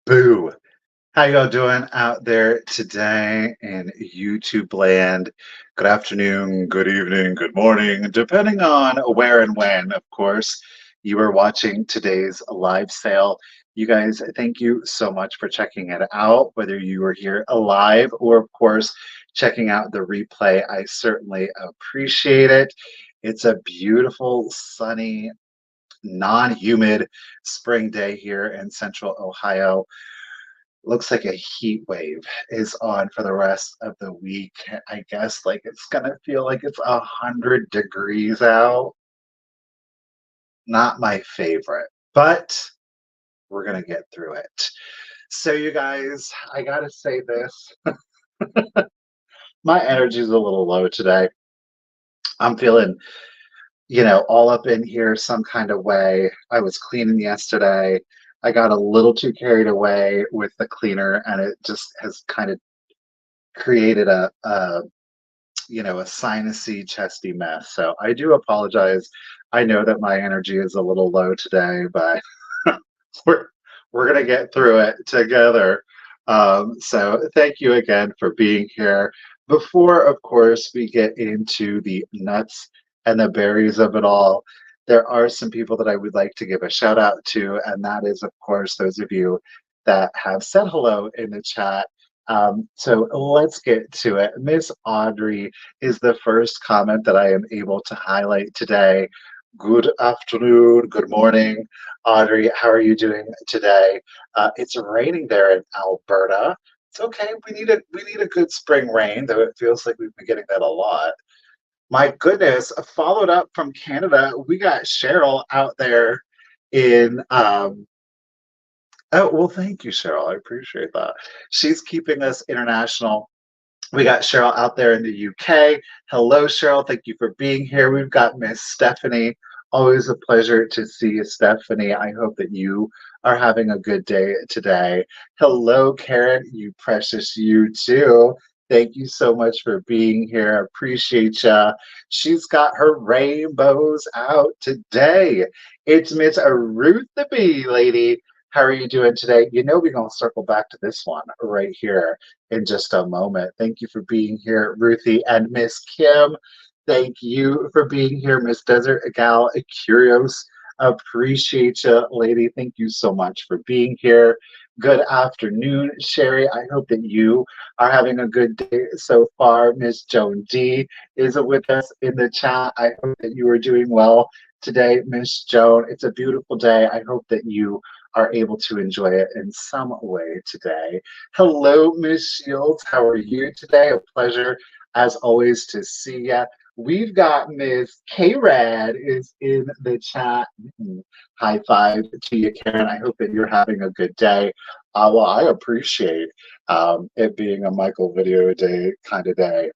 Boo. How y'all doing out there today in YouTube land? Good afternoon, good evening, good morning, depending on where and when, of course, you are watching today's live sale. You guys, thank you so much for checking it out, whether you are here live or, of course, checking out the replay. I certainly appreciate it. It's a beautiful, sunny, non-humid spring day here in central Ohio. Looks like a heat wave is on for the rest of the week. I guess like it's gonna feel like it's 100 degrees out. Not my favorite, but we're gonna get through it. So you guys, I gotta say this. My energy is a little low today. I'm feeling, all up in here some kind of way. I was cleaning yesterday. I got a little too carried away with the cleaner, and it just has kind of created a sinusy, chesty mess. So I do apologize. I know that my energy is a little low today, but we're we're gonna get through it together. So thank you again for being here. Before, of course, we get into the nuts and the berries of it all, there are some people that I would like to give a shout out to, and that is, of course, those of you that have said hello in the chat. So let's get to it. Miss Audrey is the first comment that I am able to highlight today. Good afternoon, good morning, Audrey. How are you doing today? It's raining there in Alberta. It's okay. We need a good spring rain, though it feels like we've been getting that a lot. My goodness, followed up from Canada, we got Cheryl out there in oh, well, thank you, Cheryl. I appreciate that. She's keeping us international. We got Cheryl out there in the UK. Hello, Cheryl. Thank you for being here. We've got Miss Stephanie. Always a pleasure to see you, Stephanie. I hope that you are having a good day today. Hello, Karen. You precious you too. Thank you so much for being here. Appreciate ya. She's got her rainbows out today. It's Miss Ruth the Bee lady. How are you doing today? You know we're going to circle back to this one right here in just a moment. Thank you for being here, Ruthie and Miss Kim. Thank you for being here, Miss Desert Gal Curios. Appreciate you, lady. Thank you so much for being here. Good afternoon, Sherry. I hope that you are having a good day so far. Miss Joan D is with us in the chat. I hope that you are doing well today, Miss Joan. It's a beautiful day. I hope that you are able to enjoy it in some way today. Hello, Miss Shields. How are you today? A pleasure, as always, to see ya. We've got Miss K-Rad is in the chat. High five to you, Karen. I hope that you're having a good day. Well, I appreciate it being a Michael video day kind of day.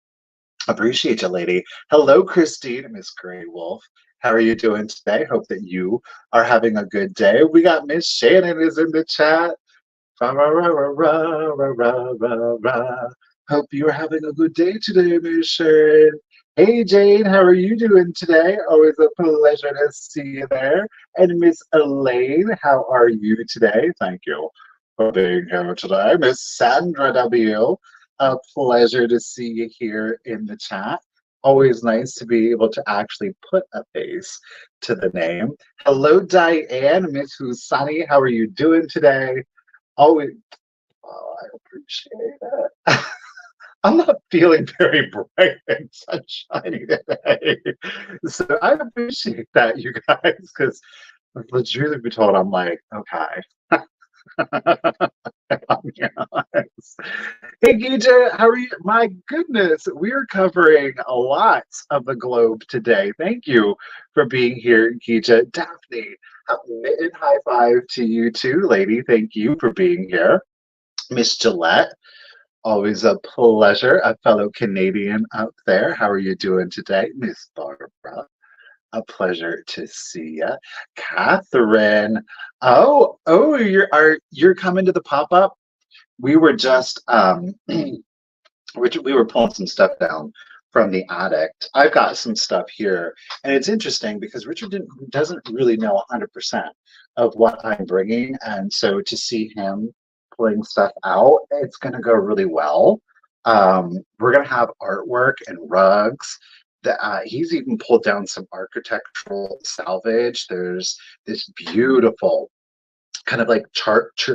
Appreciate you, lady. Hello, Christine, Miss Grey Wolf. How are you doing today? Hope that you are having a good day. We got Miss Shannon is in the chat. Rah, rah, rah, rah, rah, rah, rah, rah. Hope you are having a good day today, Miss Sharon. Hey, Jane, how are you doing today? Always a pleasure to see you there. And Miss Elaine, how are you today? Thank you for being here today. Miss Sandra W. A pleasure to see you here in the chat. Always nice to be able to actually put a face to the name. Hello, Diane, Miss Husani. How are you doing today? Always, oh, I appreciate it. I'm not feeling very bright and sunshiny today. So I appreciate that, you guys, because the truth be told, I'm like, okay. I'm being honest. Hey, Gija, how are you? My goodness, we're covering a lot of the globe today. Thank you for being here, Gija. Daphne, a mitten high five to you too, lady. Thank you for being here. Miss Gillette, always a pleasure. A fellow Canadian out there. How are you doing today? Miss Barbara, a pleasure to see you. Catherine, oh, you're coming to the pop-up? We were just we were pulling some stuff down from the attic. I've got some stuff here, and it's interesting because Richard doesn't really know 100% of what I'm bringing, and so to see him sampling stuff out. It's going to go really well. We're going to have artwork and rugs. He's even pulled down some architectural salvage. There's this beautiful kind of like church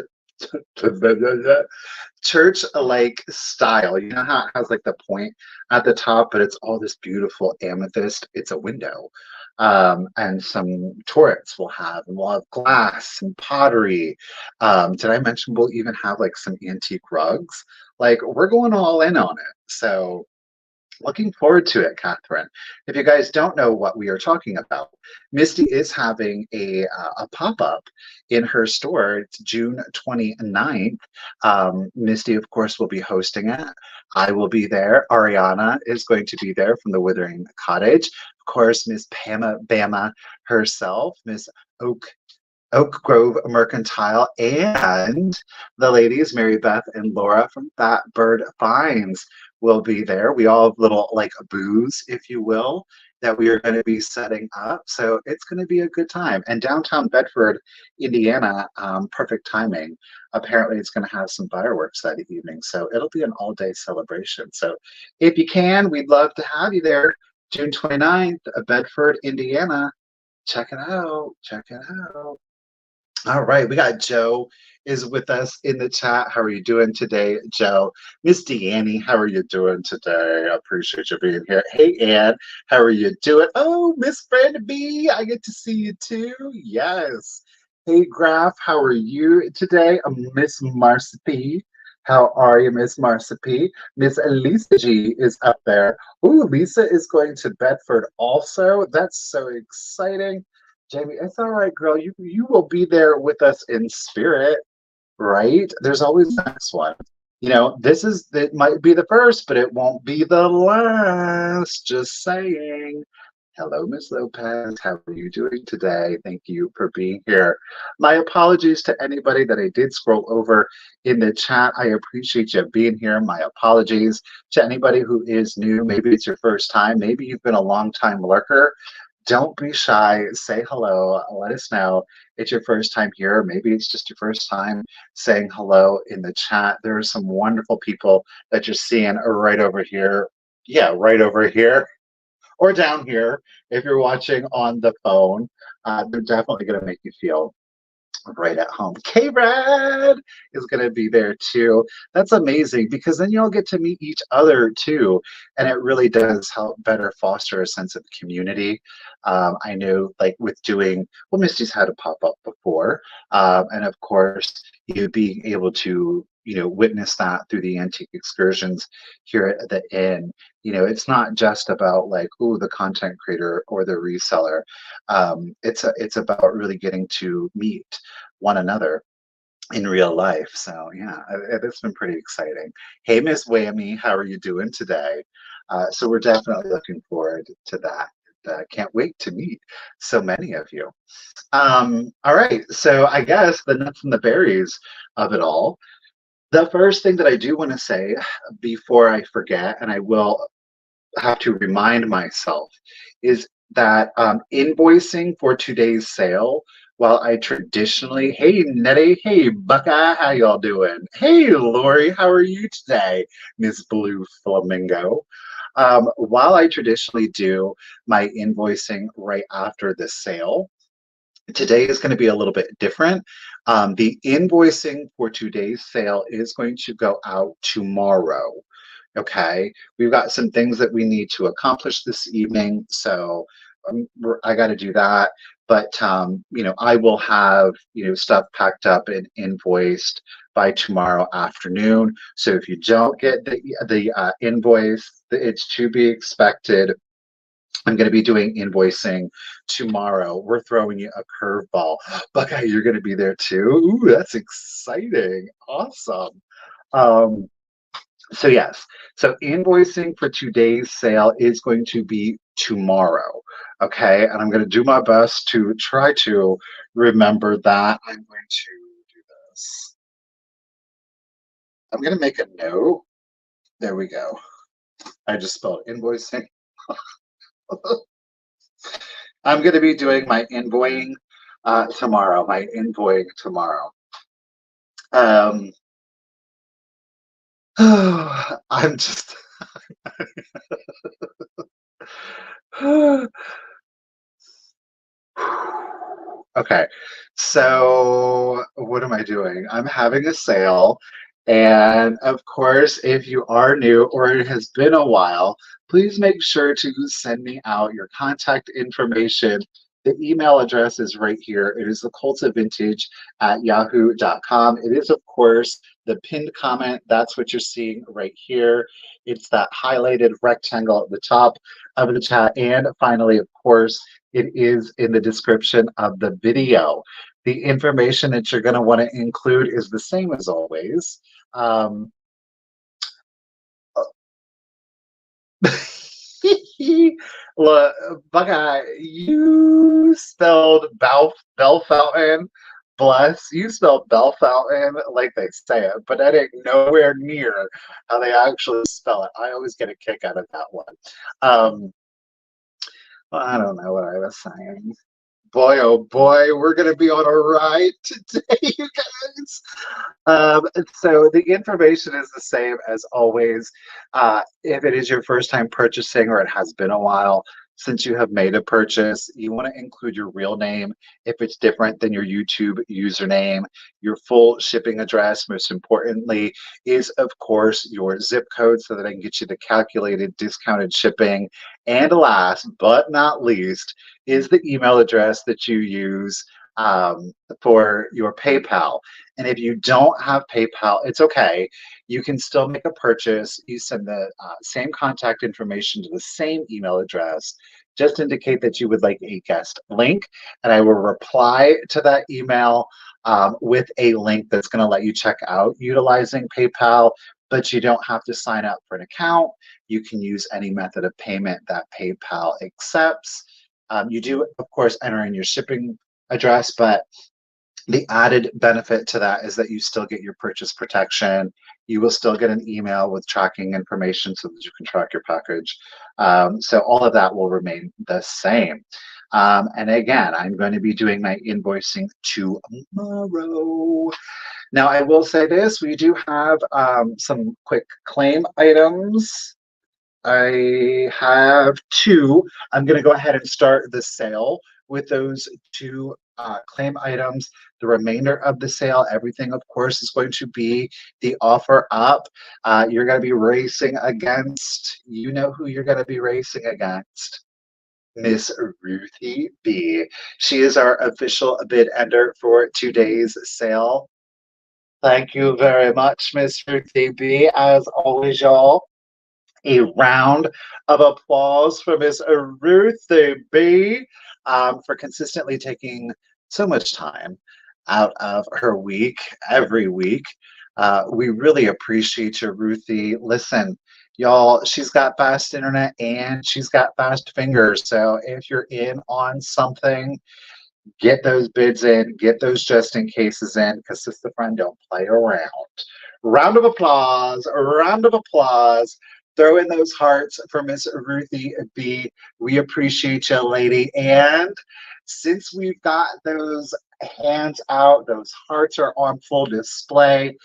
like style. You know how it has like the point at the top, but it's all this beautiful amethyst. It's a window. And some turrets we'll have, and we'll have glass and pottery. Did I mention we'll even have like some antique rugs? Like we're going all in on it. So looking forward to it, Catherine. If you guys don't know what we are talking about, Misty is having a pop up in her store. It's June 29th. Misty, of course, will be hosting it. I will be there. Ariana is going to be there from the Withering Cottage. Of course, Miss Pama Bama herself, Miss Oak Grove Mercantile, and the ladies, Mary Beth and Laura from Fat Bird Finds will be there. We all have little like booths, if you will, that we are going to be setting up. So it's going to be a good time. And downtown Bedford, Indiana, perfect timing. Apparently, it's going to have some fireworks that evening. So it'll be an all day celebration. So if you can, we'd love to have you there. June 29th, Bedford, Indiana. Check it out. Check it out. All right, we got Joe is with us in the chat. How are you doing today, Joe? Miss Deannie, how are you doing today? I appreciate you being here. Hey, Ann, how are you doing? Oh, Miss Brenda B, I get to see you too. Yes. Hey, Graf, how are you today? Miss Marcy P. How are you, Miss Marcy P? Miss Lisa G is up there. Ooh, Lisa is going to Bedford also. That's so exciting. Jamie, it's all right, girl. You will be there with us in spirit, right? There's always the next one. You know, it might be the first, but it won't be the last. Just saying. Hello, Miss Lopez. How are you doing today? Thank you for being here. My apologies to anybody that I did scroll over in the chat. I appreciate you being here. My apologies to anybody who is new. Maybe it's your first time. Maybe you've been a long time lurker. Don't be shy. Say hello. Let us know it's your first time here. Maybe it's just your first time saying hello in the chat. There are some wonderful people that you're seeing right over here. Yeah, right over here or down here if you're watching on the phone. They're definitely going to make you feel right at home. K-Rad is going to be there too. That's amazing because then you'll get to meet each other too. And it really does help better foster a sense of community. I know like with doing, well, Misty's had a pop-up before. And of course, you being able to, witness that through the antique excursions here at the inn. It's not just about like, oh, the content creator or the reseller. It's about really getting to meet one another in real life. So yeah, it's been pretty exciting. Hey, Miss Whammy, how are you doing today? So we're definitely looking forward to that. Can't wait to meet so many of you. All right, so I guess the nuts and the berries of it all. The first thing that I do want to say before I forget, and I will have to remind myself, is that invoicing for today's sale, while I traditionally, hey Nettie, hey Buckeye, how y'all doing? Hey Lori, how are you today, Miss Blue Flamingo? While I traditionally do my invoicing right after the sale, today is going to be a little bit different. The invoicing for today's sale is going to go out tomorrow. Okay, we've got some things that we need to accomplish this evening, so I got to do that. But I will have stuff packed up and invoiced by tomorrow afternoon. So if you don't get the invoice, it's to be expected. I'm going to be doing invoicing tomorrow. We're throwing you a curveball. Buckeye, you're going to be there too. Ooh, that's exciting. Awesome. So yes, so invoicing for today's sale is going to be tomorrow. Okay, and I'm going to do my best to try to remember that. I'm going to do this. I'm going to make a note. There we go. I just spelled invoicing. I'm going to be doing my invoicing tomorrow. I'm just okay. So what am I doing? I'm having a sale. And of course, if you are new or it has been a while, please make sure to send me out your contact information. The email address is right here. It is the.Cult.Of.Vintage at yahoo.com. It is, of course, the pinned comment. That's what you're seeing right here. It's that highlighted rectangle at the top of the chat. And finally, of course, it is in the description of the video. The information that you're going to want to include is the same as always. Um, Look, Buckeye, you spelled Bell Fountain. Bless, you spelled Bell Fountain like they say it, but that ain't nowhere near how they actually spell it. I always get a kick out of that one. Um, well, I don't know what I was saying. Boy, oh boy, we're going to be on a ride today, you guys. So the information is the same as always. If it is your first time purchasing or it has been a while since you have made a purchase, you want to include your real name if it's different than your YouTube username. Your full shipping address, most importantly, is of course your zip code so that I can get you the calculated discounted shipping. And last but not least is the email address that you use for your PayPal. And if you don't have PayPal, it's okay. You can still make a purchase. You send the same contact information to the same email address. Just indicate that you would like a guest link, and I will reply to that email with a link that's going to let you check out utilizing PayPal. But you don't have to sign up for an account. You can use any method of payment that PayPal accepts. You do, of course, enter in your shipping address, but the added benefit to that is that you still get your purchase protection. You will still get an email with tracking information so that you can track your package. So all of that will remain the same. And again, I'm going to be doing my invoicing tomorrow. Now, I will say this, we do have some quick claim items. I have two. I'm going to go ahead and start the sale with those two claim items. The remainder of the sale, everything, of course, is going to be the offer up. You're going to be racing against, you know who you're going to be racing against. Miss Ruthie B. She is our official bid ender for today's sale. Thank you very much, Miss Ruthie B. As always, y'all, a round of applause for Miss Ruthie B for consistently taking so much time out of her week, every week. We really appreciate you, Ruthie. Listen, y'all, she's got fast internet and she's got fast fingers. So if you're in on something, get those bids in, get those just in cases in, because Sister Friend don't play around. Round of applause, a round of applause. Throw in those hearts for Miss Ruthie B. We appreciate you, lady. And since we've got those hands out, those hearts are on full display,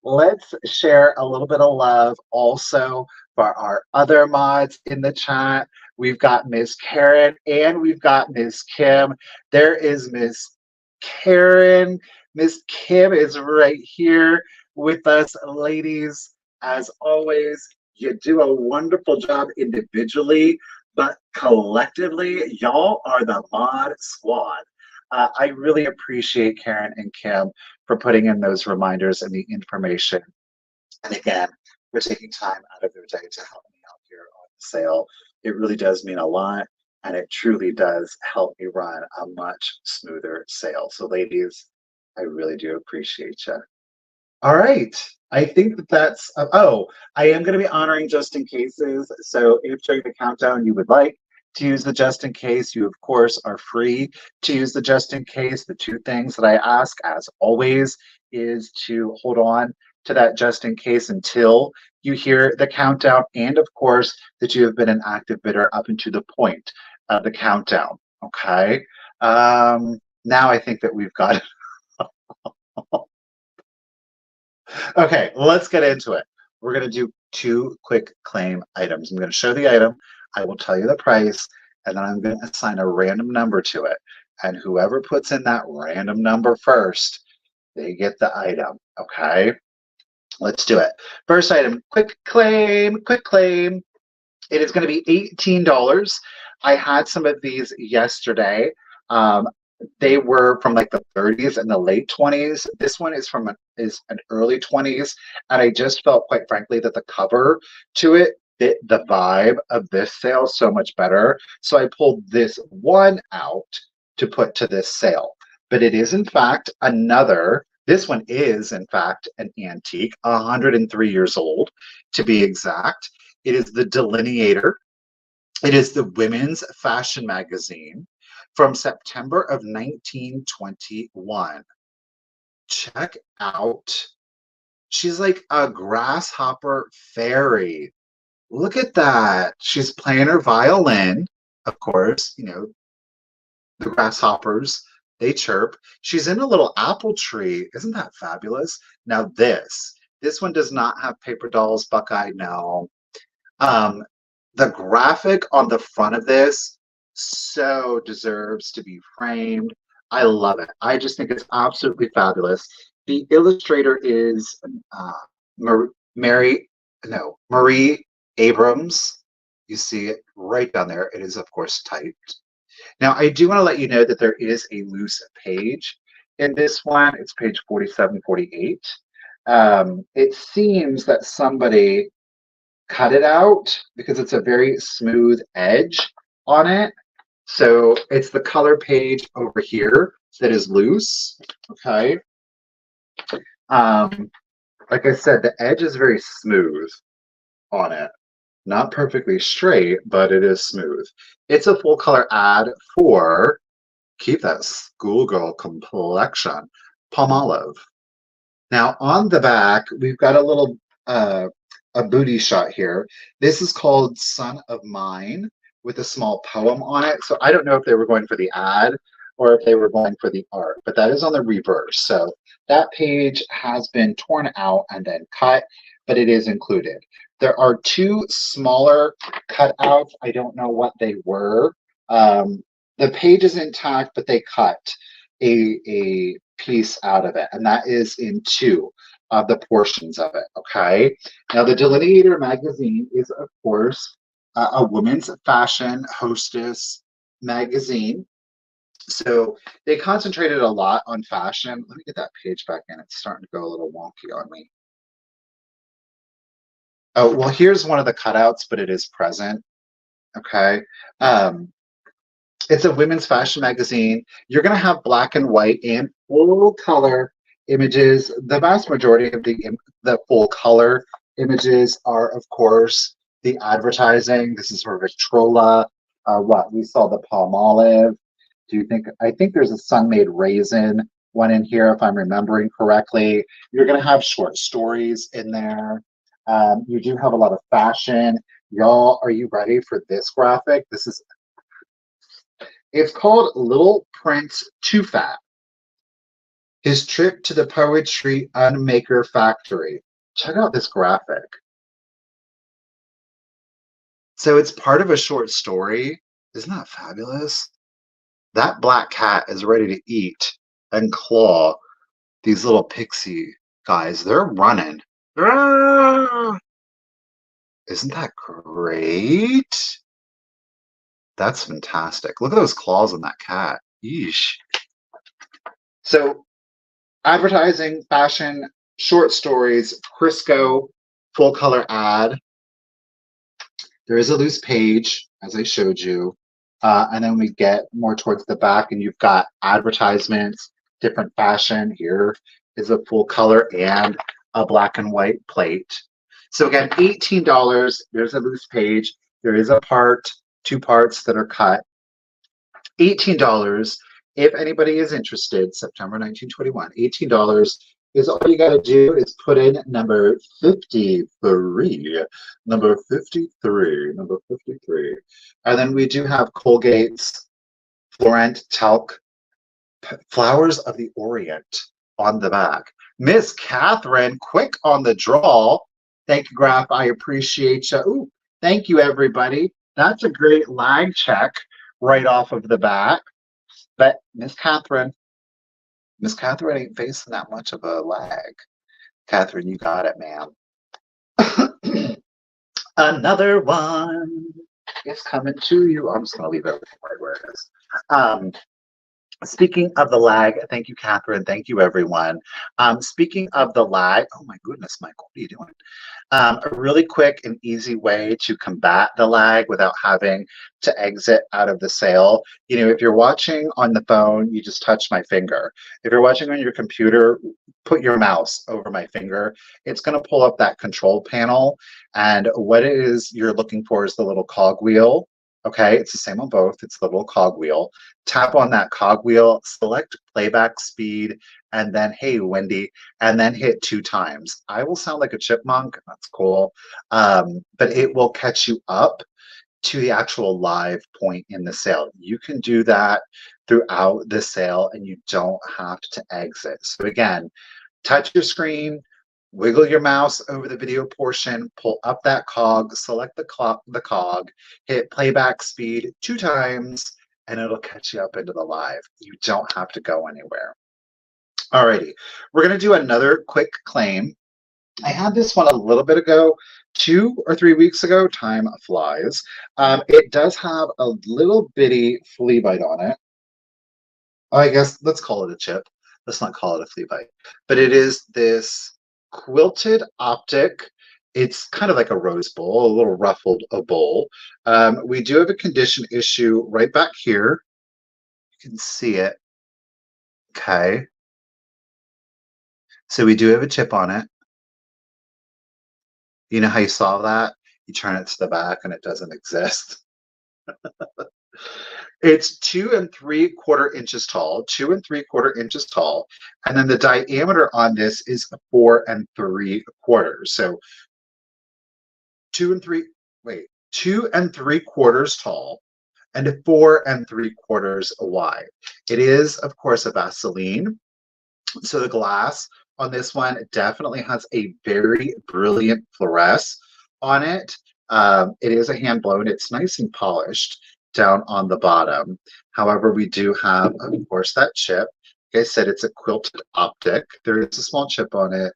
let's share a little bit of love also for our other mods in the chat. We've got Miss Karen and we've got Miss Kim. There is Miss Karen. Miss Kim is right here with us, ladies. As always, you do a wonderful job individually, but collectively, y'all are the mod squad. I really appreciate Karen and Kim for putting in those reminders and the information. And again, for taking time out of their day to help me out here on the sale. It really does mean a lot, and it truly does help me run a much smoother sale. So, ladies, I really do appreciate you. All right. I think that that's, oh, I am going to be honoring just in cases. So if during the countdown you would like to use the just in case, you of course are free to use the just in case. The two things that I ask, as always, is to hold on to that just in case until you hear the countdown, and of course that you have been an active bidder up into the point of the countdown. Okay. Now I think that we've got Okay, let's get into it. we're going to do 2 quick claim items. I'm going to show the item. I will tell you the price, and then I'm going to assign a random number to it. And whoever puts in that random number first, they get the item. Okay, let's do it. First item, quick claim, quick claim. It is going to be $18. I had some of these yesterday. Um, they were from like the 30s and the late 20s. This one is from is an early 20s, and I just felt, quite frankly, that the cover to it fit the vibe of this sale so much better. So I pulled this one out to put to this sale. But it is in fact another. This one is in fact an antique, 103 years old to be exact. It is the Delineator. It is the women's fashion magazine from September of 1921. Check out. She's like a grasshopper fairy. Look at that. She's playing her violin. Of course, you know, the grasshoppers, they chirp. She's in a little apple tree. Isn't that fabulous? Now this one does not have paper dolls, Buckeye, no. Um, the graphic on the front of this so deserves to be framed. I love it. I just think it's absolutely fabulous. The illustrator is Mary, no, Marie Abrams. You see it right down there. It is, of course, typed. Now, I do want to let you know that there is a loose page in this one. It's page 47, 48. It seems that somebody cut it out because it's a very smooth edge on it. So it's the color page over here that is loose. Okay. Like I said, the edge is very smooth on it. Not perfectly straight, but it is smooth. It's a full color ad for, keep that schoolgirl complexion, Palmolive. Now on the back, we've got a little a booty shot here. This is called Son of Mine with a small poem on it. So I don't know if they were going for the ad or if they were going for the art, but that is on the reverse. So that page has been torn out and then cut, but it is included. There are 2 smaller cutouts. I don't know what they were. The page is intact, but they cut a piece out of it, and that is in 2 of the portions of it. Okay. Now, the Delineator magazine is, of course, a women's fashion hostess magazine. So they concentrated a lot on fashion. Let me get that page back in. It's starting to go a little wonky on me. Oh, well, here's one of the cutouts, but it is present. Okay. It's a women's fashion magazine. You're going to have black and white and full color images. The vast majority of the full color images are, of course, the advertising. This is for Victrola. What we saw, the Palmolive. I think there's a Sun-Made Raisin one in here, if I'm remembering correctly. You're going to have short stories in there. You do have a lot of fashion. Y'all, are you ready for this graphic? It's called Little Prince Too Fat. His trip to the Poetry Unmaker Factory. Check out this graphic. So it's part of a short story. Isn't that fabulous? That black cat is ready to eat and claw these little pixie guys. They're running. Ah! Isn't that great? That's fantastic. Look at those claws on that cat. Yeesh. So, advertising, fashion, short stories, Crisco, full color ad. There is a loose page, as I showed you. And then we get more towards the back, and you've got advertisements, different fashion. Here is a full color and a black and white plate. So again, $18. There's a loose page. There is a part, 2 parts that are cut. $18. If anybody is interested, September 1921, $18 is all you got to do is put in number 53, number 53, number 53. And then we do have Colgate's Florent Talc Flowers of the Orient on the back. Miss Catherine, quick on the draw. Thank you, Graph. I appreciate you. Ooh, thank you, everybody. That's a great lag check right off of the bat. But Miss Catherine ain't facing that much of a lag. Catherine, you got it, ma'am. Another one is coming to you. I'm just going to leave everything right where it is. Speaking of the lag, thank you, Catherine. Thank you, everyone. Speaking of the lag, oh my goodness, Michael, what are you doing? A really quick and easy way to combat the lag without having to exit out of the sale. You know, if you're watching on the phone, you just touch my finger. If you're watching on your computer, put your mouse over my finger. It's going to pull up that control panel. And what it is you're looking for is the little cogwheel. Okay, it's the same on both. It's the little cogwheel. Tap on that cogwheel, select playback speed, and then, hey, Wendy, and then hit 2 times. I will sound like a chipmunk. That's cool. But it will catch you up to the actual live point in the sale. You can do that throughout the sale and you don't have to exit. So again, touch your screen, wiggle your mouse over the video portion, pull up that cog, select the cog, hit playback speed 2 times, and it'll catch you up into the live. You don't have to go anywhere. Alrighty, we're going to do another quick claim. I had this one a little bit ago, 2 or 3 weeks ago. Time flies. It does have a little bitty flea bite on it. I guess let's call it a chip. Let's not call it a flea bite. But it is this quilted optic. It's kind of like a rose bowl, a little ruffled bowl. We do have a condition issue right back here. You can see it. Okay. So we do have a chip on it. You know how you solve that? You turn it to the back and it doesn't exist. It's 2 3/4 inches tall, 2 3/4 inches tall, and then the diameter on this is 4 3/4. So 2 and 3, wait, 2 3/4 tall and 4 3/4 wide. It is, of course, a Vaseline. So the glass on this one definitely has a very brilliant fluoresce on it. It is a hand blown. It's nice and polished down on the bottom. However, we do have, of course, that chip. Like I said, it's a quilted optic. There is a small chip on it.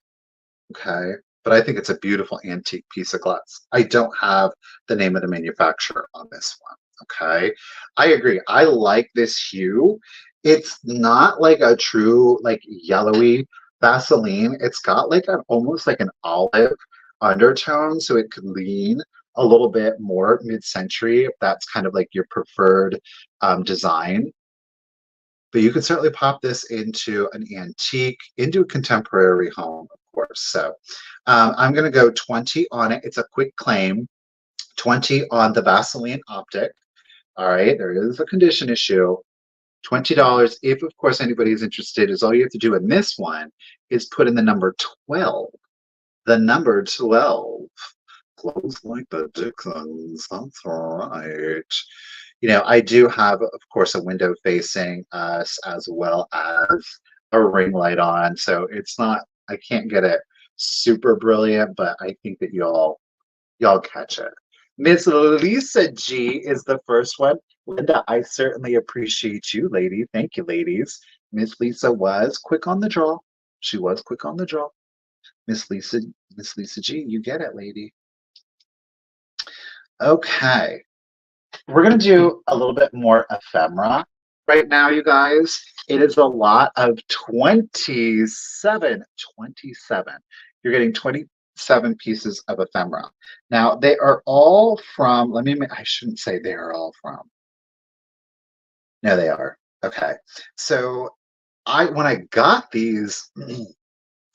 Okay. But I think it's a beautiful antique piece of glass. I don't have the name of the manufacturer on this one. Okay. I agree. I like this hue. It's not like a true like yellowy Vaseline. It's got like an almost like an olive undertone, so it could lean a little bit more mid-century if that's kind of like your preferred design. But you can certainly pop this into an antique, into a contemporary home, of course. So I'm going to go 20 on it. It's a quick claim. 20 on the Vaseline optic. All right, there is a condition issue. $20. If, of course, anybody is interested, is all you have to do in this one is put in the number 12. The number 12. Close like the Dixons. That's right. You know, I do have, of course, a window facing us as well as a ring light on. So it's not, I can't get it super brilliant, but I think that y'all catch it. Miss Lisa G is the first one. Linda, I certainly appreciate you, lady. Thank you, ladies. Miss Lisa was quick on the draw. She was quick on the draw. Miss Lisa G, you get it, lady. Okay. We're going to do a little bit more ephemera right now, you guys. It is a lot of 27. 27. You're getting 27 pieces of ephemera. Now, they are all from, I shouldn't say they are all from. No, they are. Okay. So when I got these,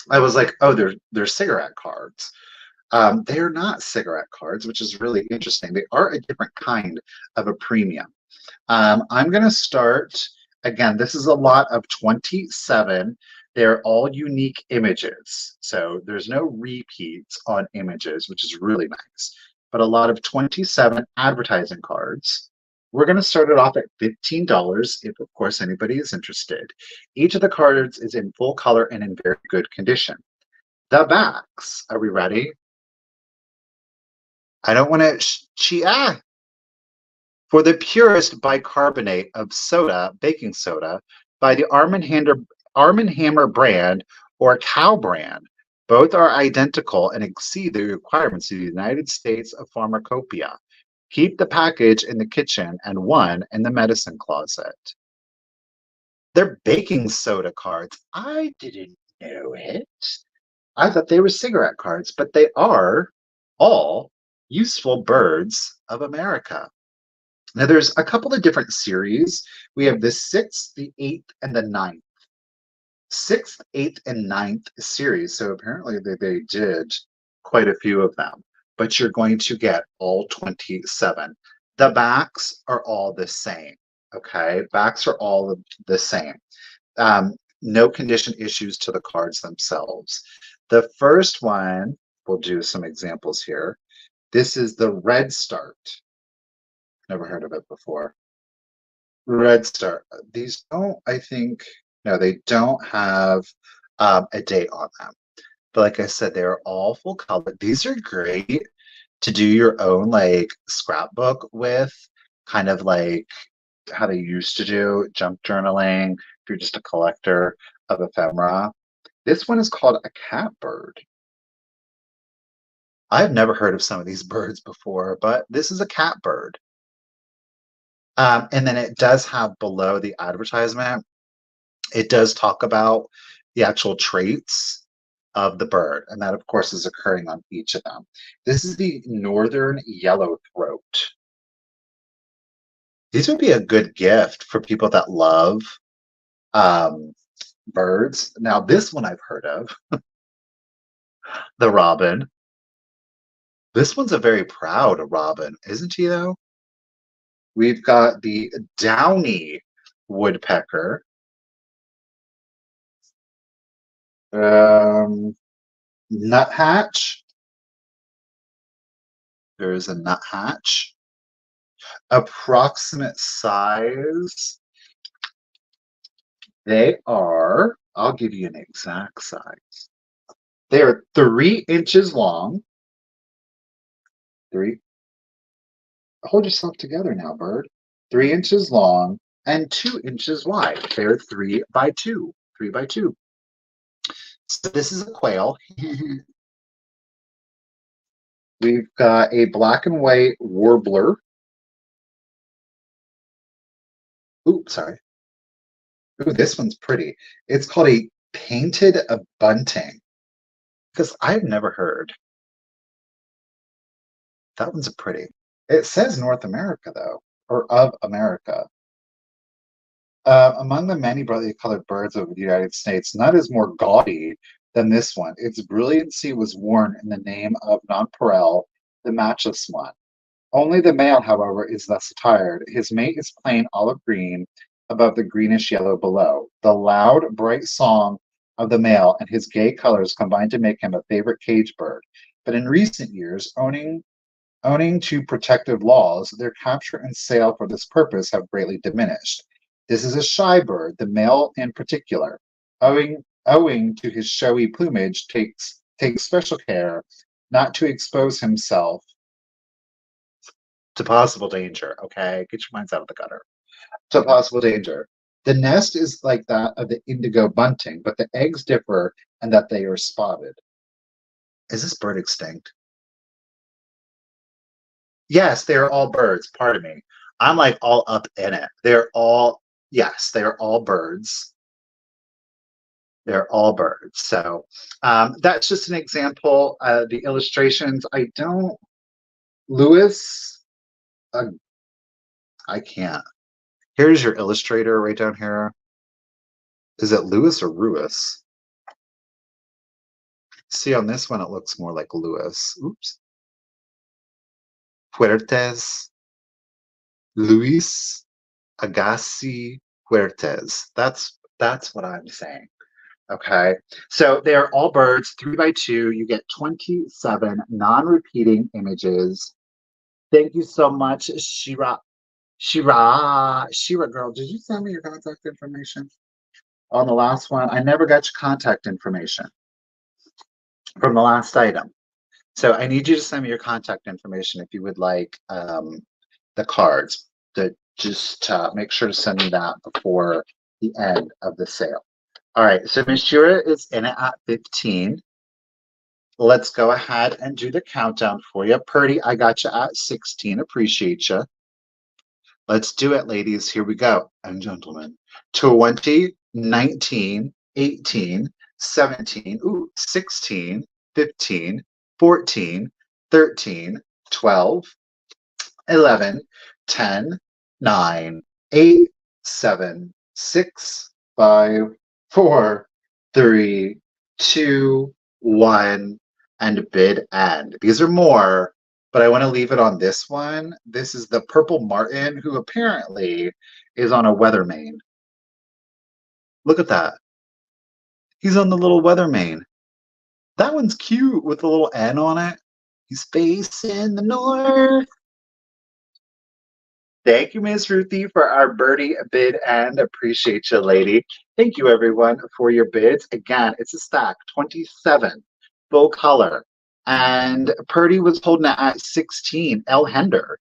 I was like, oh, they're cigarette cards. They are not cigarette cards, which is really interesting. They are a different kind of a premium. I'm going to start, again, this is a lot of 27. They're all unique images. So there's no repeats on images, which is really nice. But a lot of 27 advertising cards. We're going to start it off at $15 if, of course, anybody is interested. Each of the cards is in full color and in very good condition. The backs, are we ready? I don't want to. For the purest bicarbonate of soda, baking soda, by the Arm& Hammer brand or Cow brand. Both are identical and exceed the requirements of the United States of Pharmacopoeia. Keep the package in the kitchen and one in the medicine closet. They're baking soda cards. I didn't know it. I thought they were cigarette cards, but they are all useful birds of America. Now, there's a couple of different series. We have the sixth, the eighth, and the ninth. Sixth, eighth, and ninth series. So apparently they did quite a few of them, but you're going to get all 27. The backs are all the same. Okay, backs are all the same. No condition issues to the cards themselves. The first one, we'll do some examples here. This is the Red Start. Never heard of it before. Red Star. These don't, I think, no, they don't have a date on them. But like I said, they're all full color. These are great to do your own like scrapbook with, kind of like how they used to do junk journaling if you're just a collector of ephemera. This one is called a catbird. I've never heard of some of these birds before, but this is a catbird. And then it does have below the advertisement, it does talk about the actual traits of the bird, and that, of course, is occurring on each of them. This is the northern yellowthroat. These would be a good gift for people that love birds. Now, this one I've heard of, the robin. This one's a very proud robin, isn't he, though? We've got the downy woodpecker. Nuthatch. There is a nuthatch. Approximate size. They are, I'll give you an exact size. They are 3 inches long. Three. Hold yourself together now, bird. 3 inches long and 2 inches wide. They're 3 by 2. 3 by 2. So this is a quail. We've got a black and white warbler. Ooh, sorry. Ooh, this one's pretty. It's called a painted bunting. Because I've never heard. That one's a pretty. It says North America, though, or of America. Among the many brightly colored birds of the United States, none is more gaudy than this one. Its brilliancy was worn in the name of nonpareil, the matchless one. Only the male, however, is thus attired. His mate is plain olive green above the greenish yellow below. The loud, bright song of the male and his gay colors combine to make him a favorite cage bird. But in recent years, owing to protective laws, their capture and sale for this purpose have greatly diminished. This is a shy bird, the male in particular. Owing to his showy plumage, takes special care not to expose himself to possible danger. Okay, get your minds out of the gutter. To possible danger. The nest is like that of the indigo bunting, but the eggs differ in that they are spotted. Is this bird extinct? Yes, they are all birds. Pardon me. I'm like all up in it. They're all, yes, they are all birds. They're all birds. So that's just an example. The illustrations, I don't, Lewis, uh, I can't. Here's your illustrator right down here. Is it Lewis or Ruis? See, on this one, it looks more like Lewis. Oops. Fuertes, Luis Agassi Fuertes. That's what I'm saying. Okay, so they're all birds, 3 by 2. You get 27 non-repeating images. Thank you so much, Shira. Shira, girl, did you send me your contact information on the last one? I never got your contact information from the last item. So I need you to send me your contact information if you would like the cards. To just make sure to send me that before the end of the sale. All right, so Miss Shira is in it at 15. Let's go ahead and do the countdown for you. Purdy, I got you at 16. Appreciate you. Let's do it, ladies. Here we go. And gentlemen. 20, 19, 18, 17, 16, 15, 14, 13, 12, 11, 10, 9, 8, 7, 6, 5, 4, 3, 2, 1, and bid end. These are more, but I want to leave it on this one. This is the Purple Martin, who apparently is on a Weathermane. Look at that. He's on the little Weathermane. That one's cute with the little N on it. He's facing the north. Thank you, Miss Ruthie, for our birdie bid and appreciate you, lady. Thank you, everyone, for your bids. Again, it's a stack, 27, full color. And Purdy was holding it at 16. El Hender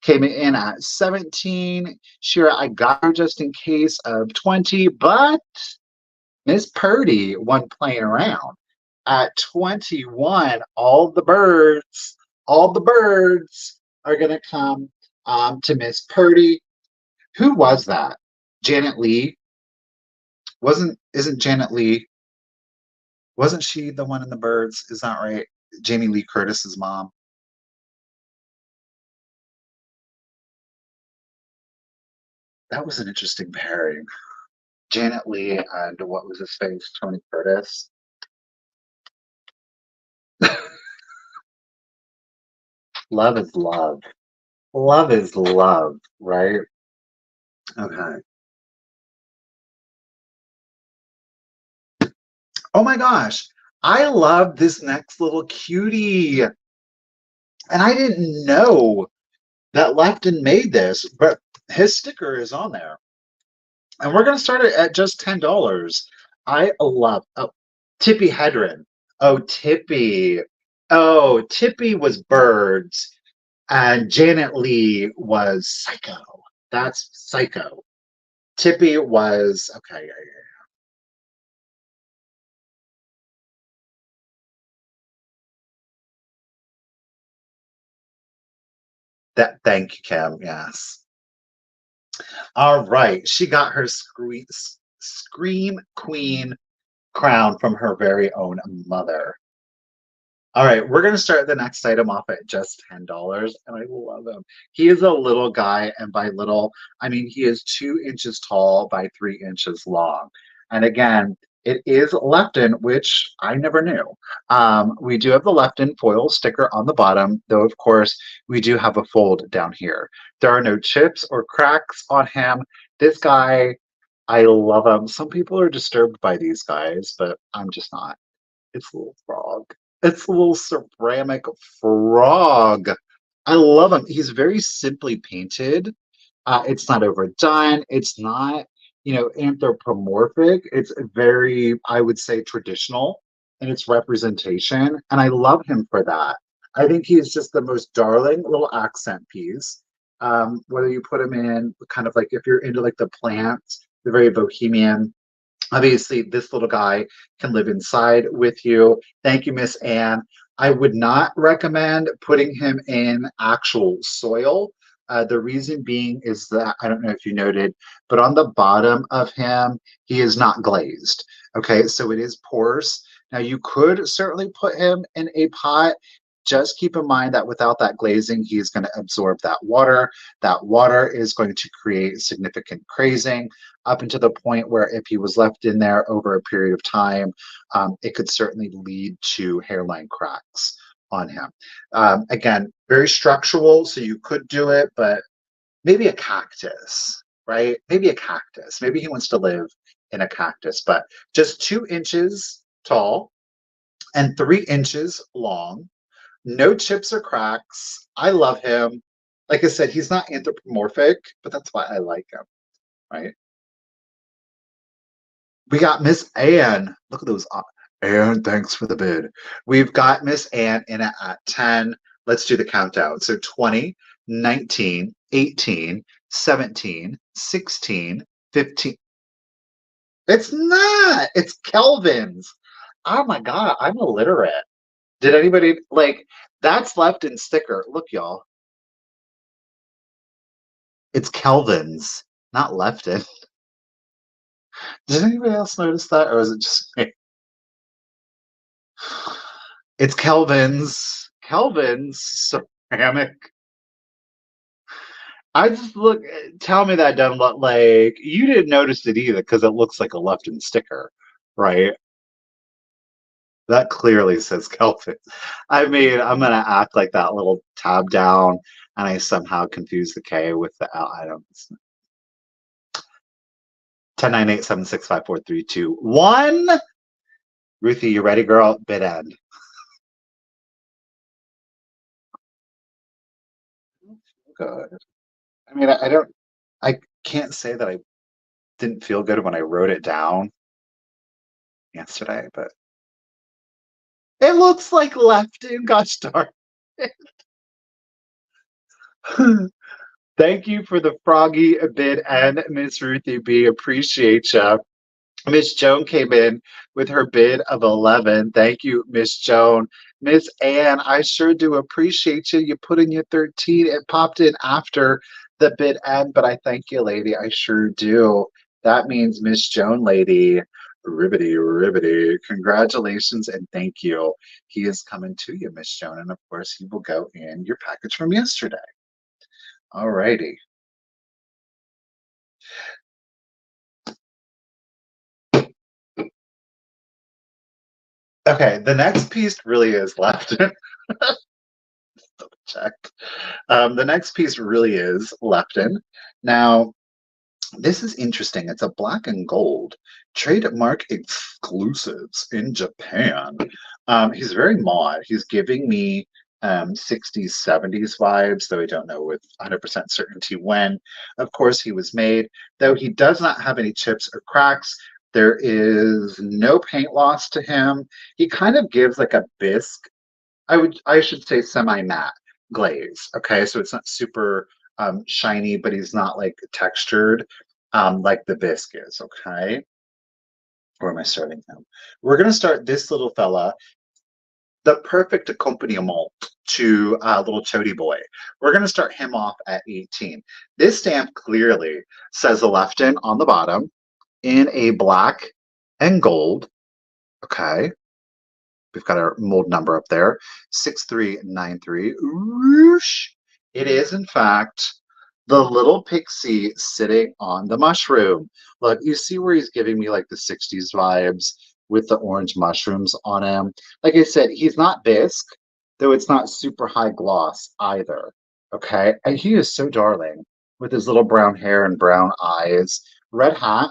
came in at 17. Shira, I got her just in case of 20, but Miss Purdy won playing around at 21. All the birds are going to come to Miss Purdy. Who was that? Janet Lee? Isn't Janet Lee? Wasn't she the one in the birds? Is that right? Jamie Lee Curtis's mom. That was an interesting pairing. Janet Lee and what was his face? Tony Curtis. Love is love. Love is love, right? Okay. Oh my gosh. I love this next little cutie. And I didn't know that Lefton made this, but his sticker is on there. And we're going to start it at just $10. I love, Tippy Hedren. Oh, Tippy. Oh, Tippy was birds. And Janet Lee was Psycho. That's Psycho. Tippy was, okay, yeah, yeah. That, thank you, Kim. Yes. All right. She got her Scream Queen crown from her very own mother. All right, we're going to start the next item off at just $10, and I love him. He is a little guy, and by little, I mean he is 2 inches tall by 3 inches long. And again, it is Lefton, which I never knew. We do have the Lefton foil sticker on the bottom, though, of course, we do have a fold down here. There are no chips or cracks on him. This guy, I love him. Some people are disturbed by these guys, but I'm just not. It's a little frog. It's a little ceramic frog. I love him. He's very simply painted. It's not overdone. It's not, anthropomorphic. It's very, I would say, traditional in its representation. And I love him for that. I think he's just the most darling little accent piece. Whether you put him in kind of like if you're into like the plants, the very bohemian. Obviously, this little guy can live inside with you. Thank you, Miss Anne. I would not recommend putting him in actual soil. The reason being is that, I don't know if you noted, but on the bottom of him, he is not glazed. Okay, so it is porous. Now, you could certainly put him in a pot. Just keep in mind that without that glazing, he's going to absorb that water. That water is going to create significant crazing up until the point where if he was left in there over a period of time, it could certainly lead to hairline cracks on him. Again, very structural, so you could do it, but maybe a cactus, right? Maybe a cactus. Maybe he wants to live in a cactus, but just 2 inches tall and 3 inches long. No chips or cracks. I love him. Like I said, he's not anthropomorphic, but that's why I like him, right? We got Miss Anne. Look at those. And thanks for the bid. We've got Miss Ann in at 10. Let's do the countdown. So 20, 19, 18, 17, 16, 15. It's not. It's Kelvin's. Oh my God, I'm illiterate. Did anybody like that's left in sticker? Look, y'all. It's Kelvin's, not left in. Did anybody else notice that, or was it just me? It's Kelvin's. Kelvin's ceramic. I just look. Tell me that doesn't look like you didn't notice it either because it looks like a left-in sticker, right? That clearly says Kelvin. I mean, I'm gonna act like that little tab down, and I somehow confuse the K with the L. I don't. 10, 9, 8, 7, 6, 5, 4, 3, 2, 1. Ruthie, you ready, girl? Bid end. Good. I mean, I don't. I can't say that I didn't feel good when I wrote it down yesterday, but it looks like left in. Gosh darn. Thank you for the froggy bid and Miss Ruthie B. Appreciate you. Miss Joan came in with her bid of 11. Thank you, Miss Joan. Miss Ann, I sure do appreciate you. You put in your 13. It popped in after the bid end, but I thank you, lady. I sure do. That means Miss Joan, lady. Ribbity, ribbity. Congratulations and thank you. He is coming to you, Miss Joan. And of course, he will go in your package from yesterday. All righty. Okay, the next piece really is left. Check. The next piece really is Lepton. Now, this is interesting. It's a black and gold trademark exclusives in Japan. He's very mod. He's giving me 60s, 70s vibes, though I don't know with 100% certainty when. Of course, he was made, though he does not have any chips or cracks. There is no paint loss to him. He kind of gives like a bisque. I should say semi-matte glaze. Okay, so it's not super shiny, but he's not like textured like the bisque is. Okay, where am I starting him? We're gonna start this little fella, the perfect accompaniment to little Chody Boy. We're gonna start him off at 18. This stamp clearly says the Lefton on the bottom in a black and gold. Okay, we've got our mold number up there, 6393. Whoosh. It is, in fact, the little pixie sitting on the mushroom. Look, you see where he's giving me like the 60s vibes with the orange mushrooms on him. Like I said, he's not bisque, though it's not super high gloss either. Okay, and he is so darling with his little brown hair and brown eyes. Red hat.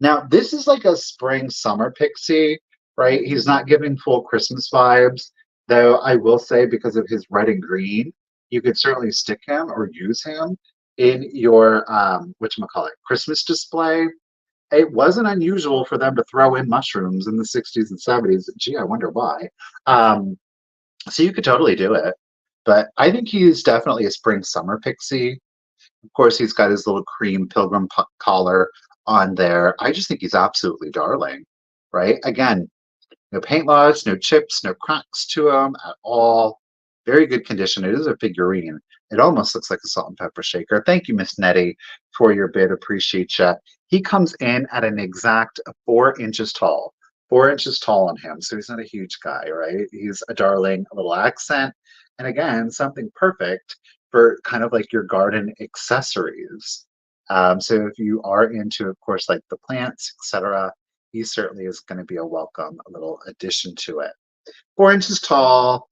Now, this is like a spring summer pixie, right? He's not giving full Christmas vibes, though I will say because of his red and green, you could certainly stick him or use him in your whatchamacallit, Christmas display. It wasn't unusual for them to throw in mushrooms in the 60s and 70s. Gee, I wonder why. So you could totally do it. But I think he's definitely a spring summer pixie. Of course, he's got his little cream pilgrim collar on there. I just think he's absolutely darling, right? Again, no paint loss, no chips, no cracks to him at all. Very good condition. It is a figurine. It almost looks like a salt and pepper shaker. Thank you, Miss Nettie, for your bid. Appreciate you. He comes in at an exact 4 inches tall. 4 inches tall on him. So he's not a huge guy, right? He's a darling, a little accent. And again, something perfect for kind of like your garden accessories. So if you are into, of course, like the plants, etc., he certainly is going to be a welcome little addition to it. 4 inches tall.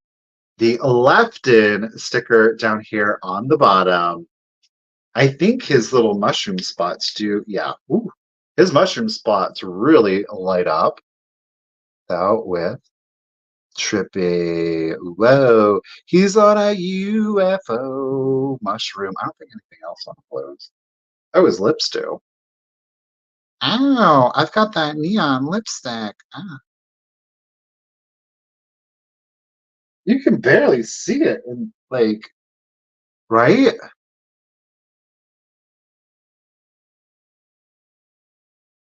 The Lefton sticker down here on the bottom. I think his little mushroom spots do, yeah. Ooh, his mushroom spots really light up. Out with Trippy. Whoa, he's on a UFO mushroom. I don't think anything else on floats. Oh, his lips do. Ow, I've got that neon lipstick. Ah. You can barely see it, and like, right?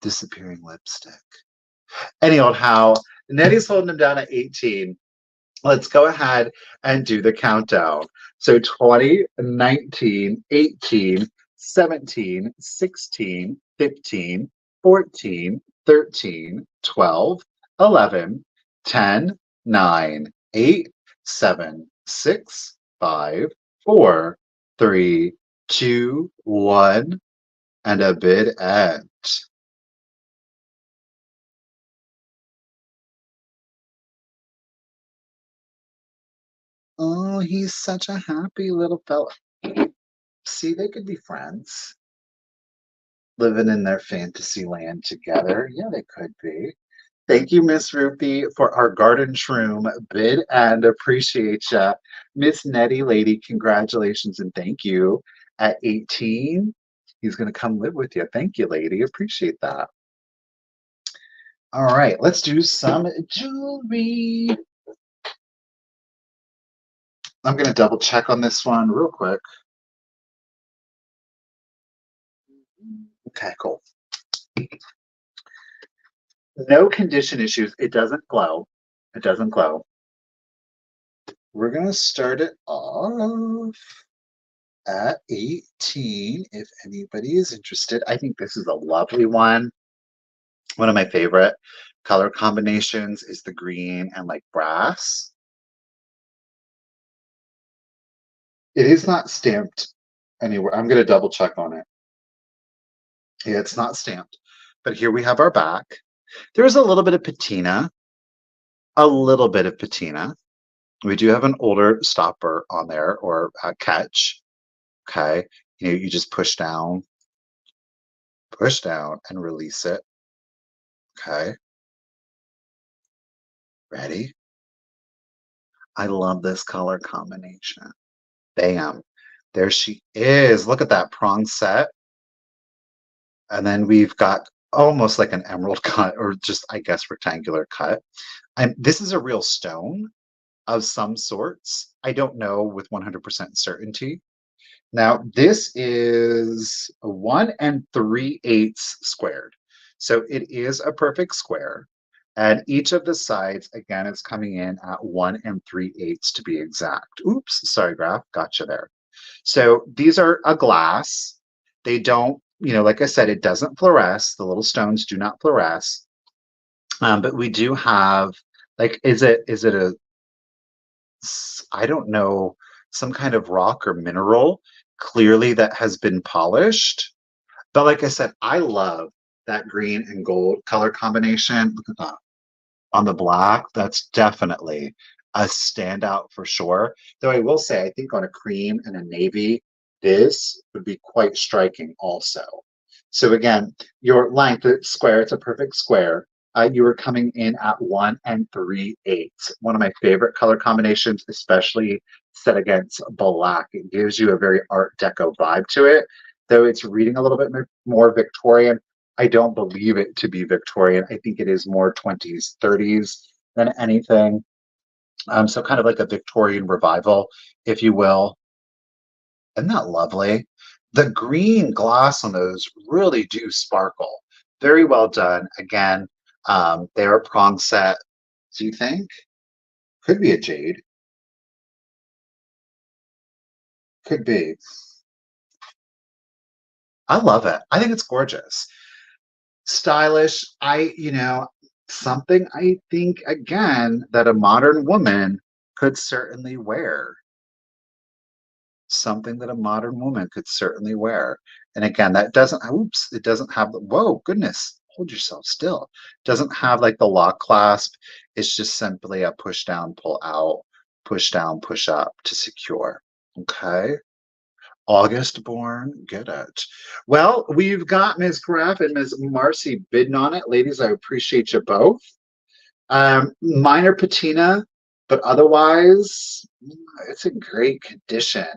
Disappearing lipstick. Any old how. Nettie's holding him down at 18. Let's go ahead and do the countdown. So 20, 19, 18, 17, 16, 15, 14, 13, 12, 11, 10, 9, 8, 7, 6, 5, 4, 3, 2, 1, and a bid end. Oh, he's such a happy little fella. See, they could be friends, living in their fantasy land together. Yeah, they could be. Thank you, Miss Ruthie, for our garden shroom bid and appreciate ya. Miss Nettie Lady, congratulations and thank you. At 18, he's going to come live with you. Thank you, lady. Appreciate that. All right, let's do some jewelry. I'm going to double check on this one real quick. Okay, cool. No condition issues. It doesn't glow. It doesn't glow. We're going to start it off at 18 if anybody is interested. I think this is a lovely one. One of my favorite color combinations is the green and like brass. It is not stamped anywhere. I'm going to double check on it. Yeah, it's not stamped. But here we have our back. There's a little bit of patina. A little bit of patina. We do have an older stopper on there or a catch. Okay. You just push down, and release it. Okay. Ready? I love this color combination. Bam. There she is. Look at that prong set. And then we've got almost like an emerald cut or just, I guess, rectangular cut. And this is a real stone of some sorts. I don't know with 100% certainty. Now, this is 1 3/8 squared. So it is a perfect square. And each of the sides, again, is coming in at 1 3/8 to be exact. Oops, sorry, graph, gotcha there. So these are a glass. They don't, like I said, it doesn't fluoresce. The little stones do not fluoresce. But we do have, like, is it a, I don't know, some kind of rock or mineral, clearly that has been polished. But like I said, I love that green and gold color combination. Look at that. On the black, that's definitely a standout for sure. Though I will say, I think on a cream and a navy, this would be quite striking also. So again, your length, it's square, it's a perfect square. You are coming in at 1 3/8. One of my favorite color combinations, especially set against black. It gives you a very Art Deco vibe to it, though it's reading a little bit more Victorian. I don't believe it to be Victorian. I think it is more 20s, 30s than anything. So kind of like a Victorian revival, if you will. Isn't that lovely? The green gloss on those really do sparkle. Very well done. Again, they're a prong set. Do you think? Could be a jade. Could be. I love it. I think it's gorgeous. Stylish. Something I think, again, that a modern woman could certainly wear. Something that a modern woman could certainly wear. And again, that doesn't, oops, it doesn't have the, whoa, goodness, hold yourself still. Doesn't have like the lock clasp. It's just simply a push down, pull out, push down, push up to secure. Okay. August born, get it. Well, we've got Ms. Graff and Ms. Marcy bidding on it. Ladies, I appreciate you both. Minor patina, but otherwise, it's in great condition.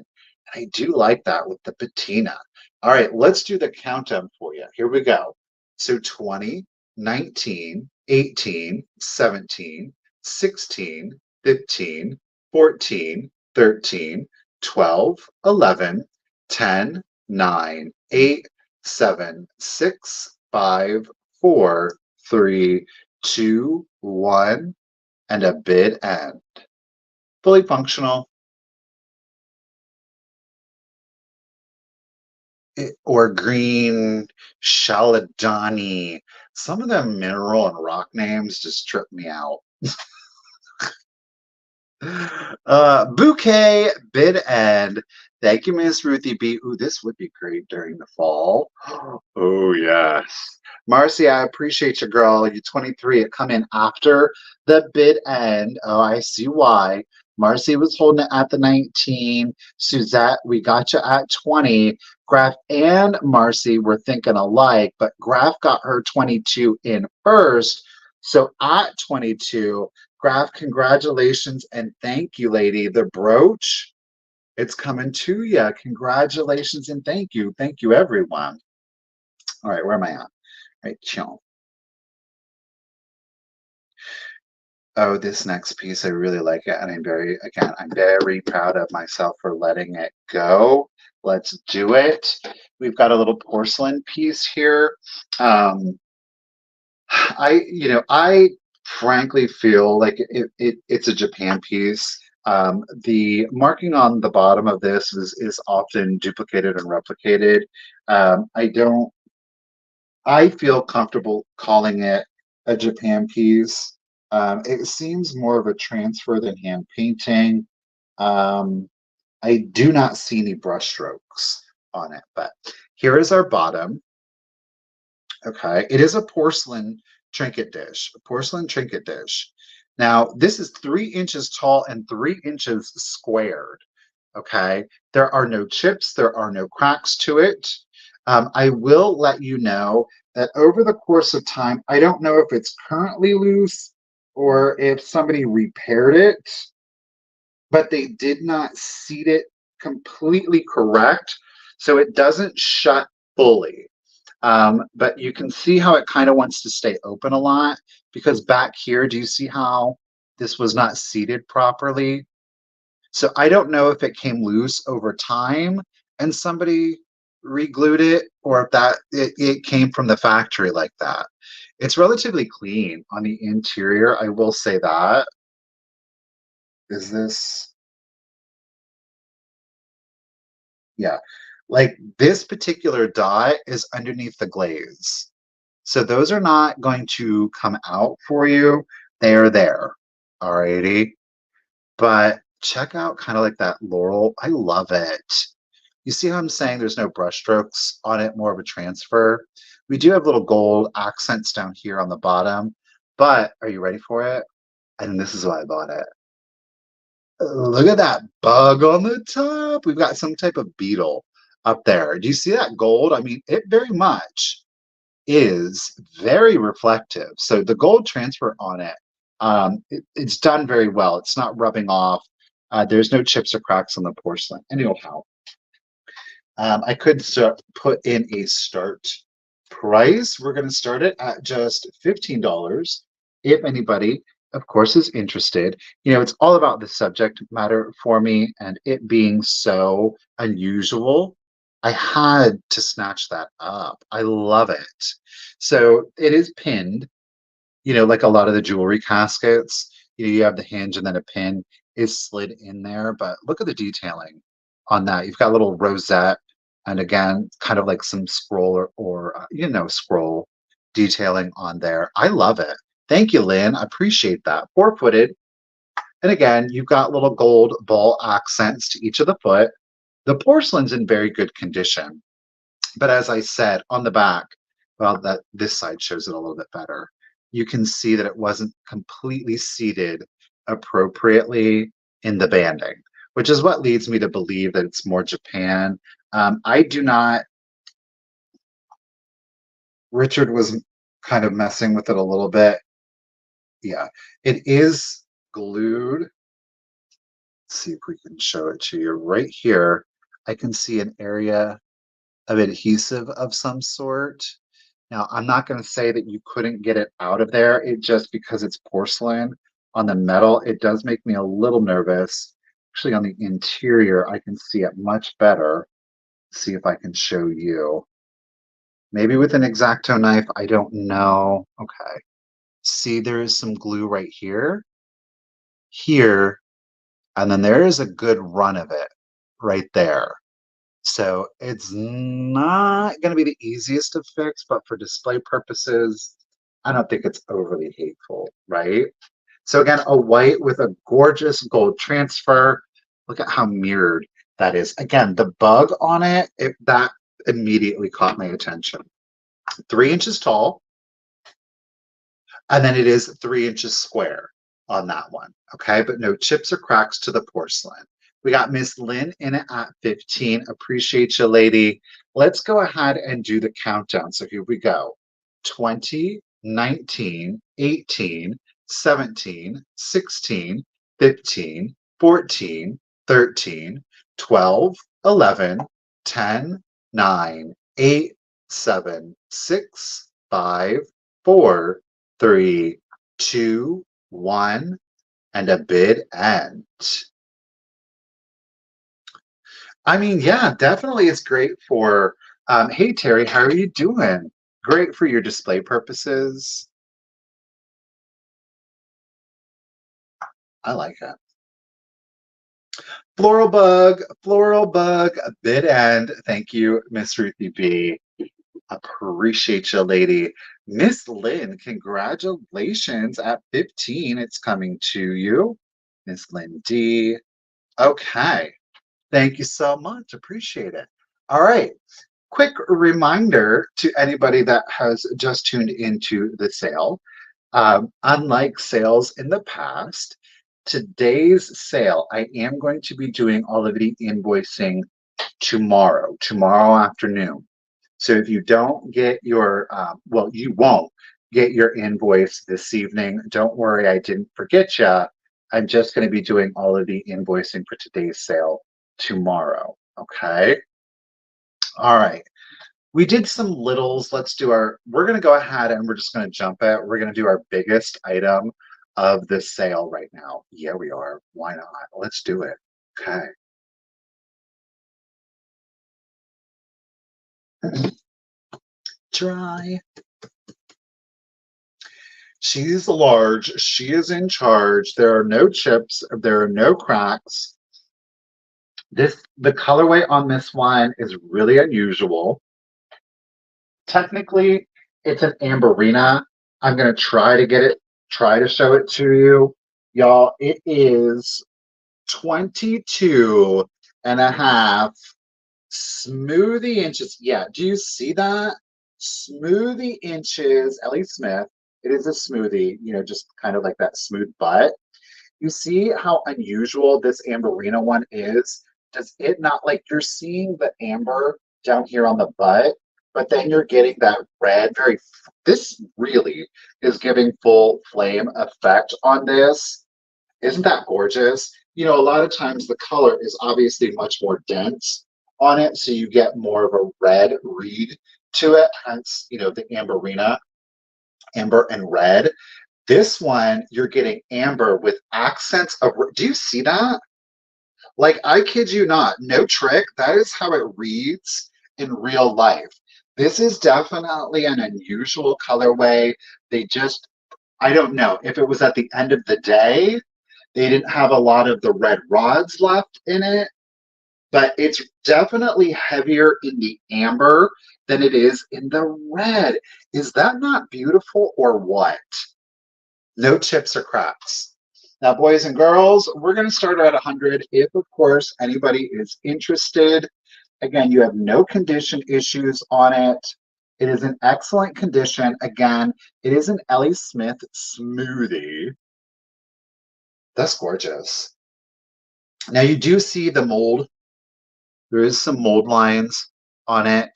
I do like that with the patina. All right, let's do the countdown for you. Here we go. So 20, 19, 18, 17, 16, 15, 14, 13, 12, 11, 10, 9, 8, 7, 6, 5, 4, 3, 2, 1, and a bid end. Fully functional. Or green shaladani. Some of them mineral and rock names just trip me out. Bouquet, bid end. Thank you, Miss Ruthie B. Ooh, this would be great during the fall. Oh, yes. Marcy, I appreciate you, girl. You're 23. It come in after the bid end. Oh, I see why. Marcy was holding it at the 19. Suzette, we got you at 20. Graf and Marcy were thinking alike, but Graf got her 22 in first. So at 22, Graf, congratulations and thank you, lady. The brooch, it's coming to you. Congratulations and thank you. Thank you, everyone. All right, where am I at? Right, chill. Oh, this next piece, I really like it. And I'm very proud of myself for letting it go. Let's do it. We've got a little porcelain piece here. I frankly feel like it's a Japan piece. The marking on the bottom of this is often duplicated and replicated. I don't. I feel comfortable calling it a Japan piece. It seems more of a transfer than hand painting. Um, I do not see any brushstrokes on it, but here is our bottom. Okay, it is a porcelain trinket dish, a porcelain trinket dish. Now, this is 3 inches tall and 3 inches squared. Okay, there are no chips, there are no cracks to it. I will let you know that over the course of time, I don't know if it's currently loose or if somebody repaired it, but they did not seat it completely correct, so it doesn't shut fully. But you can see how it kind of wants to stay open a lot because back here, do you see how this was not seated properly? So I don't know if it came loose over time and somebody re-glued it or if it came from the factory like that. It's relatively clean on the interior, I will say that. Is this, yeah. Like this particular dot is underneath the glaze. So those are not going to come out for you. They are there. Alrighty. But check out kind of like that laurel. I love it. You see how I'm saying there's no brush strokes on it, more of a transfer. We do have little gold accents down here on the bottom, but are you ready for it? And this is why I bought it. Look at that bug on the top. We've got some type of beetle up there. Do you see that gold? I mean, it very much is very reflective. So the gold transfer on it, it's done very well. It's not rubbing off. There's no chips or cracks on the porcelain. Anyhow, I could put in a start price. We're going to start it at just $15. If anybody, of course, is interested, it's all about the subject matter for me and it being so unusual. I had to snatch that up. I love it. So it is pinned, like a lot of the jewelry caskets. You have the hinge and then a pin is slid in there. But look at the detailing on that. You've got a little rosette and again, kind of like some scroll or scroll detailing on there. I love it. Thank you, Lynn. I appreciate that. 4-footed. And again, you've got little gold ball accents to each of the foot. The porcelain's in very good condition. But as I said, on the back, well, that this side shows it a little bit better. You can see that it wasn't completely seated appropriately in the banding, which is what leads me to believe that it's more Japan. I do not. Richard was kind of messing with it a little bit. Yeah, it is glued. Let's see if we can show it to you right here. I can see an area of adhesive of some sort. Now, I'm not going to say that you couldn't get it out of there, it just because it's porcelain. On the metal, it does make me a little nervous. Actually, on the interior, I can see it much better. See if I can show you. Maybe with an X-Acto knife, I don't know. Okay. See, there is some glue right here, here, and then there is a good run of it right there. So it's not going to be the easiest to fix, but for display purposes, I don't think it's overly hateful, right? So again, a white with a gorgeous gold transfer. Look at how mirrored that is. Again, the bug on it, that immediately caught my attention. 3 inches tall, and then it is 3 inches square on that one. Okay, but no chips or cracks to the porcelain. We got Miss Lynn in it at 15. Appreciate you, lady. Let's go ahead and do the countdown. So here we go. 20, 19, 18, 17, 16, 15, 14, 13, 12, 11, 10, 9, 8, 7, 6, 5, 4, 3, 2, 1, and a bid end. I mean, yeah, definitely it's great for, hey Terry, how are you doing? Great for your display purposes. I like it. Floral bug, a bid end. Thank you, Miss Ruthie B. Appreciate you, lady. Miss Lynn, congratulations at 15. It's coming to you. Miss Lynn D. Okay. Thank you so much. Appreciate it. All right. Quick reminder to anybody that has just tuned into the sale. Unlike sales in the past, today's sale, I am going to be doing all of the invoicing tomorrow afternoon. So if you don't get your, well, you won't get your invoice this evening. Don't worry, I didn't forget you. I'm just going to be doing all of the invoicing for today's sale tomorrow. Okay. All right. We did some littles. We're going to go ahead and we're just going to jump it. We're going to do our biggest item of the sale right now. Yeah, we are. Why not? Let's do it. Okay. Try. She's large. She is in charge. There are no chips. There are no cracks. The colorway on this one is really unusual. Technically, it's an amberina. I'm gonna try to show it to you. Y'all, it is 22 and a half smoothie inches. Yeah, do you see that? Smoothie inches, Ellie Smith. It is a smoothie, just kind of like that smooth butt. You see how unusual this amberina one is? Does it not, like, you're seeing the amber down here on the butt, but then you're getting that red, this really is giving full flame effect on this. Isn't that gorgeous? A lot of times the color is obviously much more dense on it, so you get more of a red read to it, hence, the amberina, amber and red. This one, you're getting amber with accents of, do you see that? Like, I kid you not, no trick. That is how it reads in real life. This is definitely an unusual colorway. I don't know if it was at the end of the day, they didn't have a lot of the red rods left in it, but it's definitely heavier in the amber than it is in the red. Is that not beautiful or what? No chips or cracks. Now, boys and girls, we're going to start at 100 if, of course, anybody is interested. Again, you have no condition issues on it. It is in excellent condition. Again, it is an Ellie Smith smoothie. That's gorgeous. Now, you do see the mold. There is some mold lines on it.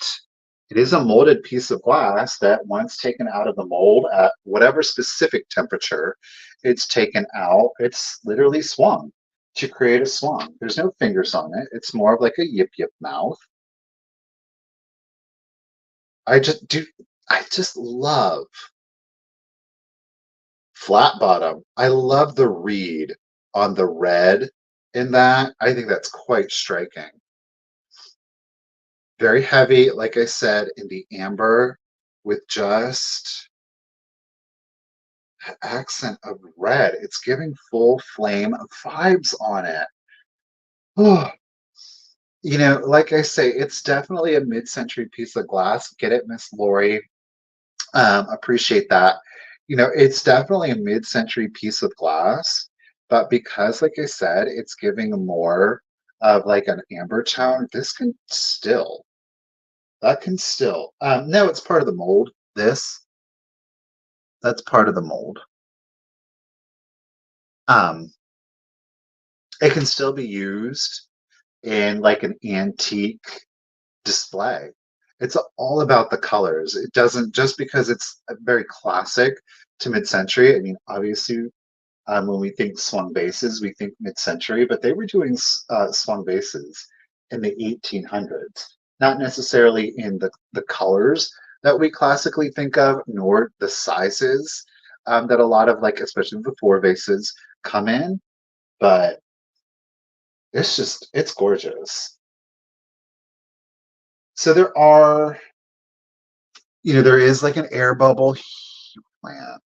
It is a molded piece of glass that once taken out of the mold at whatever specific temperature it's taken out, it's literally swung to create a swung. There's no fingers on it. It's more of like a yip yip mouth. I just love Flat bottom. I love the reed on the red in that. I think that's quite striking. Very heavy, like I said, in the amber with just accent of red. It's giving full flame vibes on it. Oh, like I say, it's definitely a mid-century piece of glass. Get it, Miss Lori? Appreciate that. It's definitely a mid-century piece of glass, but because, like I said, it's giving more of like an amber tone, that can still. No, it's part of the mold. That's part of the mold. Um, it can still be used in like an antique display. It's all about the colors. It doesn't just because it's very classic to mid-century. I mean, obviously, when we think swung bases, we think mid-century, but they were doing swung bases in the 1800s, not necessarily in the colors that we classically think of, nor the sizes that a lot of like, especially the four vases, come in. But it's gorgeous. So there is like an air bubble plant.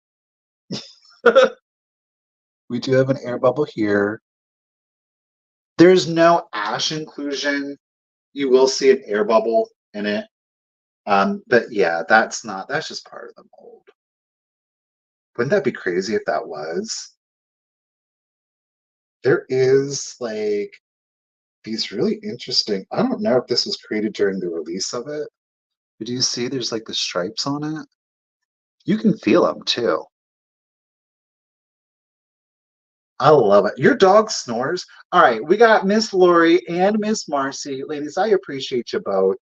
We do have an air bubble here. There's no ash inclusion. You will see an air bubble in it. But yeah, that's just part of the mold. Wouldn't that be crazy if that was? There is like these really interesting, I don't know if this was created during the release of it, but do you see there's like the stripes on it? You can feel them too. I love it. Your dog snores. All right, we got Miss Lori and Miss Marcy. Ladies, I appreciate you both.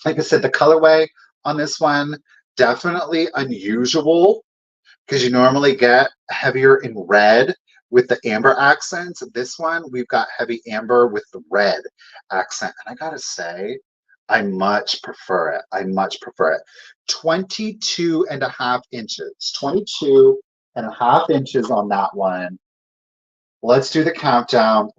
Like I said, the colorway on this one, definitely unusual because you normally get heavier in red with the amber accents. This one, we've got heavy amber with the red accent. And I gotta say, I much prefer it. I much prefer it. 22 and a half inches. 22 and a half inches on that one. Let's do the countdown.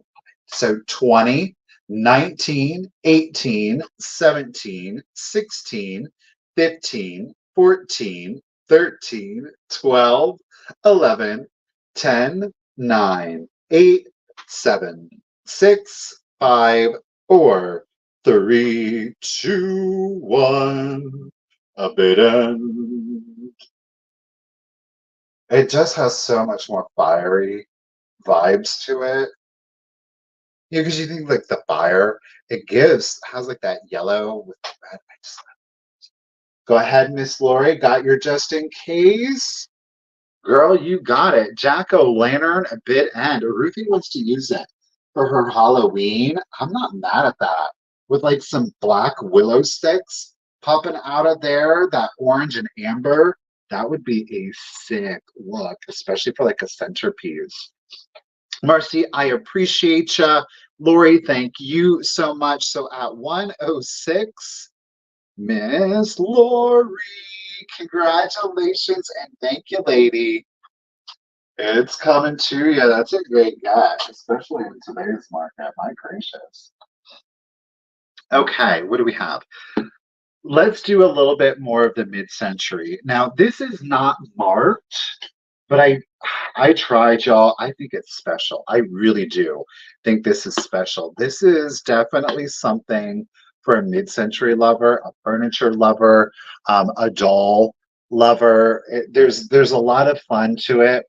So 20, 19, 18, 17, 16, 15, 14, 13, 12, 11, 10, 9, 8, 7, 6, 5, 4, 3, 2, 1. A bit end. It just has so much more fiery vibes to it. Yeah, because you think like the fire, has like that yellow with the red. Go ahead, Miss Lori. Got your just in case? Girl, you got it. Jack-o'-lantern, a bit end. Ruthie wants to use it for her Halloween. I'm not mad at that. With like some black willow sticks popping out of there, that orange and amber, that would be a sick look, especially for like a centerpiece. Marcy, I appreciate you. Lori, thank you so much. So at 106, Miss Lori, congratulations and thank you, lady. It's coming to you. That's a great guy, especially in today's market. My gracious. Okay, what do we have? Let's do a little bit more of the mid-century. Now, this is not marked, but I tried, y'all. I think it's special. I really do think this is special. This is definitely something for a mid-century lover, a furniture lover, a doll lover. There's a lot of fun to it.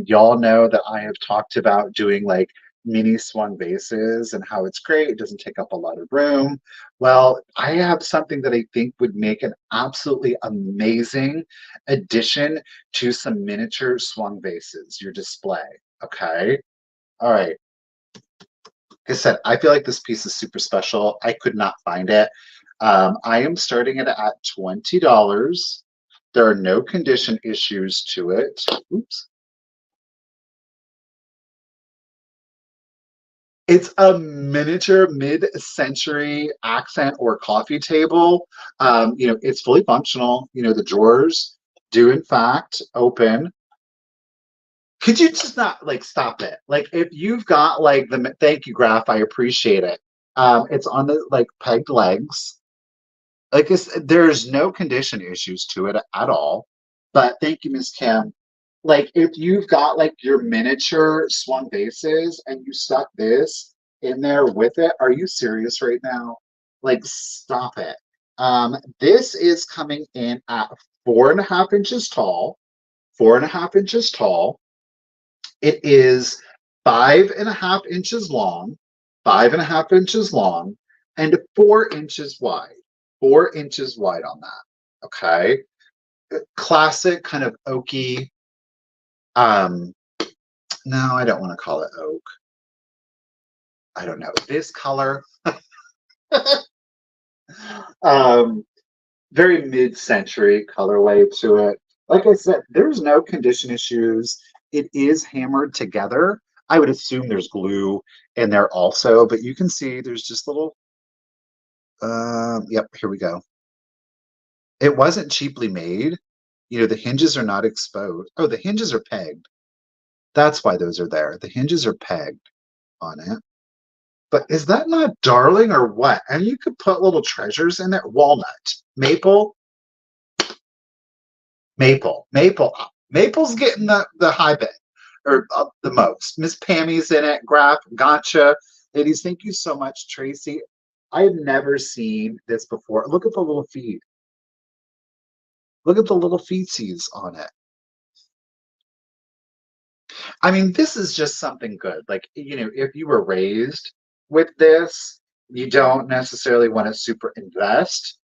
Y'all know that I have talked about doing like mini swung vases and how it's great. It doesn't take up a lot of room. Well, I have something that I think would make an absolutely amazing addition to some miniature swung vases, your display. Okay. All right. Like I said, I feel like this piece is super special. I could not find it. I am starting it at $20. There are no condition issues to it. Oops. It's a miniature mid-century accent or coffee table. It's fully functional. The drawers do in fact open. Could you just not like stop it? Like if you've got like the thank you graph, I appreciate it. It's on the like pegged legs. Like there's no condition issues to it at all. But thank you, Miss Kim. Like if you've got like your miniature swung bases and you stuck this in there with it, are you serious right now? Like stop it. This is coming in at 4.5 inches tall, 4.5 inches tall. It is 5.5 inches long, 5.5 inches long, and 4 inches wide. 4 inches wide on that. Okay. Classic kind of oaky. Um, no, I don't want to call it oak. I don't know. This color. um, Very mid-century colorway to it. Like I said, there's no condition issues. It is hammered together. I would assume there's glue in there also, but you can see there's just little, yep, here we go. It wasn't cheaply made. You know, the hinges are not exposed. Oh, the hinges are pegged. That's why those are there. The hinges are pegged on it. But is that not darling or what? And you could put little treasures in there. Walnut, maple, maple. Maple's getting the high bit or the most. Miss Pammy's in it. Graph, gotcha. Ladies, thank you so much, Tracy. I have never seen this before. Look at the little feet. Look at the little feetsies on it. I mean, this is just something good. Like, you know, if you were raised with this, you don't necessarily want to super invest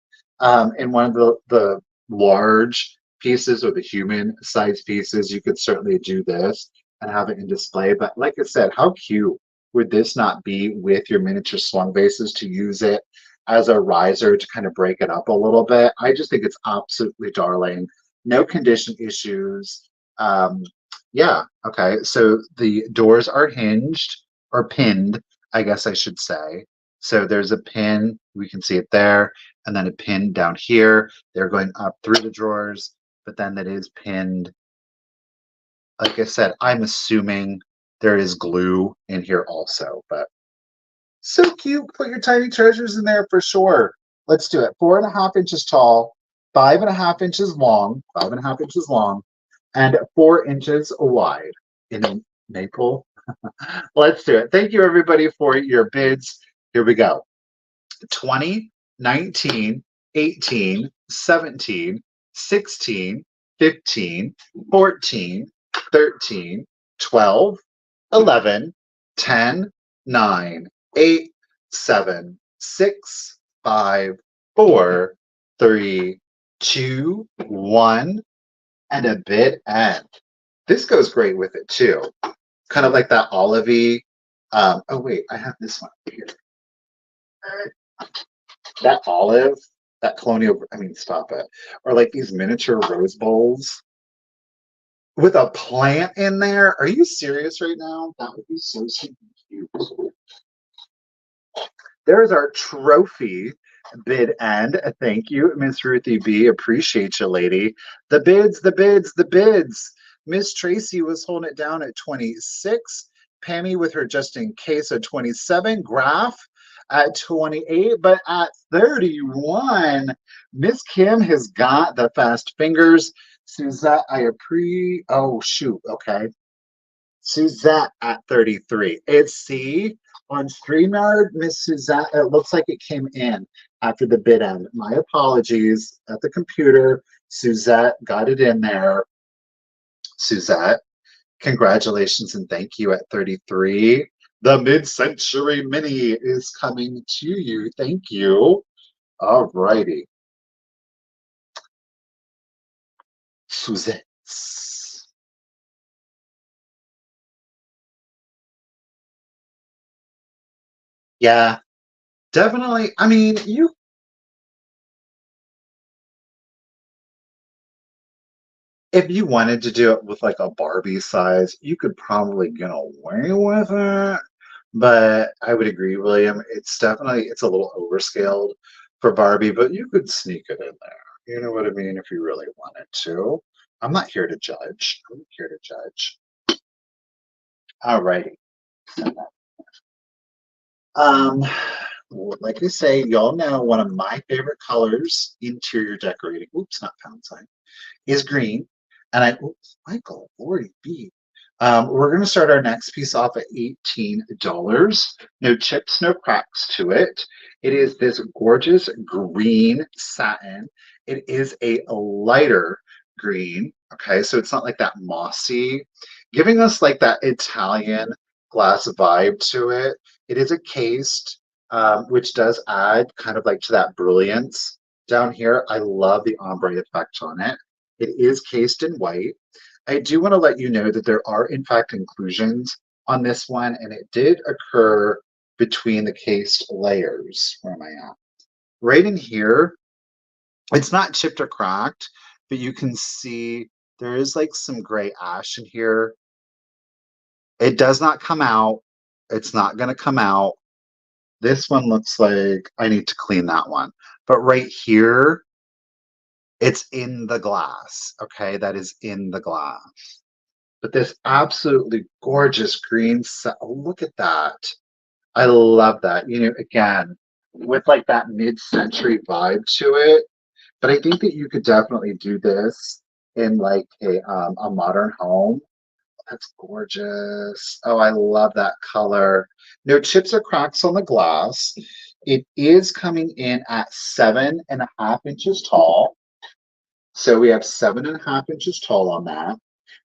in one of the large pieces or the human size pieces. You could certainly do this and have it in display. But like I said, how cute would this not be with your miniature swung bases to use it as a riser to kind of break it up a little bit? I just think it's absolutely darling. No condition issues. Yeah, okay. So the doors are hinged or pinned, I guess I should say. So there's a pin, we can see it there, and then a pin down here. They're going up through the drawers, but then that is pinned. Like I said, I'm assuming there is glue in here also, but so cute. Put your tiny treasures in there for sure. Let's do it. 4.5 inches tall, 5.5 inches long, 5.5 inches long, and 4 inches wide in maple. Let's do it. Thank you, everybody, for your bids. Here we go. 20, 19, 18, 17, 16, 15, 14, 13, 12, 11, 10, 9, 8, 7, 6, 5, 4, 3, 2, 1, and a bid end. This goes great with it too. Kind of like that olivey. Oh wait, I have this one here. That olive, that colonial. I mean, stop it. Or like these miniature rose bowls with a plant in there. Are you serious right now? That would be so super cute. There's our trophy bid end. Thank you, Miss Ruthie B. Appreciate you, lady. The bids, the bids, the bids. Miss Tracy was holding it down at 26. Pammy with her just in case at 27. Graph at 28, but at 31, Miss Kim has got the fast fingers. Suzette, oh shoot, okay. Suzette at 33. It's C on StreamYard, Miss Suzette. It looks like it came in after the bid end. My apologies at the computer. Suzette got it in there. Suzette, congratulations and thank you at 33. The mid-century mini is coming to you. Thank you. All righty. Suzette. Yeah, definitely. I mean, if you wanted to do it with like a Barbie size, you could probably get away with it. But I would agree, William. It's a little overscaled for Barbie, but you could sneak it in there. You know what I mean? If you really wanted to. I'm not here to judge. I'm not here to judge. Alrighty. Um, like I say, y'all know one of my favorite colors, interior decorating. Oops, not pound sign. Is green. And oops, Michael, Lori B. We're going to start our next piece off at $18. No chips, no cracks to it. It is this gorgeous green satin. It is a lighter green. Okay, so it's not like that mossy, giving us like that Italian glass vibe to it. It is a cased, which does add kind of like to that brilliance down here. I love the ombre effect on it. It is cased in white. I do want to let you know that there are, in fact, inclusions on this one, and it did occur between the cased layers. Where am I at? Right in here. It's not chipped or cracked, but you can see there is like some gray ash in here. It does not come out. It's not going to come out. This one looks like I need to clean that one. But right here, it's in the glass, okay? That is in the glass. But this absolutely gorgeous green set. Oh, look at that. I love that. You know, again, with like that mid-century vibe to it. But I think that you could definitely do this in like a modern home. That's gorgeous. Oh, I love that color. No chips or cracks on the glass. It is coming in at 7.5 inches tall. So we have 7.5 inches tall on that.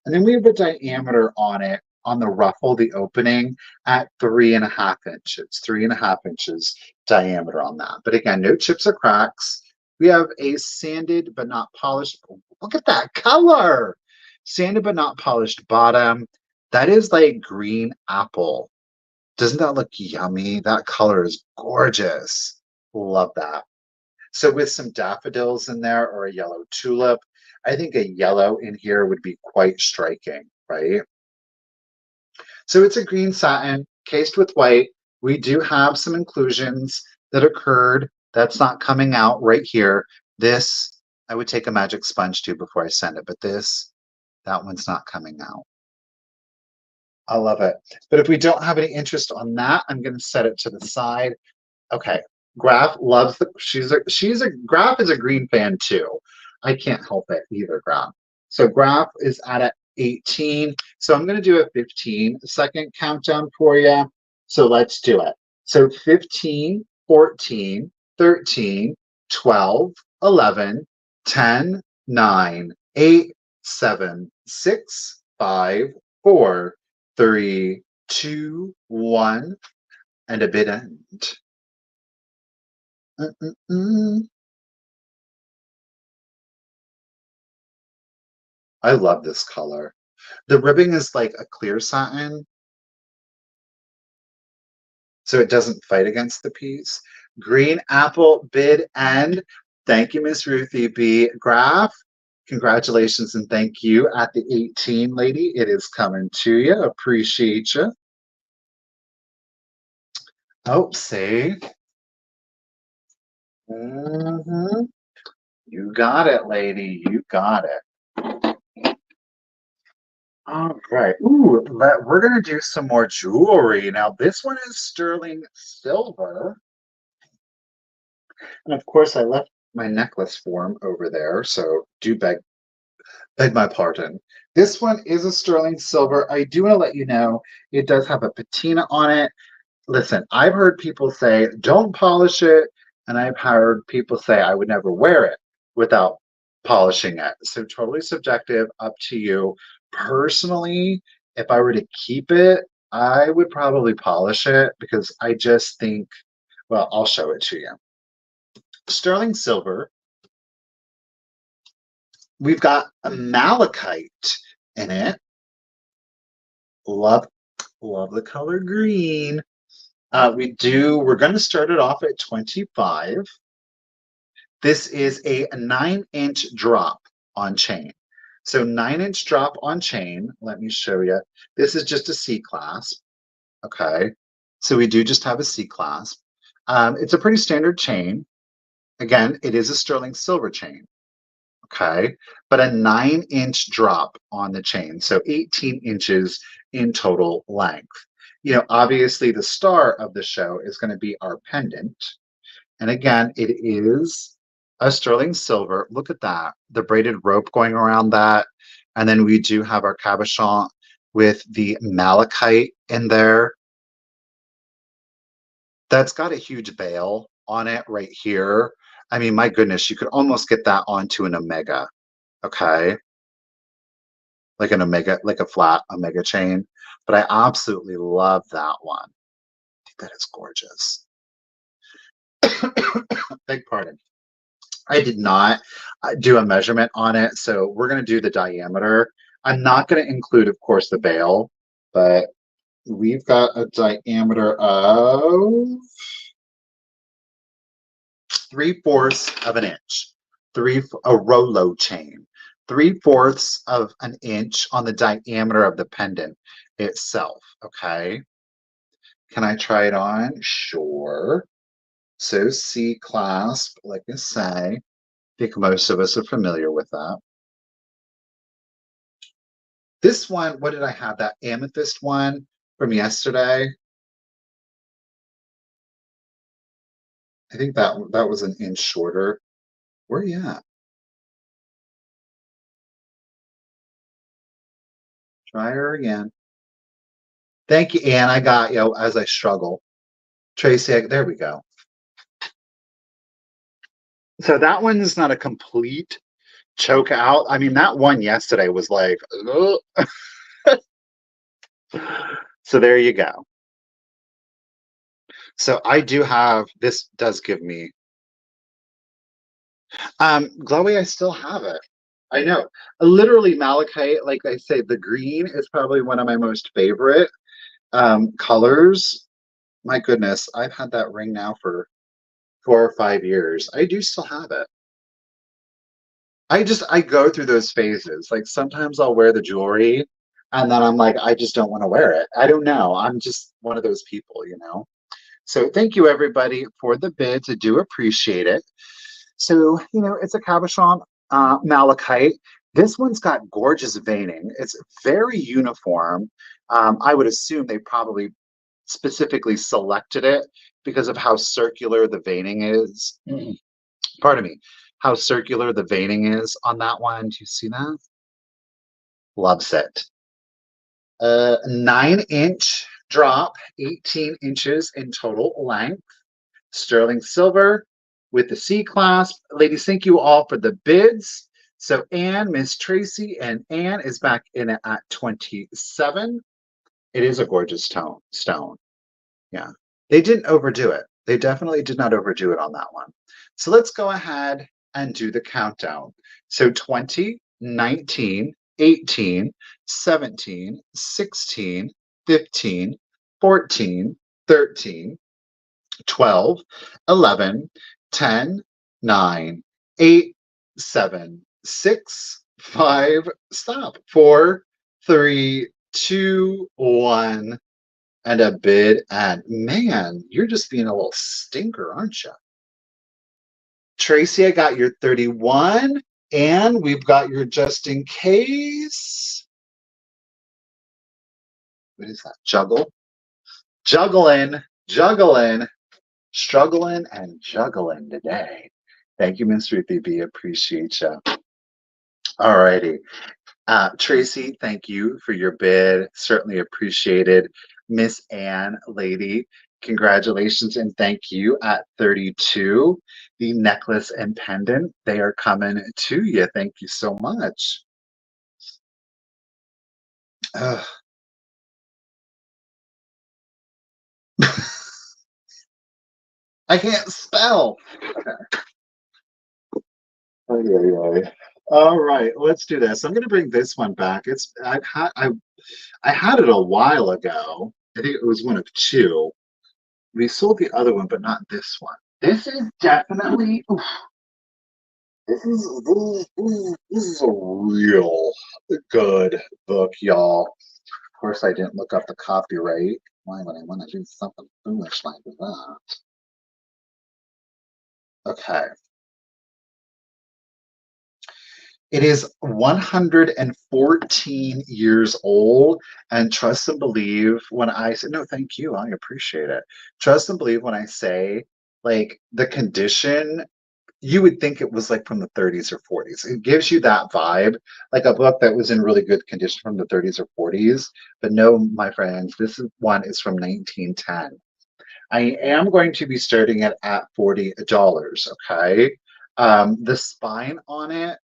And then we have a diameter on it, on the ruffle, the opening, at 3.5 inches, 3.5 inches diameter on that. But again, no chips or cracks. We have a sanded but not polished. Look at that color. Sanded but not polished bottom. That is like green apple. Doesn't that look yummy? That color is gorgeous. Love that. So with some daffodils in there or a yellow tulip, I think a yellow in here would be quite striking, right? So it's a green satin cased with white. We do have some inclusions that occurred. That's not coming out right here. This, I would take a magic sponge to before I send it, but this, that one's not coming out. I love it. But if we don't have any interest on that, I'm going to set it to the side. Okay. Graf loves she's a Graf is a green fan too. I can't help it either, Graf. So Graf is at 18. So I'm gonna do a 15-second countdown for you. So let's do it. So 15, 14, 13, 12, 11, 10, 9, 8, 7, 6, 5, 4, 3, 2, 1, and a bit end. I love this color. The ribbing is like a clear satin, so it doesn't fight against the piece. Green apple bid end. Thank you, Miss Ruthie B. Graf. Congratulations and thank you at the 18, lady. It is coming to you. Appreciate you. Oh, see? You got it, lady. You got it. All right. Ooh, we're going to do some more jewelry. Now, this one is sterling silver. And of course, I left my necklace form over there, so do beg my pardon. This one is a sterling silver. I do want to let you know it does have a patina on it. Listen, I've heard people say don't polish it, and I've heard people say I would never wear it without polishing it. So totally subjective, up to you. Personally, if I were to keep it, I would probably polish it because I just think, well, I'll show it to you. Sterling silver. We've got a malachite in it. Love the color green. We're going to start it off at 25. This is a 9-inch drop on chain. So 9-inch drop on chain. Let me show you. This is just a C clasp. Okay. So we do just have a C clasp. It's a pretty standard chain. Again, it is a sterling silver chain. Okay. But a 9-inch drop on the chain. So 18 inches in total length. You know, obviously the star of the show is going to be our pendant. And again, it is a sterling silver. Look at that. The braided rope going around that. And then we do have our cabochon with the malachite in there. That's got a huge veil on it right here. I mean, my goodness, you could almost get that onto an omega. Okay. Like an omega, like a flat omega chain. But I absolutely love that one. I think that is gorgeous. Beg pardon. I did not do a measurement on it, so we're going to do the diameter. I'm not going to include, of course, the veil, but we've got a diameter of 3/4 of an inch, a Rolo chain, 3/4 of an inch on the diameter of the pendant itself. Okay. Can I try it on? Sure. So C clasp, like I say, I think most of us are familiar with that. This one, what did I have? That amethyst one from yesterday. I think that was an inch shorter. Where are you at? Try her again. Thank you, Anne. I got you as I struggle. Tracy, there we go. So that one is not a complete choke out. I mean, that one yesterday was like, so there you go. So I do have, this does give me, glowy, I still have it. I know. Literally malachite, like I say, the green is probably one of my most favorite colors. My goodness, I've had that ring now for 4 or 5 years. I do still have it. I go through those phases. Like sometimes I'll wear the jewelry and then I'm like, I just don't want to wear it. I don't know. I'm just one of those people, you know? So thank you everybody for the bids. I do appreciate it. So, you know, it's a cabochon malachite. This one's got gorgeous veining. It's very uniform. I would assume they probably specifically selected it because of how circular the veining is. Pardon me, how circular the veining is on that one. Do you see that? Loves it. 9-inch drop, 18 inches in total length. Sterling silver with the C clasp. Ladies, thank you all for the bids. So Anne, Miss Tracy, and Anne is back in it at 27. It is a gorgeous stone. Yeah. They didn't overdo it. They definitely did not overdo it on that one. So let's go ahead and do the countdown. So 20, 19, 18, 17, 16, 15, 14, 13, 12, 11, 10, 9, 8, 7, 6, 5, stop, 4, 3, 2, 1, and a bid. And man, you're just being a little stinker, aren't you? Tracy, I got your 31, and we've got your just in case. What is that? Juggling, struggling and juggling today. Thank you, Miss Ruthie B. Appreciate you. All righty. Tracy, thank you for your bid. Certainly appreciated. Miss Ann, lady, congratulations and thank you at 32. The necklace and pendant, they are coming to you. Thank you so much. Ugh. I can't spell. Okay. All right, let's do this. I'm going to bring this one back. I had it a while ago. I think it was one of two. We sold the other one, but not this one. This is definitely. Oof, this is a real good book, y'all. Of course, I didn't look up the copyright. Why would I want to do something foolish like that? Okay. It is 114 years old. And trust and believe when I say, no, thank you. I appreciate it. Trust and believe when I say, like, the condition, you would think it was like from the 30s or 40s. It gives you that vibe, like a book that was in really good condition from the 30s or 40s. But no, my friends, one is from 1910. I am going to be starting it at $40. Okay. The spine on it,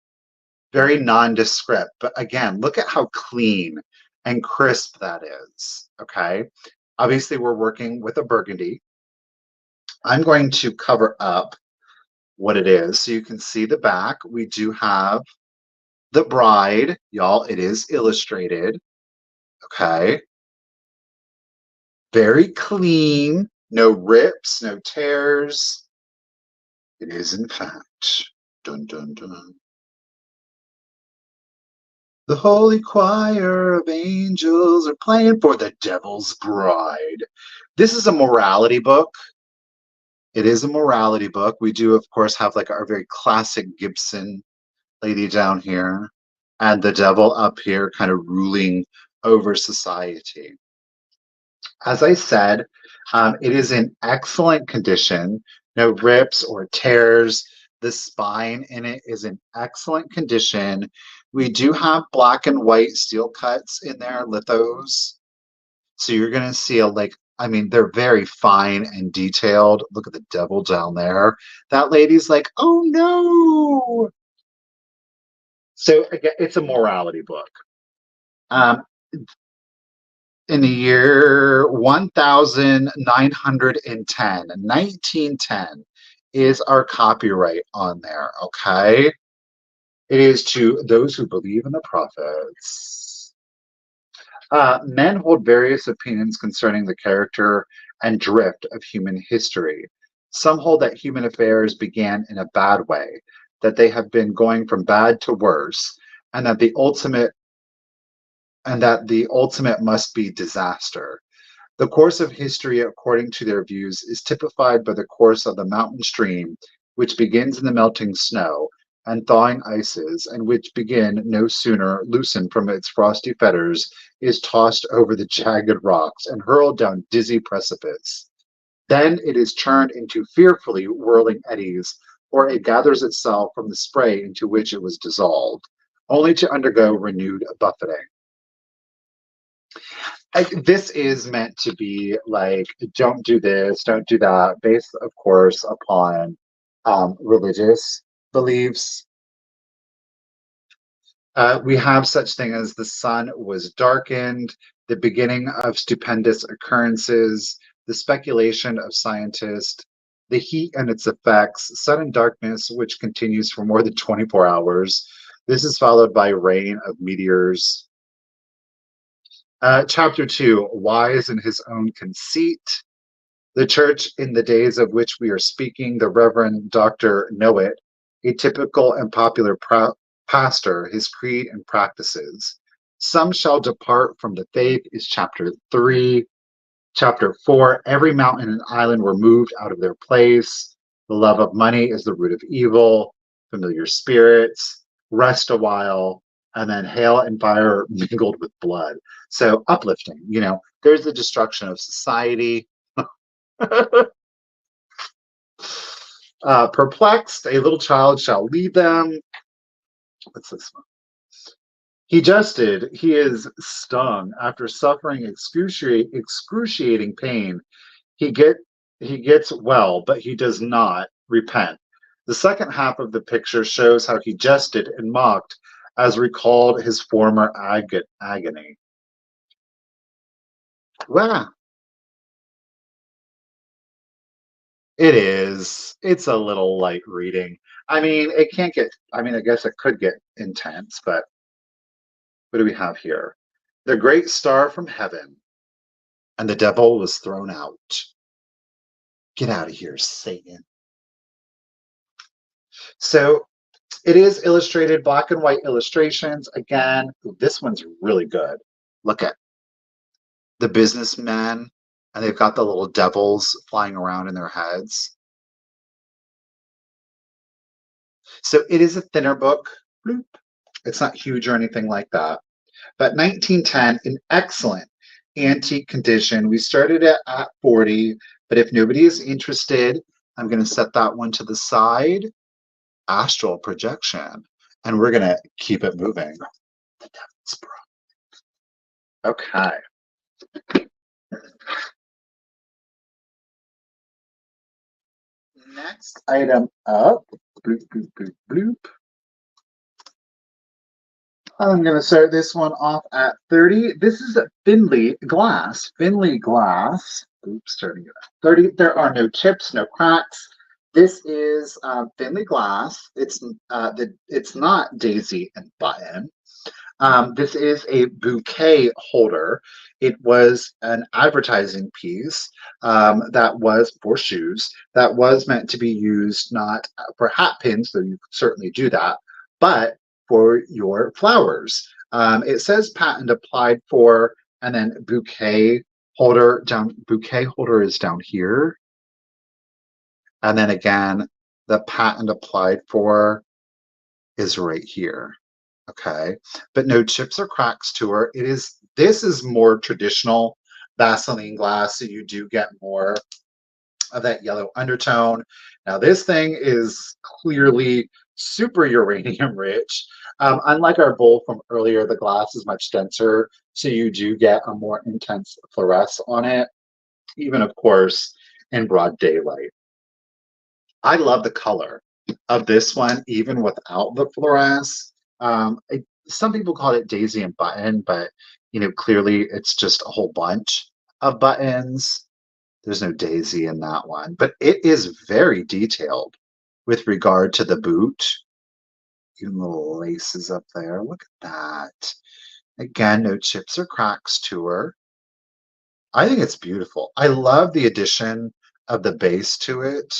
very nondescript. But again, look at how clean and crisp that is. Okay. Obviously, we're working with a burgundy. I'm going to cover up what it is so you can see the back. We do have the bride, y'all. It is illustrated. Okay. Very clean. No rips, no tears. It is, in fact. Dun, dun, dun. The holy choir of angels are playing for the devil's bride. This is a morality book. It is a morality book. We do, of course, have like our very classic Gibson lady down here and the devil up here kind of ruling over society. As I said, it is in excellent condition, no rips or tears. The spine in it is in excellent condition. We do have black and white steel cuts in there, lithos. So you're going to see I mean, they're very fine and detailed. Look at the devil down there. That lady's like, oh no. So again, it's a morality book. Um, in the year 1910, 1910 is our copyright on there, okay? It is to those who believe in the prophets. Men hold various opinions concerning the character and drift of human history. Some hold that human affairs began in a bad way, that they have been going from bad to worse, and that the ultimate must be disaster. The course of history, according to their views, is typified by the course of the mountain stream, which begins in the melting snow and thawing ices, and which begin no sooner loosened from its frosty fetters, is tossed over the jagged rocks and hurled down dizzy precipice. Then it is churned into fearfully whirling eddies, or it gathers itself from the spray into which it was dissolved, only to undergo renewed buffeting. This is meant to be like, don't do this, don't do that, based, of course, upon religious beliefs. We have such thing as the sun was darkened, the beginning of stupendous occurrences, the speculation of scientists, the heat and its effects, sudden darkness, which continues for more than 24 hours. This is followed by rain of meteors. Chapter 2, Wise in his own conceit. The church in the days of which we are speaking, the Reverend Dr. Knowit, a typical and popular pastor, his creed and practices. Some shall depart from the faith is chapter 3. Chapter 4, every mountain and island were moved out of their place. The love of money is the root of evil. Familiar spirits, rest a while, and then hail and fire mingled with blood. So uplifting, there's the destruction of society. Perplexed, a little child shall lead them. What's this one? He jested, he is stung after suffering excruciating pain. He gets well, but he does not repent. The second half of the picture shows how he jested and mocked as recalled his former agony. Wow. It is. It's a little light reading. I mean, I guess it could get intense, but what do we have here? The great star from heaven, and the devil was thrown out. Get out of here, Satan. So it is illustrated, black and white illustrations. Again, this one's really good. Look at the businessmen, and they've got the little devils flying around in their heads. So it is a thinner book. Bloop. It's not huge or anything like that. But 1910, in excellent antique condition. We started it at 40, but if nobody is interested, I'm going to set that one to the side. Astral projection. And we're going to keep it moving. The Devil's Bra. Okay. Next item up. Bloop, bloop, bloop, bloop. I'm going to start this one off at 30. This is Finley glass. Finley glass. Oops, starting at 30. There are no chips, no cracks. This is Finley glass. It's not daisy and button. This is a bouquet holder. It was an advertising piece that was for shoes that was meant to be used not for hat pins, though you could certainly do that, but for your flowers. It says patent applied for, and then bouquet holder down. Bouquet holder is down here, and then again, the patent applied for is right here. Okay, but no chips or cracks to her. This is more traditional Vaseline glass, so you do get more of that yellow undertone. Now this thing is clearly super uranium rich. Unlike our bowl from earlier, the glass is much denser, so you do get a more intense fluoresce on it, even of course in broad daylight. I love the color of this one, even without the fluoresce. Some people call it daisy and button, but clearly it's just a whole bunch of buttons. There's no daisy in that one, but it is very detailed with regard to the boot. Even the little laces up there. Look at that. Again, no chips or cracks to her. I think it's beautiful. I love the addition of the base to it.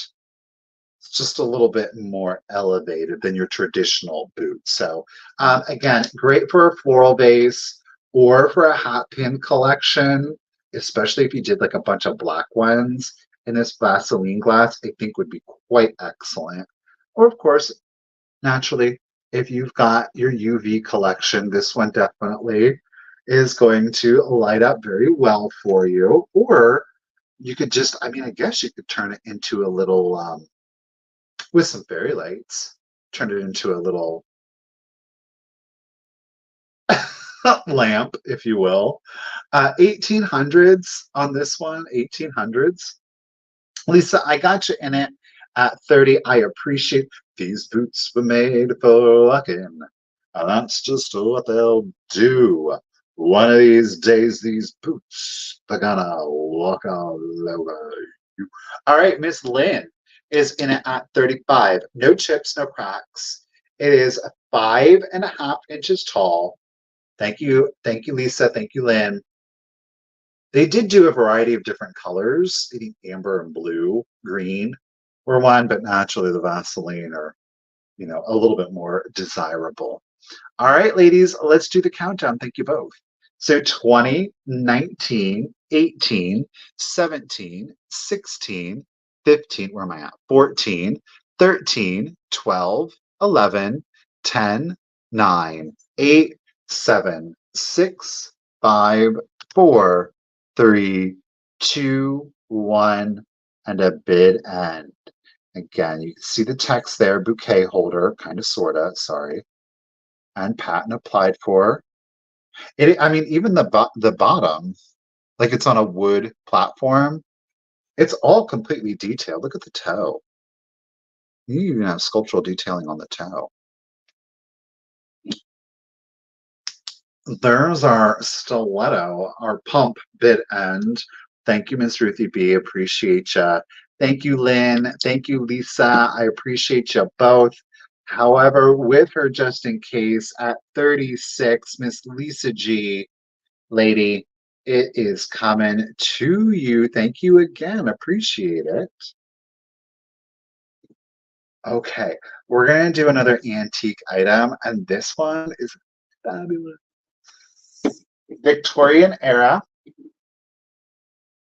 It's just a little bit more elevated than your traditional boot. So again, great for a floral base or for a hat pin collection, especially if you did like a bunch of black ones in this Vaseline glass, I think would be quite excellent. Or of course, naturally, if you've got your UV collection, this one definitely is going to light up very well for you. Or you could just, I guess you could turn it into a little with some fairy lights, turn it into a little lamp, if you will. 1800s on this one, 1800s. Lisa, I got you in it at 30. I appreciate these boots were made for walking. And that's just what they'll do. One of these days, these boots, they're gonna walk all over you. All right, Miss Lynn is in it at 35. No chips, no cracks. It is 5.5 inches tall. Thank you, Lisa. Thank you, Lynn. They did do a variety of different colors. I think amber and blue, green were one, but naturally the Vaseline are, a little bit more desirable. All right, ladies, let's do the countdown. Thank you both. So 20, 19, 18, 17, 16, 15, where am I at? 14, 13, 12, 11, 10, 9, 8, 7, 6, 5, 4, 3, 2, 1, and a bid end. Again, you can see the text there, bouquet holder, kind of, sort of, sorry. And patent applied for. Even the bottom, like it's on a wood platform, it's all completely detailed. Look at the toe. You even have sculptural detailing on the toe. There's our stiletto, our pump bit end. Thank you, Miss Ruthie B. Appreciate you. Thank you, Lynn. Thank you, Lisa. I appreciate you both. However, with her just in case at 36, Miss Lisa G, lady, it is coming to you. Thank you again. Appreciate it. Okay, we're going to do another antique item, and this one is fabulous. Victorian era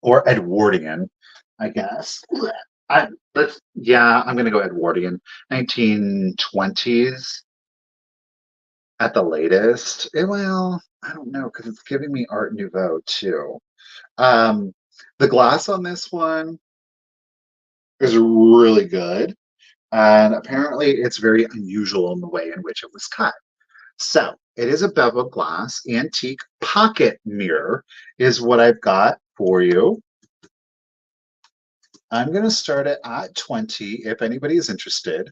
or Edwardian, I guess. I'm going to go Edwardian. 1920s. at the latest. Well, I don't know because it's giving me Art Nouveau too. Um, the glass on this one is really good, and apparently it's very unusual in the way in which it was cut. So it is a beveled glass antique pocket mirror is what I've got for you. I'm going to start it at 20 if anybody is interested.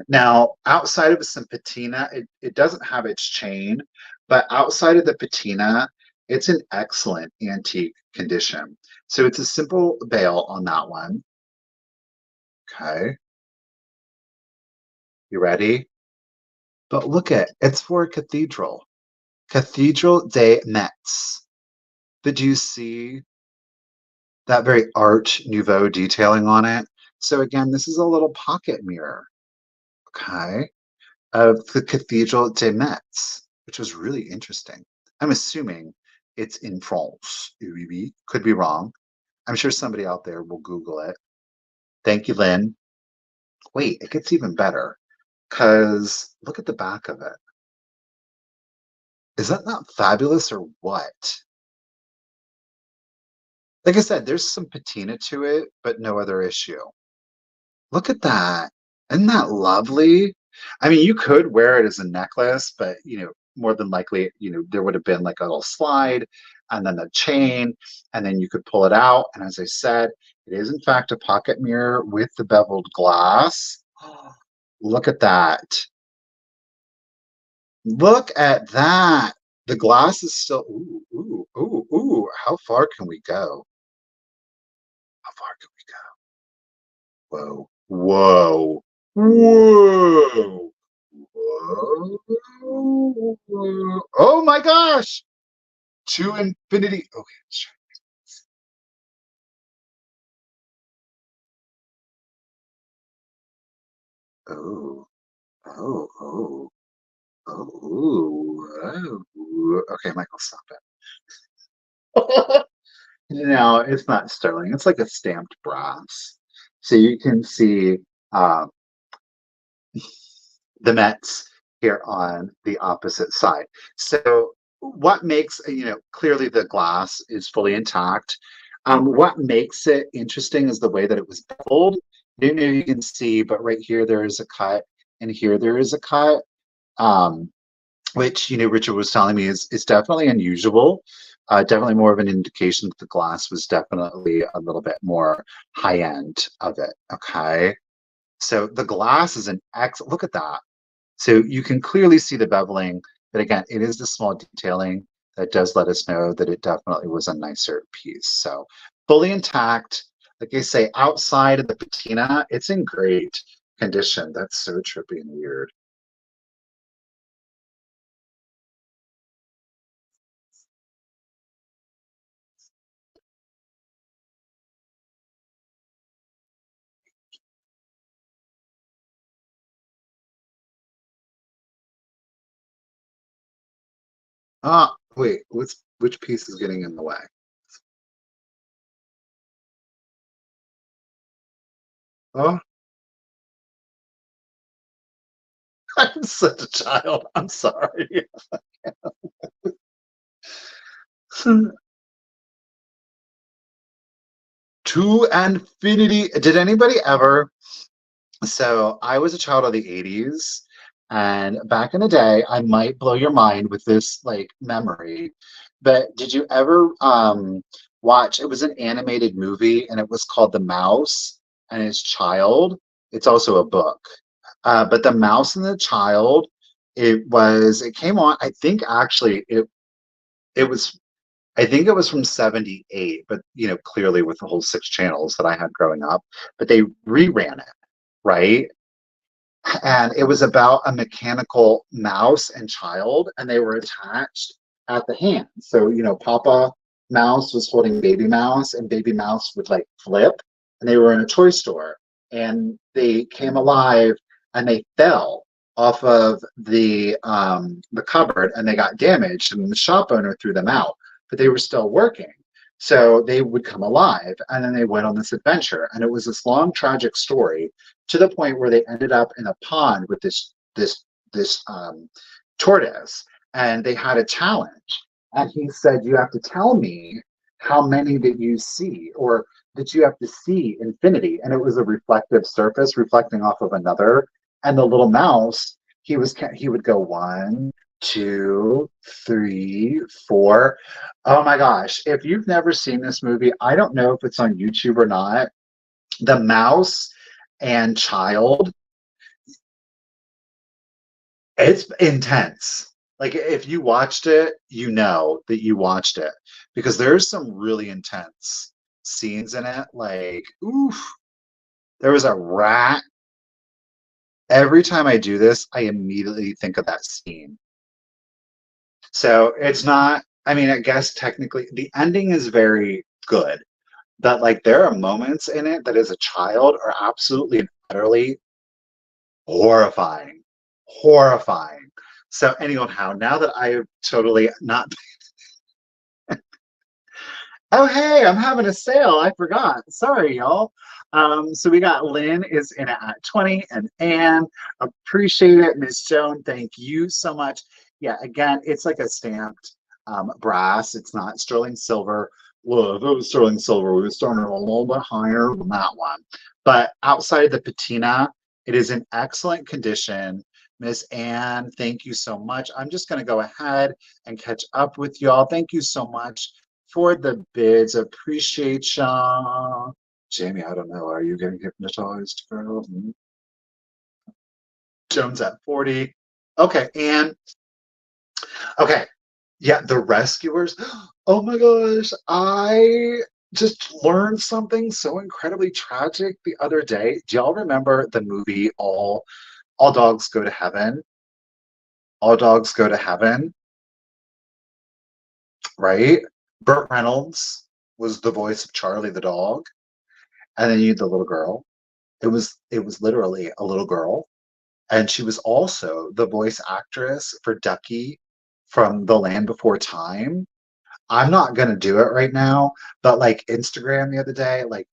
Now, outside of some patina, it doesn't have its chain, but outside of the patina, it's an excellent antique condition. So it's a simple bail on that one. Okay, you ready? But look at it's for a cathedral. Cathedral de Metz. Did you see that very Art Nouveau detailing on it? So again, this is a little pocket mirror, okay, of the Cathedral de Metz, which was really interesting. I'm assuming it's in France. Oui, oui. Could be wrong. I'm sure somebody out there will Google it. Thank you, Lynn. Wait, it gets even better because look at the back of it. Is that not fabulous or what? Like I said, there's some patina to it, but no other issue. Look at that. Isn't that lovely? I mean, you could wear it as a necklace, but more than likely, there would have been like a little slide and then a chain, and then you could pull it out. And as I said, it is in fact a pocket mirror with the beveled glass. Look at that. Look at that. The glass is still, ooh, ooh, ooh, ooh. How far can we go? How far can we go? Whoa, whoa, whoa, whoa. Oh my gosh. To infinity. Okay, let's try. Oh, oh, oh, oh, oh. Okay, Michael, stop it. No, it's not sterling. It's like a stamped brass. So you can see um, the Mets here on the opposite side. So what makes, clearly the glass is fully intact. What makes it interesting is the way that it was beveled. I don't know if you can see, but right here there is a cut, and here there is a cut, which Richard was telling me is definitely unusual. Definitely more of an indication that the glass was definitely a little bit more high end of it. Okay, so the glass is an excellent. Look at that. So you can clearly see the beveling, but again, it is the small detailing that does let us know that it definitely was a nicer piece. So fully intact. Like I say, outside of the patina, it's in great condition. That's so trippy and weird. Ah, wait, which piece is getting in the way? Oh, I'm such a child. I'm sorry. To infinity. Did anybody ever So I was a child of the 80s, and back in the day, I might blow your mind with this like memory, but did you ever watch it was an animated movie and it was called The Mouse and His Child. It's also a book. But The Mouse and the Child, it came on, I think actually it was I think it was from 78, but clearly with the whole six channels that I had growing up, but they reran it, right? And it was about a mechanical mouse and child, and they were attached at the hand. So Papa Mouse was holding Baby Mouse, and Baby Mouse would like flip, and they were in a toy store, and they came alive, and they fell off of the cupboard, and they got damaged, and the shop owner threw them out, but they were still working. So they would come alive, and then they went on this adventure, and it was this long tragic story to the point where they ended up in a pond with this tortoise, and they had a challenge. And he said, you have to tell me how many that you see, or that you have to see infinity. And it was a reflective surface reflecting off of another. And the little mouse, he would go 1, 2, 3, 4. Oh my gosh. If you've never seen this movie, I don't know if it's on YouTube or not. The mouse and child, it's intense. Like if you watched it, you know that you watched it because there's some really intense scenes in it. Like, oof, there was a rat. Every time I do this, I immediately think of that scene. So it's not, I mean, I guess technically the ending is very good. But like there are moments in it that as a child are absolutely and utterly horrifying. Horrifying. So anyhow, now that I have totally not. Oh, hey, I'm having a sale. I forgot. Sorry, y'all. So we got Lynn is in at 20 and Anne. Appreciate it. Miss Joan, thank you so much. Yeah, again, it's like a stamped brass. It's not sterling silver. Well, if it was sterling silver, we would start a little bit higher than that one. But outside of the patina, it is in excellent condition. Miss Anne, thank you so much. I'm just going to go ahead and catch up with y'all. Thank you so much for the bids. Appreciate y'all. Jamie, I don't know. Are you getting hypnotized, girl? Jones at 40. Okay, and okay. Yeah, the rescuers. Oh my gosh. I just learned something so incredibly tragic the other day. Do y'all remember the movie All Dogs Go to Heaven? All Dogs Go to Heaven, right? Burt Reynolds was the voice of Charlie the dog, and then you had the little girl. It was literally a little girl, and she was also the voice actress for Ducky from The Land Before Time. I'm not gonna do it right now, but like Instagram the other day, like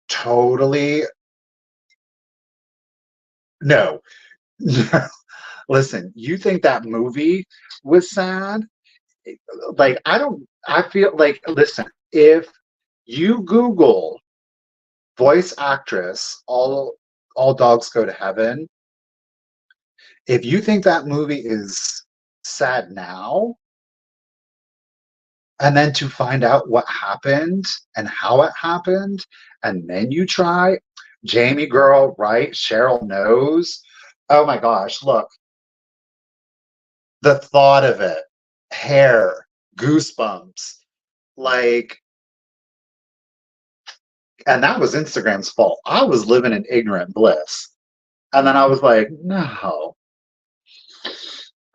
totally no. Listen, you think that movie was sad? Like I don't. I feel like listen, if you Google voice actress all dogs go to heaven, if you think that movie is sad now, and then to find out what happened and how it happened, and then you try, Jamie girl, right? Cheryl knows. Oh my gosh, look, the thought of it, hair, goosebumps, like, and that was Instagram's fault. I was living in ignorant bliss. And then I was like, no.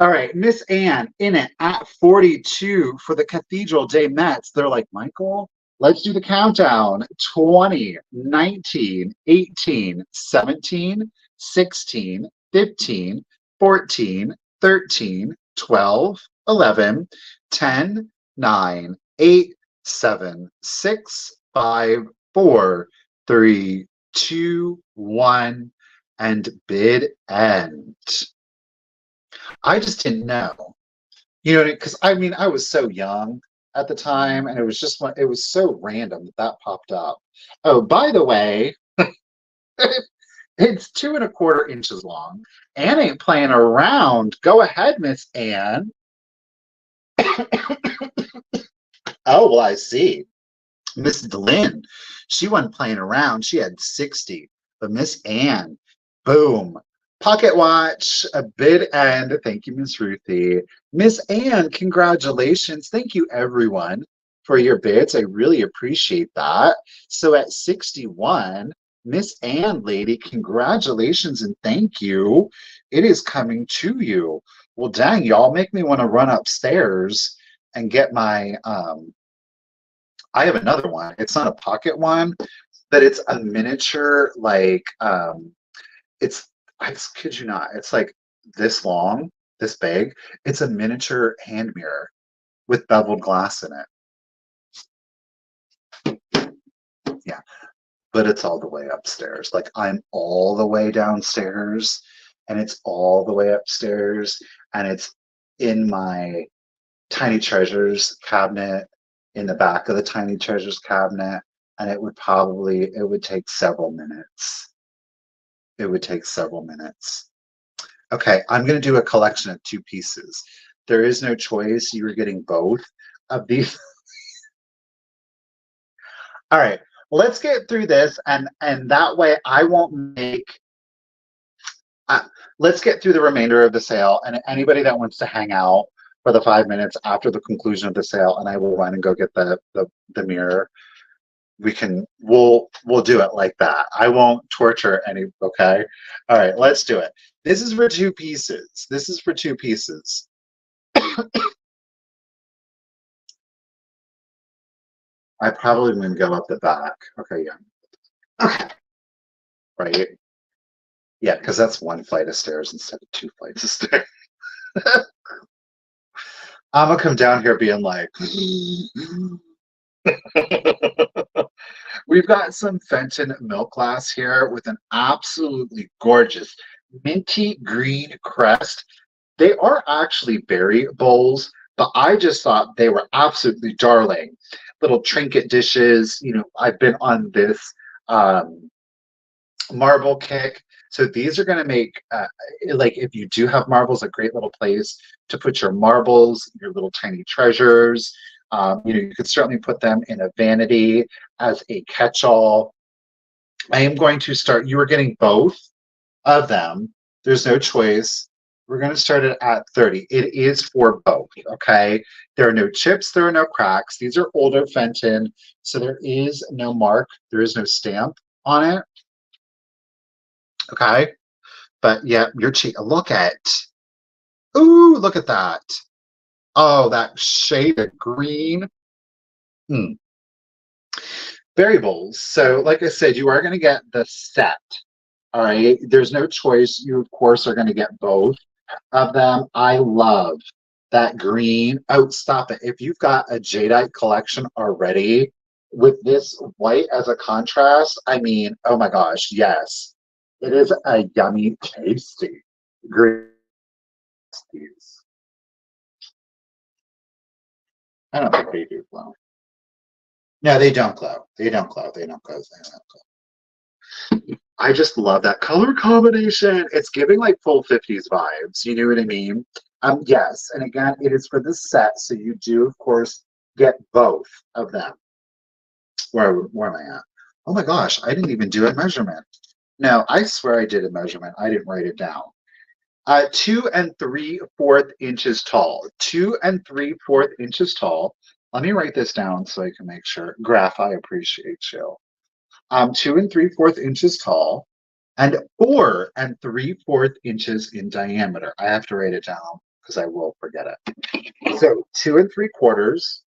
All right, Miss Anne in it at 42 for the Cathedral Day Mets. They're like, Michael, let's do the countdown. 20, 19, 18, 17, 16, 15, 14, 13, 12, 11, 10, 9, 8, 7, 6, 5, 4, 3, 2, 1, and bid end. I just didn't know, you know, because I mean, I was so young at the time, and it was just it was so random that that popped up. Oh, by the way, it's 2¼ inches long. Anne ain't playing around. Go ahead, Miss Anne. Oh, well, I see. Miss Lynn, she wasn't playing around. She had 60. But Miss Anne, boom. Pocket watch, a bid end. Thank you, Miss Ruthie. Miss Anne, congratulations. Thank you, everyone, for your bids. I really appreciate that. So at 61, Miss Anne, lady, congratulations and thank you. It is coming to you. Well, dang, y'all make me want to run upstairs and get my I have another one. It's not a pocket one, but it's a miniature, like it's I kid you not, it's like this long, this big. It's a miniature hand mirror with beveled glass in it. Yeah, but it's all the way upstairs. Like I'm all the way downstairs and it's all the way upstairs and it's in my Tiny Treasures cabinet, in the back of the Tiny Treasures cabinet, and it would take several minutes. It would take several minutes. Okay, I'm going to do a collection of 2 pieces. There is no choice. You are getting both of these. All right, let's get through this, and that way I won't make. Let's get through the remainder of the sale, and anybody that wants to hang out for the 5 minutes after the conclusion of the sale, and I will run and go get the mirror. We'll do it like that. I won't torture any. Okay, all right, let's do it. This is for 2 pieces. This is for 2 pieces. I probably wouldn't go up the back. Okay, yeah. Okay, right. Yeah, because that's 1 flight of stairs instead of 2 flights of stairs. I'm gonna come down here being like, we've got some Fenton milk glass here with an absolutely gorgeous minty green crest. They are actually berry bowls, but I just thought they were absolutely darling. Little trinket dishes. You know, I've been on this marble kick. So these are going to make, like, if you do have marbles, a great little place to put your marbles, your little tiny treasures. You know, you could certainly put them in a vanity as a catch-all. I am going to start, you are getting both of them. There's no choice. We're going to start it at 30. It is for both, okay? There are no chips, there are no cracks. These are older Fenton, so there is no mark, there is no stamp on it, okay? But yeah, you're cheating. Look at, ooh, look at that. Oh, that shade of green. Variables. So like I said, you are going to get the set. All right. There's no choice. You, of course, are going to get both of them. I love that green. Oh, stop it. If you've got a jadeite collection already with this white as a contrast, I mean, oh my gosh, yes. It is a yummy, tasty green. I don't think they do glow. No, they don't glow. They don't glow. They don't glow. They don't glow. I just love that color combination. It's giving like full 50s vibes. You know what I mean? Yes. And again, it is for this set. So you do, of course, get both of them. Where am I at? Oh my gosh, I didn't even do a measurement. No, I swear I did a measurement. I didn't write it down. 2 3/4 inches tall. 2 3/4 inches tall. Let me write this down so I can make sure. Graph, I appreciate you. 2 3/4 inches tall, and 4 3/4 inches in diameter. I have to write it down because I will forget it. So 2 3/4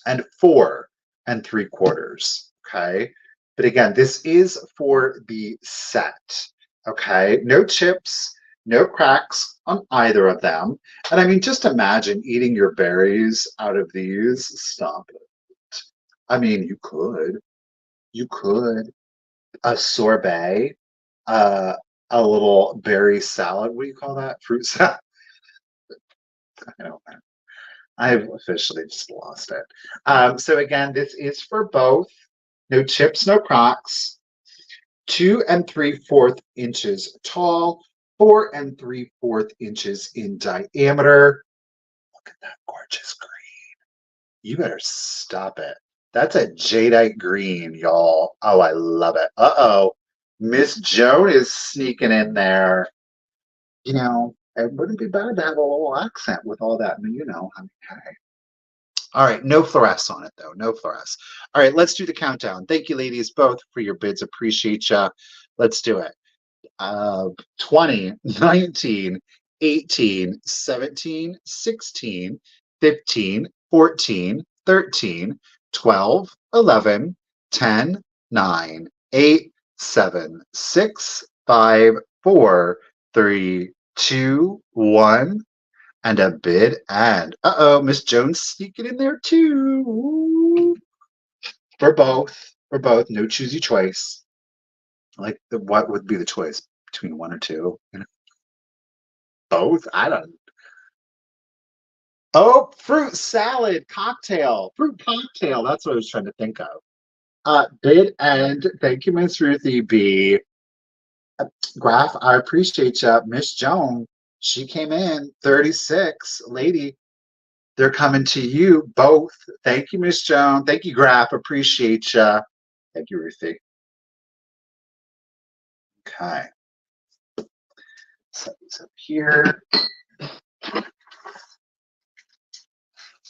and 4 3/4. Okay. But again, this is for the set. Okay. No chips, no cracks on either of them. And I mean, just imagine eating your berries out of these. Stop it. I mean, you could. You could. A sorbet, a little berry salad. What do you call that? Fruit salad? I don't know. I've officially just lost it. So again, this is for both. No chips, no cracks. 2 3/4 inches tall, 4 3/4 inches in diameter. Look at that gorgeous green. You better stop it. That's a jadeite green, y'all. Oh, I love it. Uh-oh. Miss Joan is sneaking in there. You know, it wouldn't be bad to have a little accent with all that. I mean, you know, I mean, hey. All right, no fluoresce on it, though. No fluoresce. All right, let's do the countdown. Thank you, ladies, both for your bids. Appreciate ya. Let's do it. 20, 19, 18, 17, 16, 15, 14, 13, 12, 11, 10, 9, 8, 7, 6, 5, 4, 3, 2, 1, and a bid. And uh-oh, Miss Jones sneaking in there too. Ooh. For both. For both. No choosy choice. Like, what would be the choice between 1 or 2? You know? Both? I don't. Oh, fruit salad cocktail. Fruit cocktail. That's what I was trying to think of. Bid end. Thank you, Miss Ruthie B. Graph, I appreciate you. Miss Joan, she came in 36. Lady, they're coming to you both. Thank you, Miss Joan. Thank you, Graph. Appreciate you. Thank you, Ruthie. Okay. Set these up here.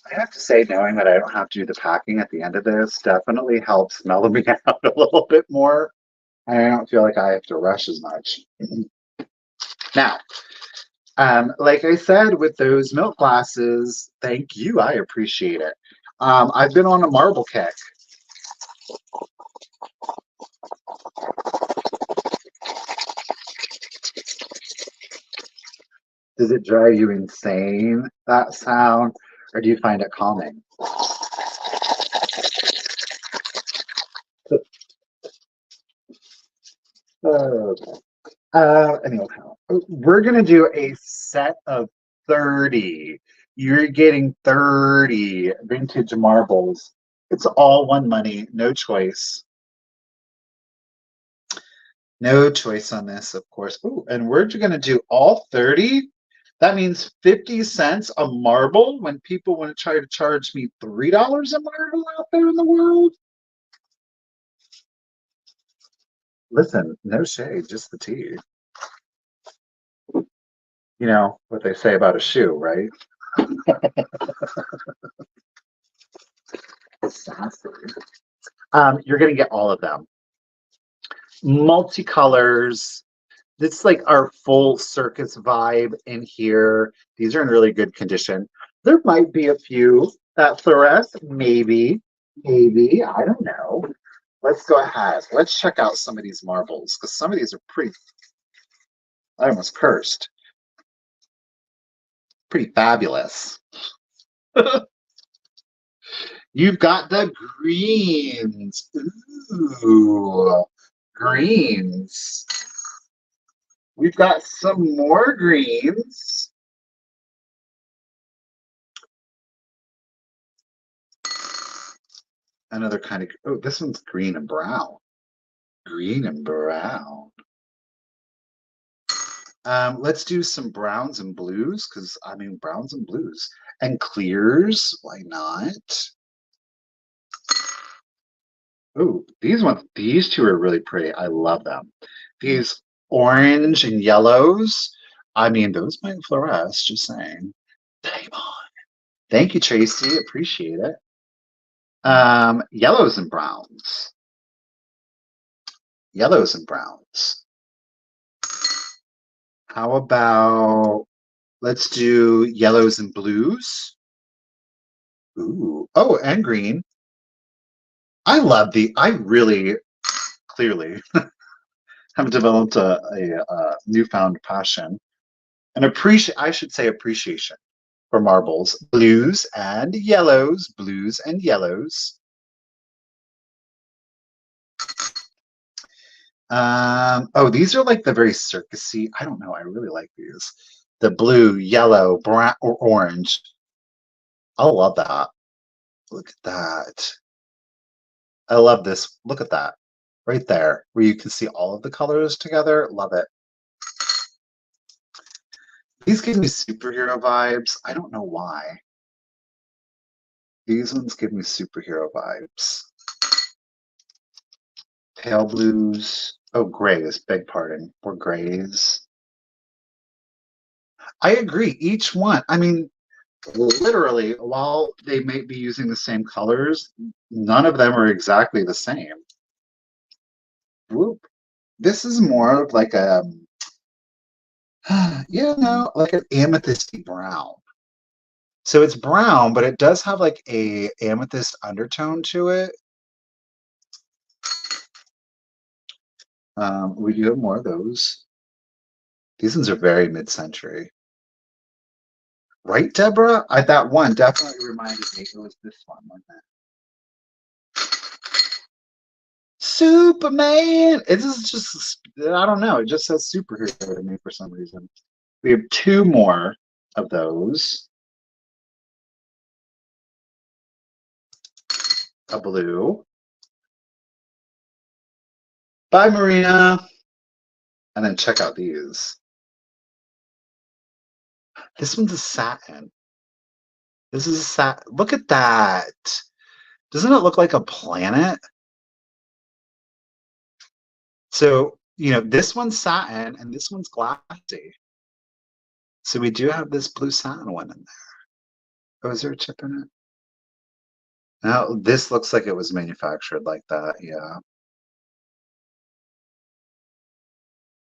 I have to say, knowing that I don't have to do the packing at the end of this definitely helps mellow me out a little bit more. I don't feel like I have to rush as much. Now, like I said, with those milk glasses, thank you. I appreciate it. I've been on a marble kick. Does it drive you insane, that sound, or do you find it calming? Okay. Anyhow, we're going to do a set of 30. You're getting 30 vintage marbles. It's all one money, no choice. No choice on this, of course. Ooh, and we're going to do all 30. That means 50 cents a marble when people want to try to charge me $3 a marble out there in the world. Listen, no shade, just the tea. You know what they say about a shoe, right? Sassy. You're going to get all of them. Multicolors. This is like our full circus vibe in here. These are in really good condition. There might be a few that fluoresce, maybe, I don't know. Let's go ahead. Let's check out some of these marbles because some of these are pretty, I almost cursed. Pretty fabulous. You've got the greens. Ooh, greens. We've got some more greens. Another kind of, oh, this one's green and brown. Green and brown. Let's do some browns and blues, because I mean browns and blues. And clears, why not? Oh, these two are really pretty. I love them. These orange and yellows. I mean, those might fluoresce, just saying. Thank you, Tracy. Appreciate it. Yellows and browns. Yellows and browns. How about let's do yellows and blues? Ooh. Oh, and green. I really clearly have developed a newfound passion and I should say appreciation for marbles. Blues and yellows, blues and yellows. Oh, these are like the very circusy. I don't know. I really like these. The blue, yellow, brown, or orange. I love that. Look at that. I love this. Look at that. Right there, where you can see all of the colors together. Love it. These give me superhero vibes. I don't know why. These ones give me superhero vibes. Pale blues. Oh, grays. Beg pardon. Or grays. I agree. Each one. I mean, literally, while they may be using the same colors, none of them are exactly the same. Whoop. This is more of like a, like an amethysty brown. So it's brown, but it does have like a amethyst undertone to it. We do have more of those. These ones are very mid-century. Right, Deborah? That one definitely reminded me. It was this one, wasn't it? Superman! It's just, I don't know. It just says superhero to me for some reason. We have two more of those. a blue. Bye, Marina. And then check out these. This one's a satin. This is a satin. Look at that. Doesn't it look like a planet? So, this one's satin and this one's glassy. So we do have this blue satin one in there. Oh, is there a chip in it? No, this looks like it was manufactured like that. Yeah.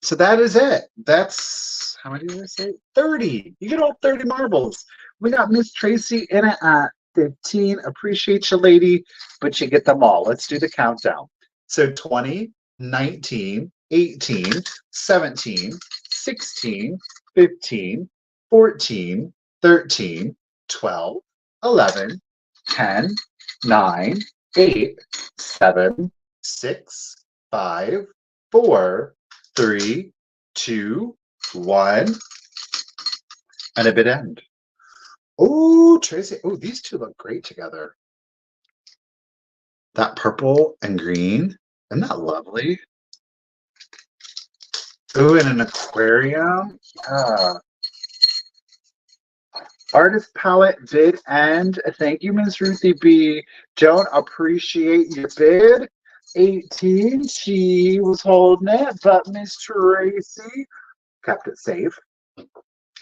So that is it. That's how many did I say? 30. You get all 30 marbles. We got Miss Tracy in it at 15. Appreciate you, lady, but you get them all. Let's do the countdown. So 20, 19, 18, 17, 16, 15, 14, 13, 12, 11, 10, 9, 8, 7, 6, 5, 4, 3, 2, 1, and a bit end. Oh, Tracy. Oh, these two look great together. That purple and green. Isn't that lovely? Oh, and an aquarium. Yeah. Artist palette bid end. Thank you, Ms. Ruthie B. Don't appreciate your bid. 18, she was holding it, but Miss Tracy kept it safe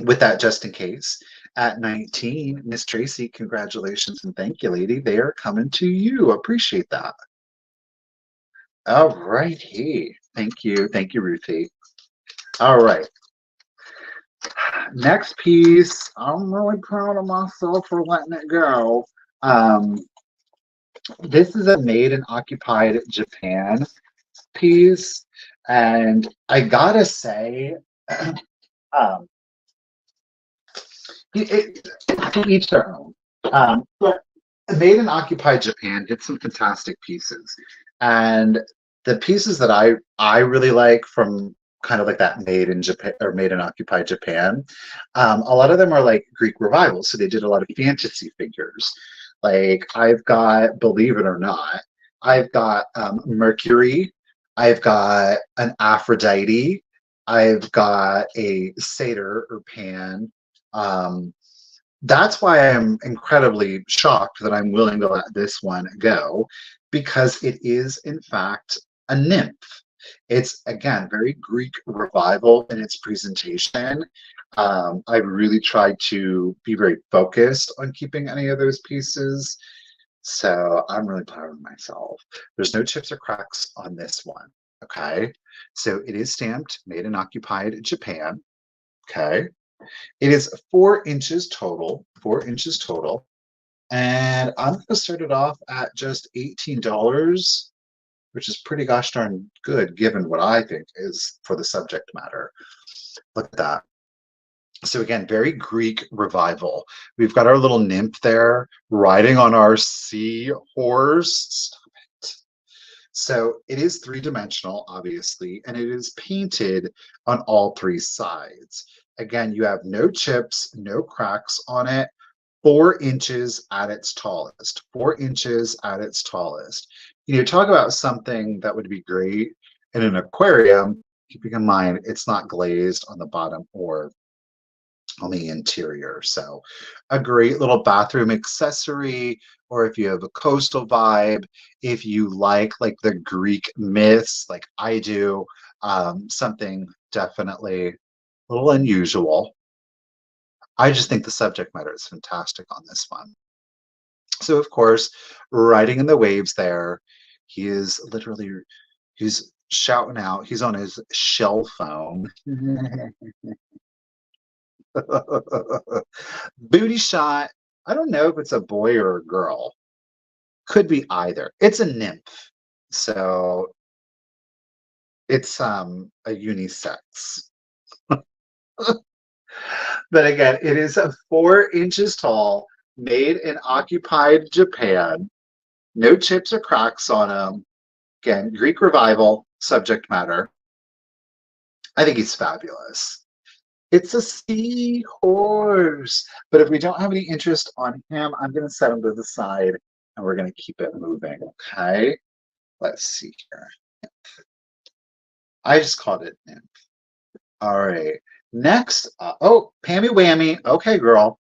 with that just in case. At 19, Miss Tracy, congratulations and thank you, lady. They are coming to you. Appreciate that. All righty. Thank you. Thank you, Ruthie. All right. Next piece. I'm really proud of myself for letting it go. This is a made in occupied Japan piece. And I gotta say, to each their own. But Made in Occupied Japan did some fantastic pieces, and the pieces that I really like from kind of like that Made in Japan or Made in Occupied Japan, a lot of them are like Greek revival, so they did a lot of fantasy figures. Like I've got, believe it or not, I've got Mercury, I've got an Aphrodite, I've got a satyr or Pan. Um, that's why I'm incredibly shocked that I'm willing to let this one go, because it is, in fact, a nymph. It's, again, very Greek revival in its presentation. I really tried to be very focused on keeping any of those pieces. So I'm really proud of myself. There's no chips or cracks on this one. Okay. So it is stamped, made in occupied Japan. Okay. It is 4 inches total, 4 inches total. And I'm going to start it off at just $18, which is pretty gosh darn good given what I think is for the subject matter. Look at that. So again, very Greek revival. We've got our little nymph there riding on our seahorse. Stop it. So it is three-dimensional, obviously, and it is painted on all 3 sides. Again, you have no chips, no cracks on it. 4 inches at its tallest. 4 inches at its tallest. Talk about something that would be great in an aquarium, keeping in mind it's not glazed on the bottom or on the interior. So a great little bathroom accessory, or if you have a coastal vibe, if you like the Greek myths like I do, something definitely a little unusual. I just think the subject matter is fantastic on this one. So of course, riding in the waves there, he is literally, he's shouting out, he's on his shell phone. Booty shot. I don't know if it's a boy or a girl. Could be either. It's a nymph. So it's a unisex. But again, it is a 4 inches tall, made in occupied Japan. No chips or cracks on them. Again, Greek revival subject matter. I think he's fabulous. It's a seahorse. But if we don't have any interest on him, I'm going to set him to the side and we're going to keep it moving. Okay, let's see here. I just called it nymph. All right. Next, oh, Pammy Whammy. Okay, girl.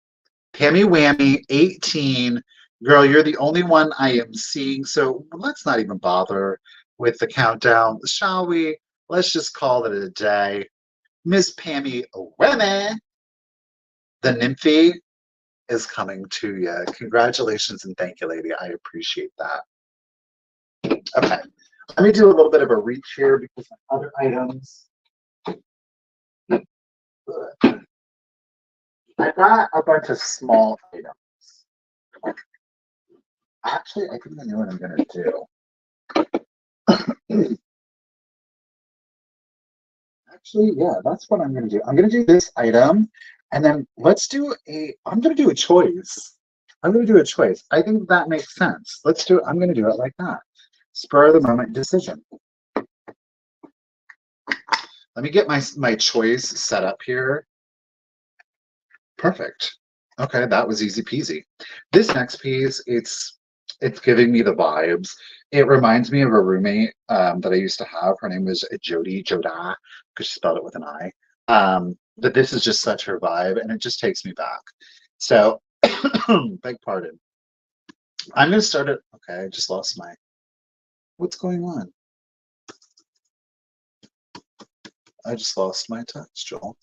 Pammy Whammy, 18. Girl, you're the only one I am seeing, so let's not even bother with the countdown, shall we? Let's just call it a day. Miss Pammy Whammy, the nymphy, is coming to you. Congratulations and thank you, lady. I appreciate that. Okay. Let me do a little bit of a reach here because my other items. I got a bunch of small items. Actually, I think I know what I'm going to do. Actually, yeah, that's what I'm going to do. I'm going to do this item, and then I'm going to do a choice. I'm going to do a choice. I think that makes sense. I'm going to do it like that. Spur of the moment decision. Let me get my choice set up here. Perfect. Okay, that was easy peasy. This next piece, it's giving me the vibes. It reminds me of a roommate that I used to have. Her name was Joda, because she spelled it with an I. But this is just such her vibe, and it just takes me back. So, beg pardon. I'm going to start it. Okay, I just lost my. What's going on? I just lost my touch, Joel.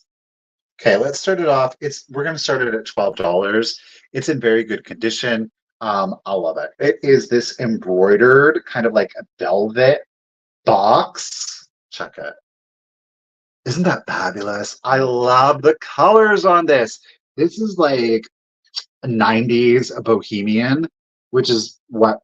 Okay, let's start it off. We're going to start it at $12. It's in very good condition. I love it. It is this embroidered kind of like a velvet box. Check it. Isn't that fabulous? I love the colors on this. This is like a 90s bohemian, which is what,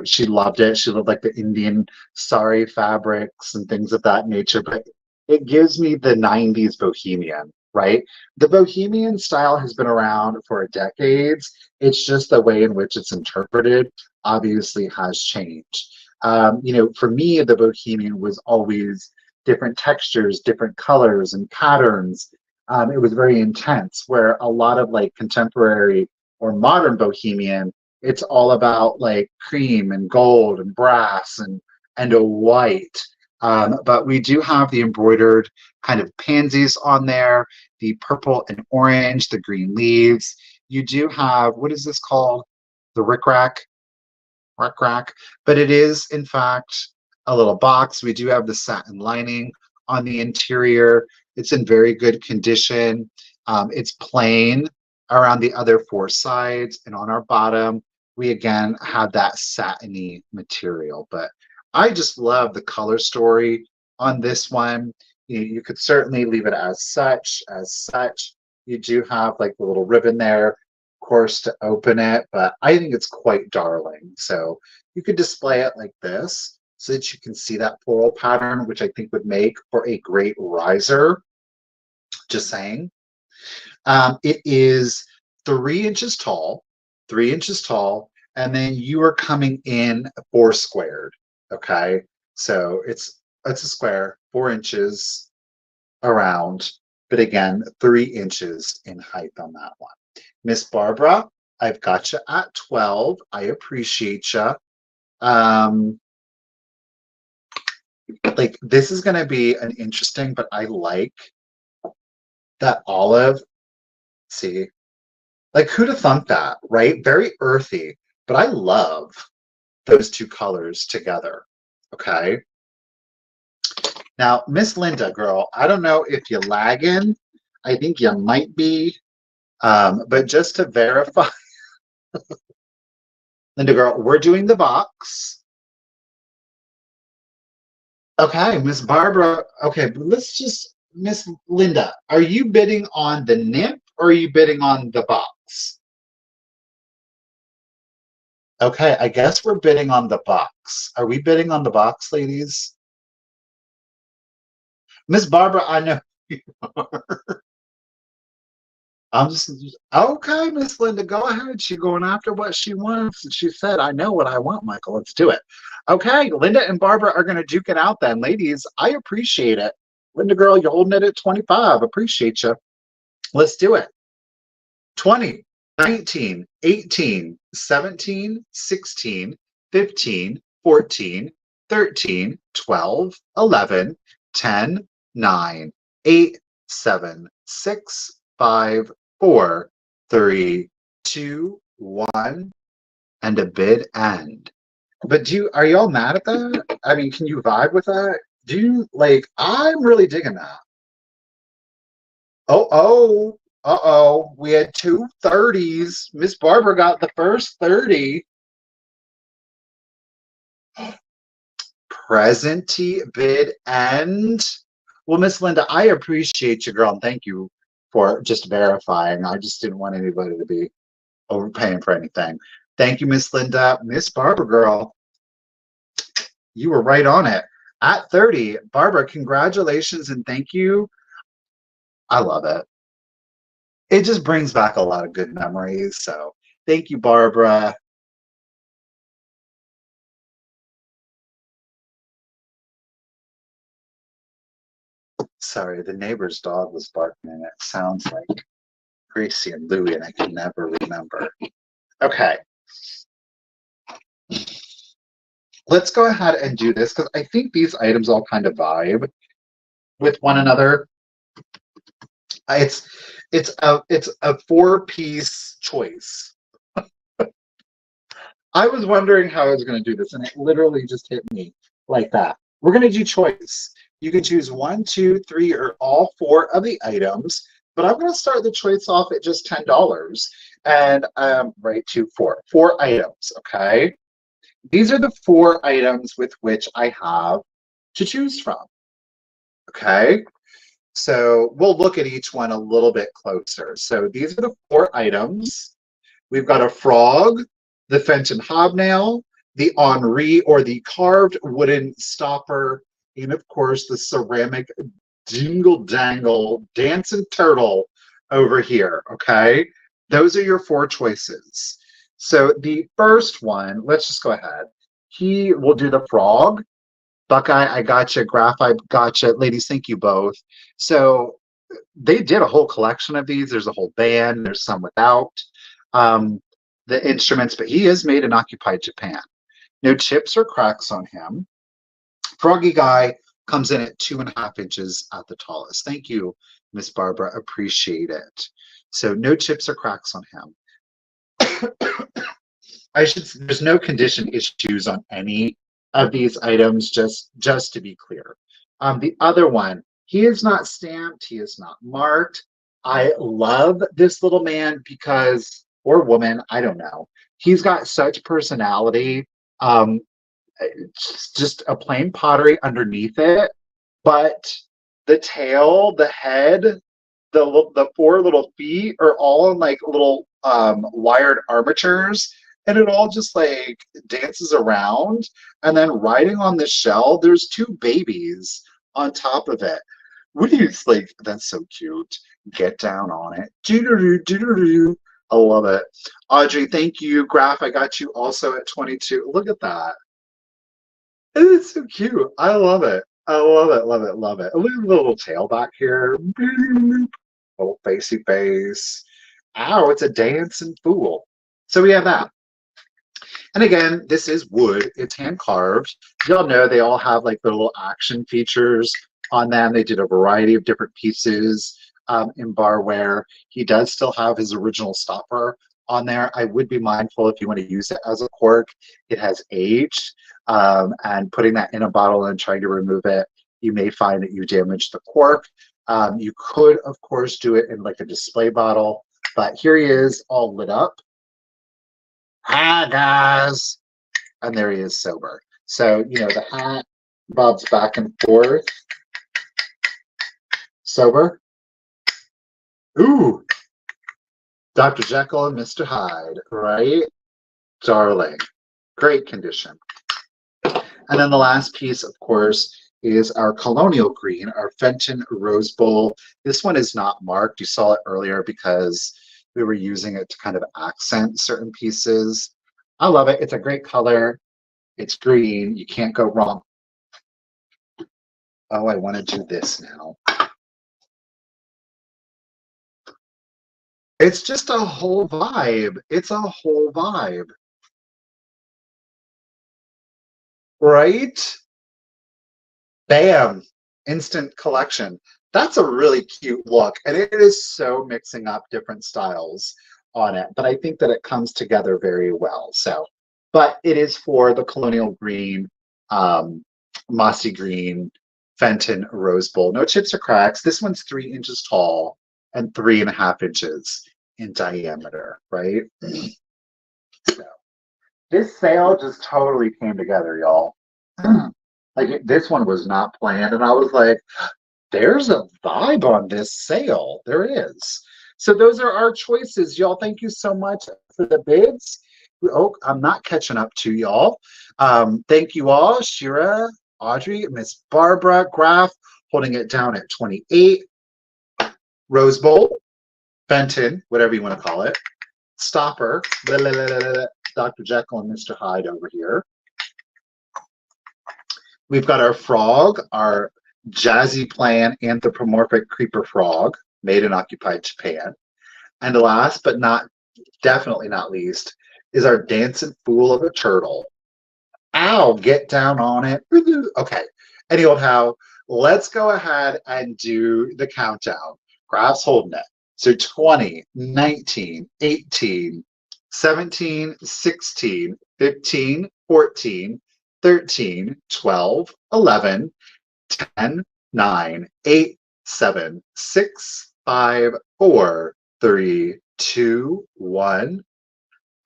she loved it. She loved like the Indian sari fabrics and things of that nature, but it gives me the 90s bohemian, right? The bohemian style has been around for decades. It's just the way in which it's interpreted obviously has changed. For me, the bohemian was always different textures, different colors and patterns. It was very intense, where a lot of like contemporary or modern bohemian, it's all about like cream and gold and brass and a white. But we do have the embroidered kind of pansies on there, the purple and orange, the green leaves. You do have, what is this called? The rickrack, but it is in fact a little box. We do have the satin lining on the interior. It's in very good condition. It's plain around the other four sides, and on our bottom, we again have that satiny material. But I just love the color story on this one. You could certainly leave it as such. You do have like the little ribbon there, of course, to open it, but I think it's quite darling. So you could display it like this so that you can see that floral pattern, which I think would make for a great riser. Just saying. It is 3 inches tall, and then you are coming in 4 squared. Okay, so it's a square, 4 inches around, but again, 3 inches in height on that one. Miss Barbara, I've got you at 12. I appreciate you. Like this is going to be an interesting, but I like that olive. See, like who'd have thunk that, right? Very earthy, but I love those two colors together. Okay. Now, Miss Linda, girl, I don't know if you're lagging. I think you might be. But just to verify, Linda, girl, we're doing the box. Okay, Miss Barbara. Okay, let's just, Miss Linda, are you bidding on the nymph or are you bidding on the box? Okay, I guess we're bidding on the box. Are we bidding on the box, ladies? Miss Barbara, I know you are. I'm just okay, Miss Linda. Go ahead. She's going after what she wants. She said, "I know what I want, Michael. Let's do it." Okay, Linda and Barbara are going to duke it out then, ladies. I appreciate it. Linda, girl, you're holding it at 25. Appreciate you. Let's do it. 20. 19, 18, 17, 16, 15, 14, 13, 12, 11, 10, 9, 8, 7, 6, 5, 4, 3, 2, 1, and a bid end. But are y'all mad at that? I mean, can you vibe with that? I'm really digging that. Oh, uh-oh. We had two 30s. Miss Barbara got the first 30. Presentee bid end. Well, Miss Linda, I appreciate you, girl, and thank you for just verifying. I just didn't want anybody to be overpaying for anything. Thank you, Miss Linda. Miss Barbara, girl, you were right on it. At 30, Barbara, congratulations and thank you. I love it. It just brings back a lot of good memories. So thank you, Barbara. Sorry, the neighbor's dog was barking and it sounds like Gracie and Louie, and I can never remember. Okay. Let's go ahead and do this because I think these items all kind of vibe with one another. It's it's a four-piece choice. I was wondering how I was going to do this, and it literally just hit me like that. We're going to do choice. You can choose one, two, three, or all four of the items, but I'm going to start the choice off at just $10, and right to four items. Okay, these are the four items with which I have to choose from. Okay, so we'll look at each one a little bit closer. So these are the four items. We've got a frog, the Fenton hobnail, the Henri or the carved wooden stopper, and of course the ceramic dingle dangle dancing turtle over here. Okay, those are your four choices. So the first one, let's just go ahead. He will do the frog. Buckeye, I gotcha. Graphite, gotcha. Ladies, thank you both. So they did a whole collection of these. There's a whole band. There's some without the instruments, but he is made in occupied Japan. No chips or cracks on him. Froggy Guy comes in at 2.5 inches at the tallest. Thank you, Miss Barbara. Appreciate it. So no chips or cracks on him. There's no condition issues on any of these items, just to be clear. The other one, he is not stamped, he is not marked. I love this little man because, or woman, I don't know. He's got such personality. It's just a plain pottery underneath it, but the tail, the head, the four little feet are all in like little wired armatures, and it all just like dances around. And then riding on the shell, there's two babies on top of it. What do you like? That's so cute. Get down on it. Doo-doo-doo, doo-doo-doo. I love it. Audrey, thank you. Graph, I got you also at 22. Look at that. It's so cute. I love it. I love it, love it, love it. Look at the little tail back here. Little facey face. Ow, it's a dancing fool. So we have that. And again, this is wood. It's hand carved. Y'all know they all have like their little action features on them. They did a variety of different pieces in barware. He does still have his original stopper on there. I would be mindful if you want to use it as a cork. It has aged, and putting that in a bottle and trying to remove it, you may find that you damage the cork. You could, of course, do it in like a display bottle, but here he is all lit up. Hi, guys. And there he is sober. So, you know, the hat bobs back and forth. Sober. Ooh. Dr. Jekyll and Mr. Hyde, right? Darling. Great condition. And then the last piece, of course, is our colonial green, our Fenton Rose Bowl. This one is not marked. You saw it earlier because we were using it to kind of accent certain pieces. I love it. It's a great color. It's green. You can't go wrong. Oh, I want to do this now. It's just a whole vibe. It's a whole vibe, right? Bam, instant collection. That's a really cute look. And it is so mixing up different styles on it. But I think that it comes together very well. So, but it is for the colonial green, um, mossy green, Fenton rose bowl. No chips or cracks. This one's 3 inches tall and 3.5 inches in diameter, right? So this sale just totally came together, y'all. Like this one was not planned, and I was like, there's a vibe on this sale. There is. So those are our choices, y'all. Thank you so much for the bids. Oh, I'm not catching up to y'all. Thank you all, Shira, Audrey, Miss Barbara, Graf, holding it down at 28. Rose Bowl, Fenton, whatever you want to call it. Stopper, blah, blah, blah, blah, blah, Dr. Jekyll and Mr. Hyde over here. We've got our frog, our jazzy plan anthropomorphic creeper frog made in occupied Japan. And last but not definitely not least is our dancing fool of a turtle. Ow, get down on it. Okay. Any old how, let's go ahead and do the countdown. Graf's holding it. So 20, 19, 18, 17, 16, 15, 14, 13, 12, 11, 10, 9, 8, 7, 6, 5, 4, 3, 2, 1,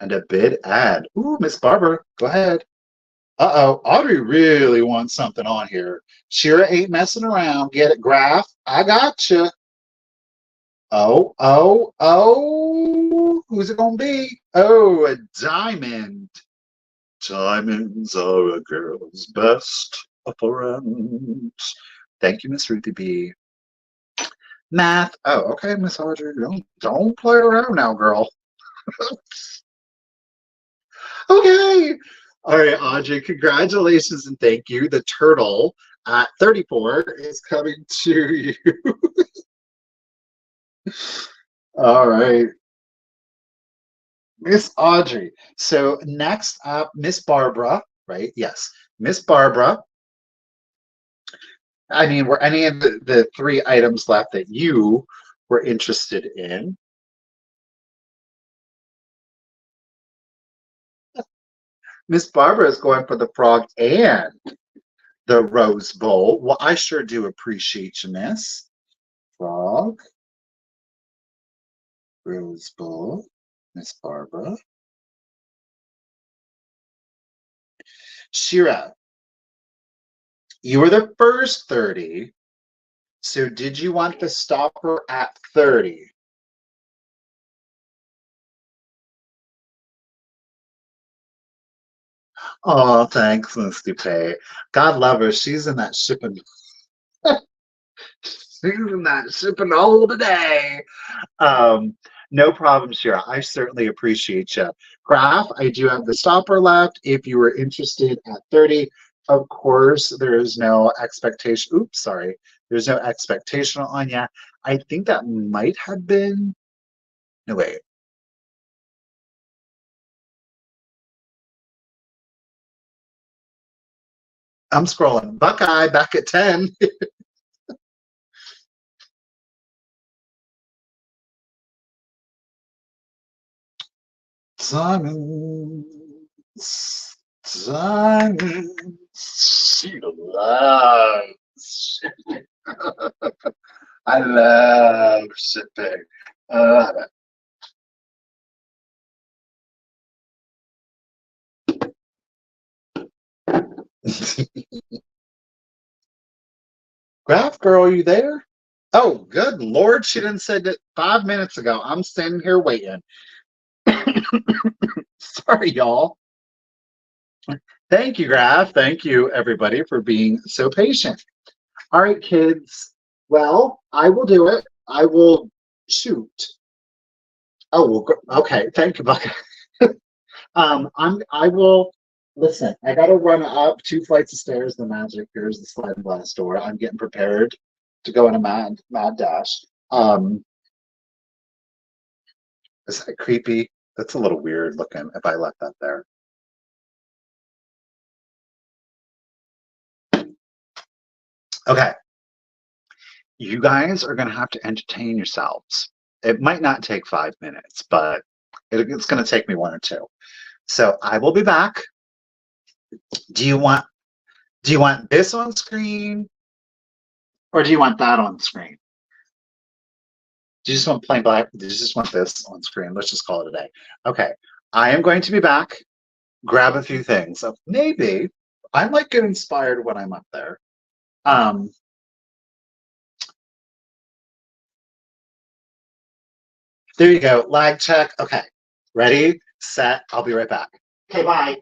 and a bid add. Ooh, Miss Barbara, go ahead. Uh-oh, Audrey really wants something on here. Shira ain't messing around. Get it, Graf? I gotcha. Oh, oh, oh. Who's it gonna be? Oh, a diamond. Diamonds are a girl's best friend. Thank you, Miss Ruthie B. Math. Oh, okay, Miss Audrey. Don't play around now, girl. Okay. All right, Audrey, congratulations and thank you. The turtle at 34 is coming to you. All right, Miss Audrey. So next up, Miss Barbara, right? Yes, Miss Barbara. I mean, were any of the three items left that you were interested in? Miss Barbara is going for the frog and the rose bowl. Well, I sure do appreciate you, Miss. Frog, rose bowl, Miss Barbara. Shira, you were the first 30. So did you want the stopper at 30? Oh, thanks, Misty Pay. God love her. She's in that shipping. She's in that shipping all today. Um, no problem, Shira. I certainly appreciate you. Graf, I do have the stopper left. If you were interested at 30, of course, there is no expectation. Oops, sorry. There's no expectation on you. I think that might have been. No, wait. I'm scrolling. Buckeye back at 10. Diamonds, diamonds, she loves shipping. I love shipping. I love it. Graph girl, you there? Oh, good Lord, she didn't said it 5 minutes ago. I'm standing here waiting. Sorry, y'all. Thank you, Graph. Thank you, everybody, for being so patient. All right, kids. Well, I will do it. I will shoot. Oh, well, okay. Thank you, Buck. I will listen. I got to run up 2 flights of stairs. The magic. Here's the sliding glass door. I'm getting prepared to go in a mad dash. Is that creepy? That's a little weird looking if I left that there. Okay. You guys are going to have to entertain yourselves. It might not take 5 minutes, but it's going to take me one or two. So I will be back. Do you want this on screen or do you want that on screen? Do you just want plain black? Do you just want this on screen? Let's just call it a day. Okay. I am going to be back. Grab a few things. So maybe I might get inspired when I'm up there. There you go. Lag check. Okay. Ready, set. I'll be right back. Okay, bye.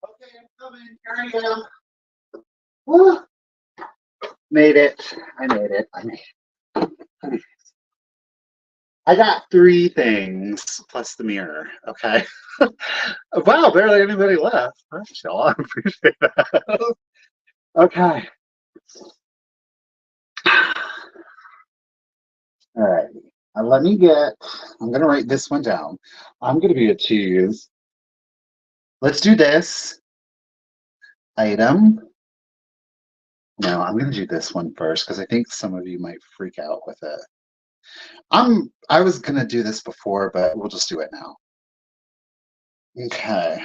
Okay, I'm coming. Here I am. Woo. Made it. I made it. I got 3 things plus the mirror. Okay. Wow, barely anybody left. That's chill. I appreciate that. Okay. All right. Let me get, I'm going to write this one down. I'm going to be a cheese. Let's do this item. No, I'm going to do this one first because I think some of you might freak out with it. I was going to do this before, but we'll just do it now. Okay.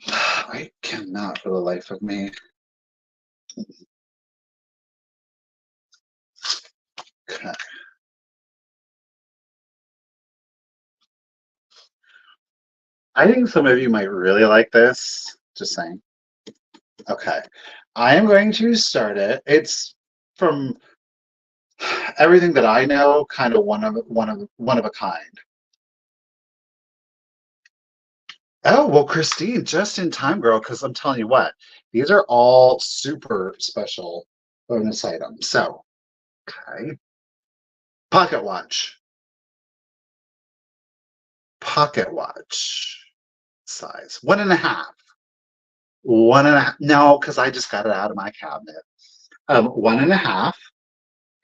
I cannot for the life of me. Okay. I think some of you might really like this. Just saying. Okay. I am going to start it. It's from everything that I know, kind of one of a kind. Oh, well, Christine, just in time, girl, because I'm telling you what, these are all super special bonus items. So, okay. Pocket watch. pocket watch size. 1.5. 1.5. No, because I just got it out of my cabinet. 1.5.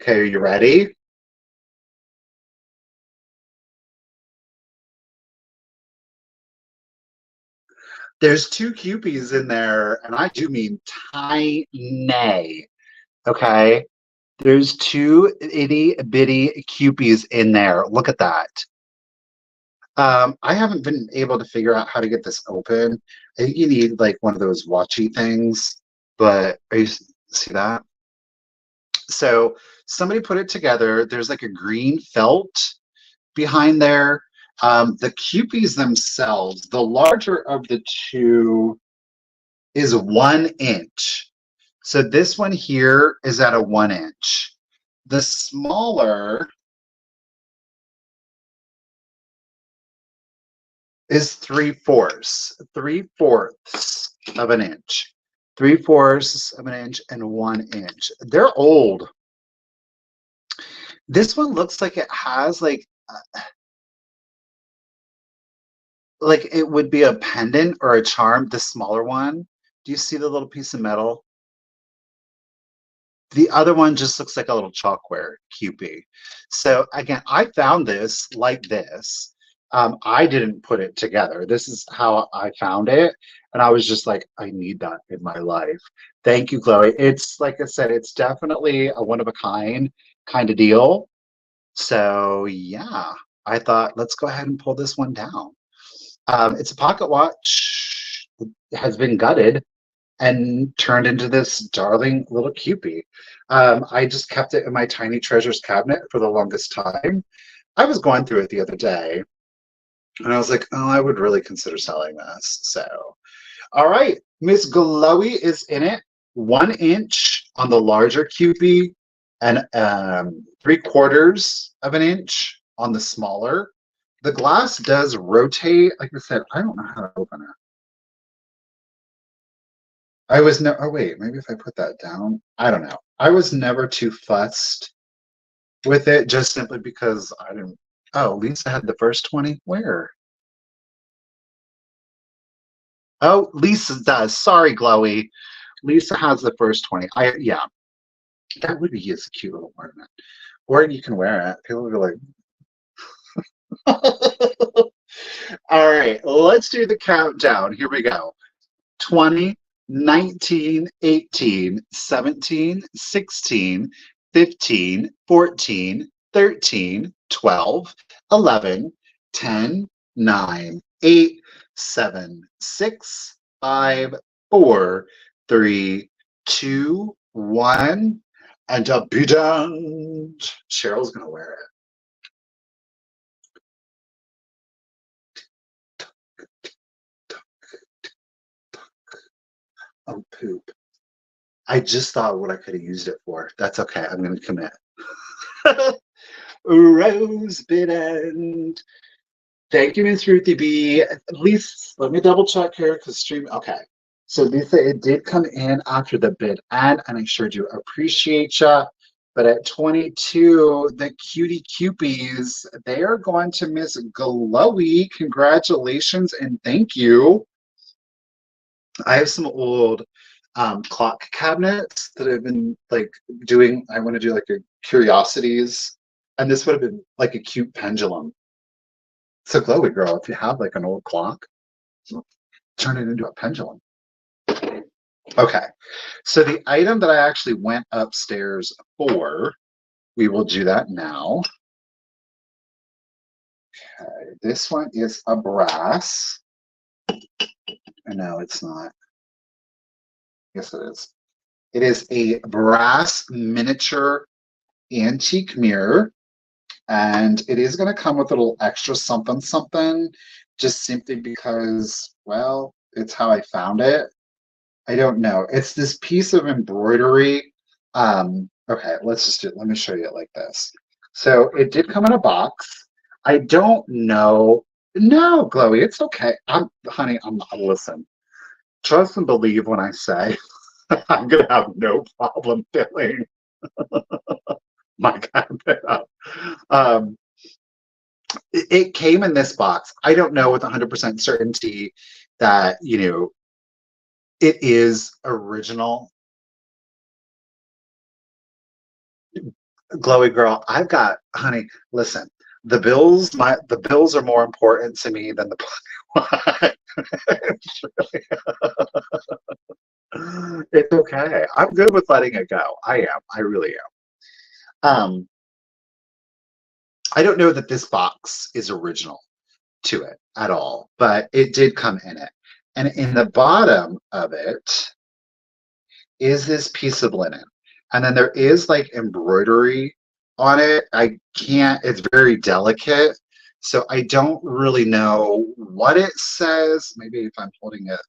Okay, are you ready? There's two cupies in there, and I do mean tiny. Okay. There's two itty bitty cupies in there. Look at that. I haven't been able to figure out how to get this open. I think you need like one of those watchy things, but are you see that? So somebody put it together. There's like a green felt behind there. The cupies themselves, the larger of the two is 1 inch. So this one here is at a 1 inch. The smaller is 3/4, 3/4 of an inch, 3/4 of an inch and 1 inch. They're old. This one looks like it has like it would be a pendant or a charm. The smaller one. Do you see the little piece of metal? The other one just looks like a little chalkware cupie. So again, I found this like this. I didn't put it together. This is how I found it. And I was just like, I need that in my life. Thank you, Chloe. It's like I said, it's definitely a one of a kind of deal. So yeah, I thought let's go ahead and pull this one down. It's a pocket watch. It has been gutted and turned into this darling little cupie. I just kept it in my tiny treasures cabinet for the longest time. I was going through it the other day and I was like, oh, I would really consider selling this. So, all right, Miss Glowy is in it. 1 inch on the larger cupie and 3/4 of an inch on the smaller. The glass does rotate. Like I said, I don't know how to open it. I was no. Oh wait, maybe if I put that down, I don't know. I was never too fussed with it, just simply because I didn't. Oh, Lisa had the first 20. Where? Oh, Lisa does. Sorry, Glowy. Lisa has the first 20. Yeah, that would be a cute little ornament, or you can wear it. People will be like, all right, let's do the countdown. Here we go. 20, 19, 18, 17, 16, 15, 14, 13, 12, 11, 10, 9, 8, 7, 6, 5, 4, 3, 2, 1, and a be done. Cheryl's going to wear it. Oh, poop. I just thought what I could have used it for. That's okay. I'm going to commit. Rose bidden. Thank you, Miss Ruthie B. At least let me double check here because stream. Okay. So Lisa, it did come in after the bid and I sure do appreciate you. But at 22, the cutie cupies, they are going to Miss Glowy. Congratulations and thank you. I have some old clock cabinets that I've been like doing. I want to do like a curiosities, and this would have been like a cute pendulum. So Chloe girl, if you have like an old clock, turn it into a pendulum. Okay, so the item that I actually went upstairs for, we will do that now. Okay, this one is a brass. No, it's not. Yes, it is. It is a brass miniature antique mirror, and it is going to come with a little extra something something, just simply because, well, it's how I found it. I don't know. It's this piece of embroidery. Okay, let's just do it. Let me show you it like this. So it did come in a box. I don't know. No, Chloe, it's okay. Honey, I'm not. Listen, trust and believe when I say I'm gonna have no problem filling my cabinet up. Um, it came in this box. I don't know with 100% certainty that, it is original. Glowy girl, I've got, honey, listen, the bills are more important to me than the plot. It's okay. I'm good with letting it go. I am. I really am. I don't know that this box is original to it at all, but it did come in it. And in the bottom of it is this piece of linen. And then there is like embroidery on it. It's very delicate. So I don't really know what it says. Maybe if I'm holding it.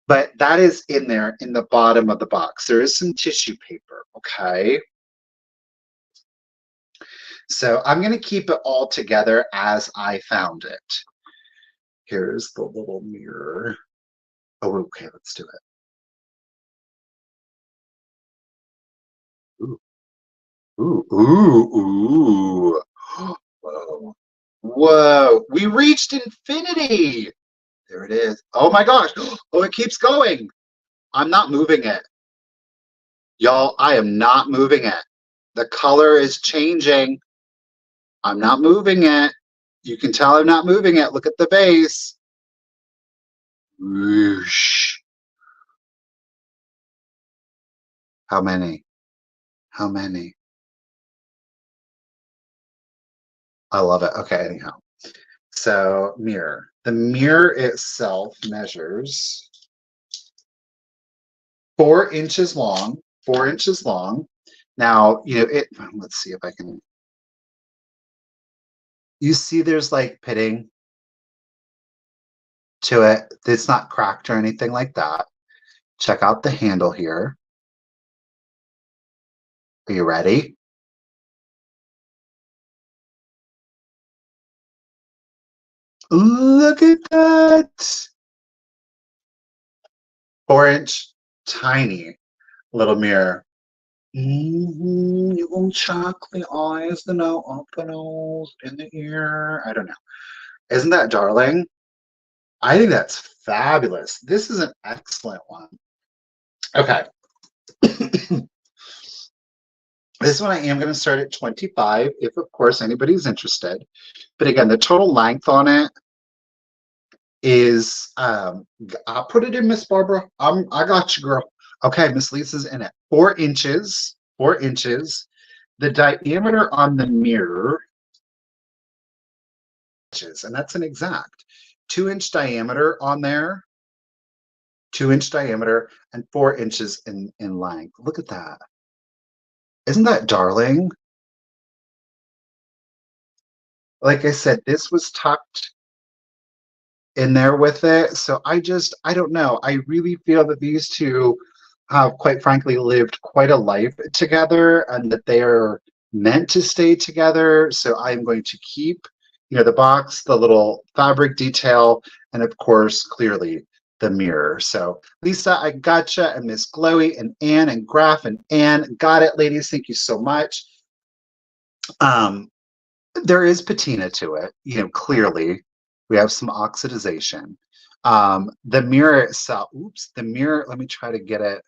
But that is in there in the bottom of the box. There is some tissue paper, okay? So I'm going to keep it all together as I found it. Here's the little mirror. Oh, okay, let's do it. Ooh, ooh, ooh, ooh. Whoa. Whoa, we reached infinity. There it is. Oh my gosh. Oh, it keeps going. I'm not moving it. Y'all, I am not moving it. The color is changing. I'm not moving it. You can tell I'm not moving it. Look at the base. Whoosh. How many? How many? I love it. Okay, anyhow. So, mirror. The mirror itself measures 4 inches long. 4 inches long. Now, let's see if I can. You see there's like pitting to it. It's not cracked or anything like that. Check out the handle here. Are you ready? Look at that. 4-inch, tiny little mirror. You little chocolate eyes, the nose, up the nose, in the ear. I don't know. Isn't that darling? I think that's fabulous. This is an excellent one. Okay. This one I am going to start at 25, if of course anybody's interested. But again, the total length on it is, I'll put it in, Miss Barbara. I got you, girl. Okay, Miss Lisa's in it. 4 inches, 4 inches. The diameter on the mirror, and that's an exact 2-inch diameter on there, 2-inch diameter, and 4 inches in length. Look at that. Isn't that darling? Like I said, this was tucked in there with it. So I don't know. I really feel that these two have, quite frankly, lived quite a life together and that they are meant to stay together. So I'm going to keep, the box, the little fabric detail, and of course, clearly the mirror. So Lisa, I gotcha, and Miss Glowy and Anne and Graf and Anne. Got it, ladies. Thank you so much. There is patina to it, clearly. We have some oxidization. The mirror itself, the mirror, let me try to get it.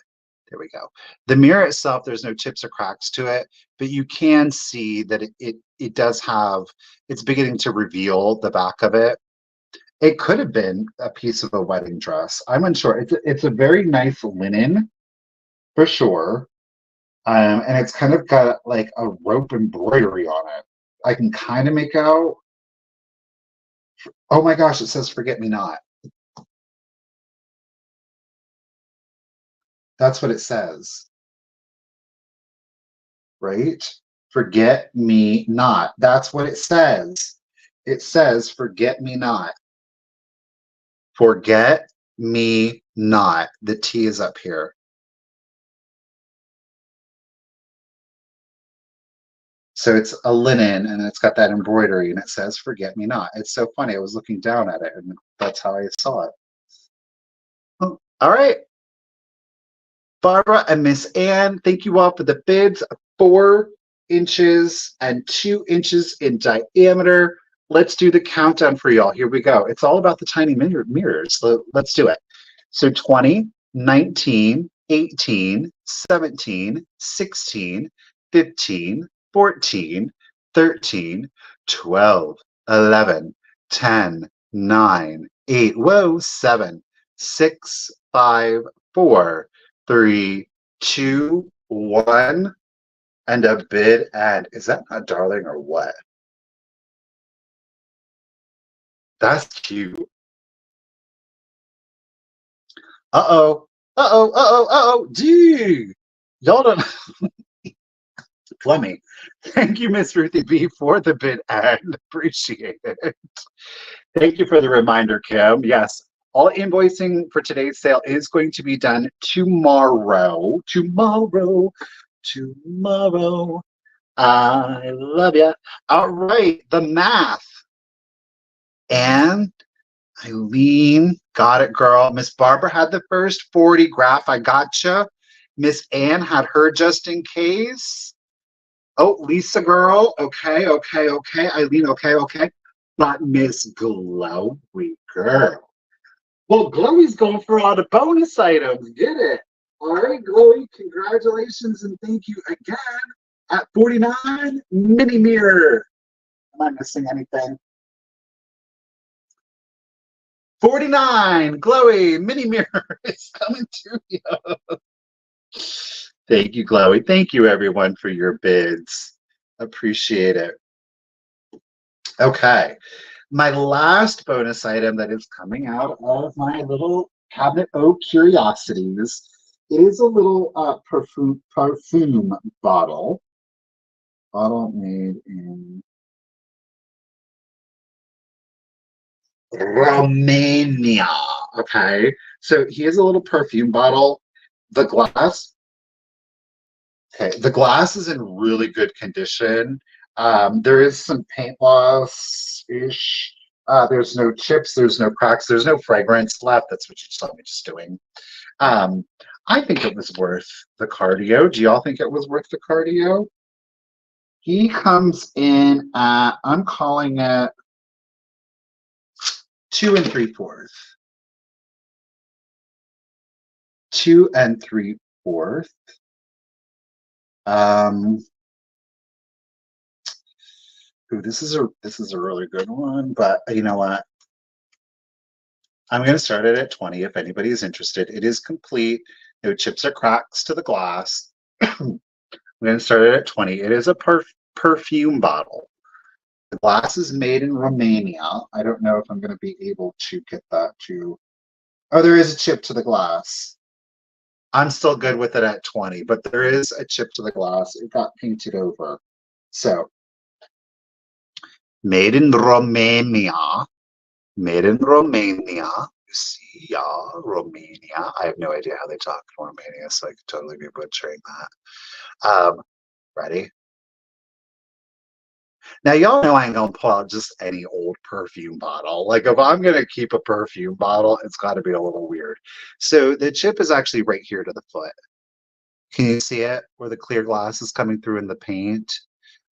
There we go. The mirror itself, there's no chips or cracks to it, but you can see that it does have, it's beginning to reveal the back of it. It could have been a piece of a wedding dress. I'm unsure. It's a very nice linen, for sure. And it's kind of got like a rope embroidery on it. I can kind of make out. Oh my gosh, it says forget me not. That's what it says. Right? Forget me not. That's what it says. It says forget me not. Forget me not. The T is up here. So it's a linen and it's got that embroidery and it says forget me not. It's so funny. I was looking down at it and that's how I saw it. Oh, all right. Barbara and Miss Anne, thank you all for the bids. 4 inches and 2 inches in diameter. Let's do the countdown for y'all. Here we go. It's all about the tiny mirrors. So let's do it. So 20, 19, 18, 17, 16, 15, 14, 13, 12, 11, 10, 9, 8, whoa, 7, 6, 5, 4, 3, 2, 1, and a bid end. Is that not darling or what? That's cute. Uh-oh. Uh-oh. Uh-oh. Uh-oh. Dude. Y'all don't let me. Thank you, Miss Ruthie B, for the bid end. Appreciate it. Thank you for the reminder, Kim. Yes, all invoicing for today's sale is going to be done tomorrow. Tomorrow. I love ya. All right, the math. And Eileen, got it, girl. Miss Barbara had the first 40 graph. I gotcha. Miss Ann had her just in case. Oh, Lisa girl. Okay, okay, okay. Eileen, okay, okay. But Miss Glowy girl. Well, Glowy's going for all the bonus items. Get it? All right, Glowy, congratulations and thank you again. At 49, mini mirror. Am I missing anything? 49, Glowy, mini mirror is coming to you. Thank you, Glowy. Thank you, everyone, for your bids. Appreciate it. Okay. My last bonus item that is coming out of my little cabinet of curiosities is a little perfume bottle. Bottle made in Romania. Okay. So here's a little perfume bottle. The glass. Okay. The glass is in really good condition. There is some paint loss-ish. There's no chips, there's no cracks, there's no fragrance left. That's what you saw me just doing. I think it was worth the cardio. Do y'all think it was worth the cardio? He comes in at, I'm calling it 2 3/4. 2 3/4. Ooh, this is a really good one, but you know what? I'm going to start it at 20 if anybody is interested. It is complete. No chips or cracks to the glass. I'm going to start it at 20. It is a perfume bottle. The glass is made in Romania. I don't know if I'm going to be able to get that to... Oh, there is a chip to the glass. I'm still good with it at 20, but there is a chip to the glass. It got painted over. So, made in Romania. Made in Romania. You see, yeah, Romania. I have no idea how they talk in Romania, so I could totally be butchering that. Ready? Now, y'all know I ain't gonna pull out just any old perfume bottle. Like, if I'm gonna keep a perfume bottle, it's got to be a little weird. So the chip is actually right here to the foot. Can you see it? Where the clear glass is coming through in the paint?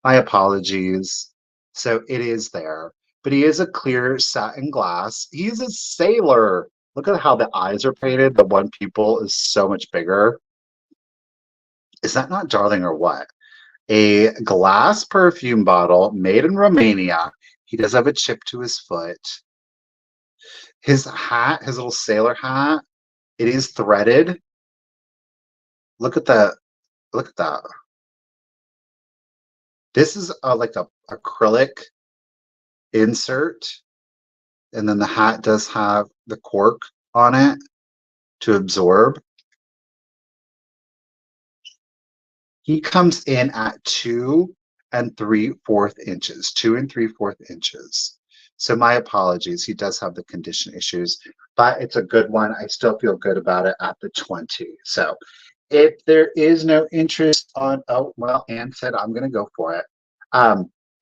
My apologies. So it is there. But he is a clear satin glass. He's a sailor. Look at how the eyes are painted. The one pupil is so much bigger. Is that not darling or what? A glass perfume bottle made in Romania. He does have a chip to his foot. His hat, his little sailor hat, it is threaded. Look at that. Look at that. This is like a acrylic insert. And then the hat does have the cork on it to absorb. He comes in at 2 3/4 inches, 2 3/4 inches. So my apologies. He does have the condition issues, but it's a good one. I still feel good about it at the 20. So if there is no interest on, oh, well, Anne said, I'm going to go for it.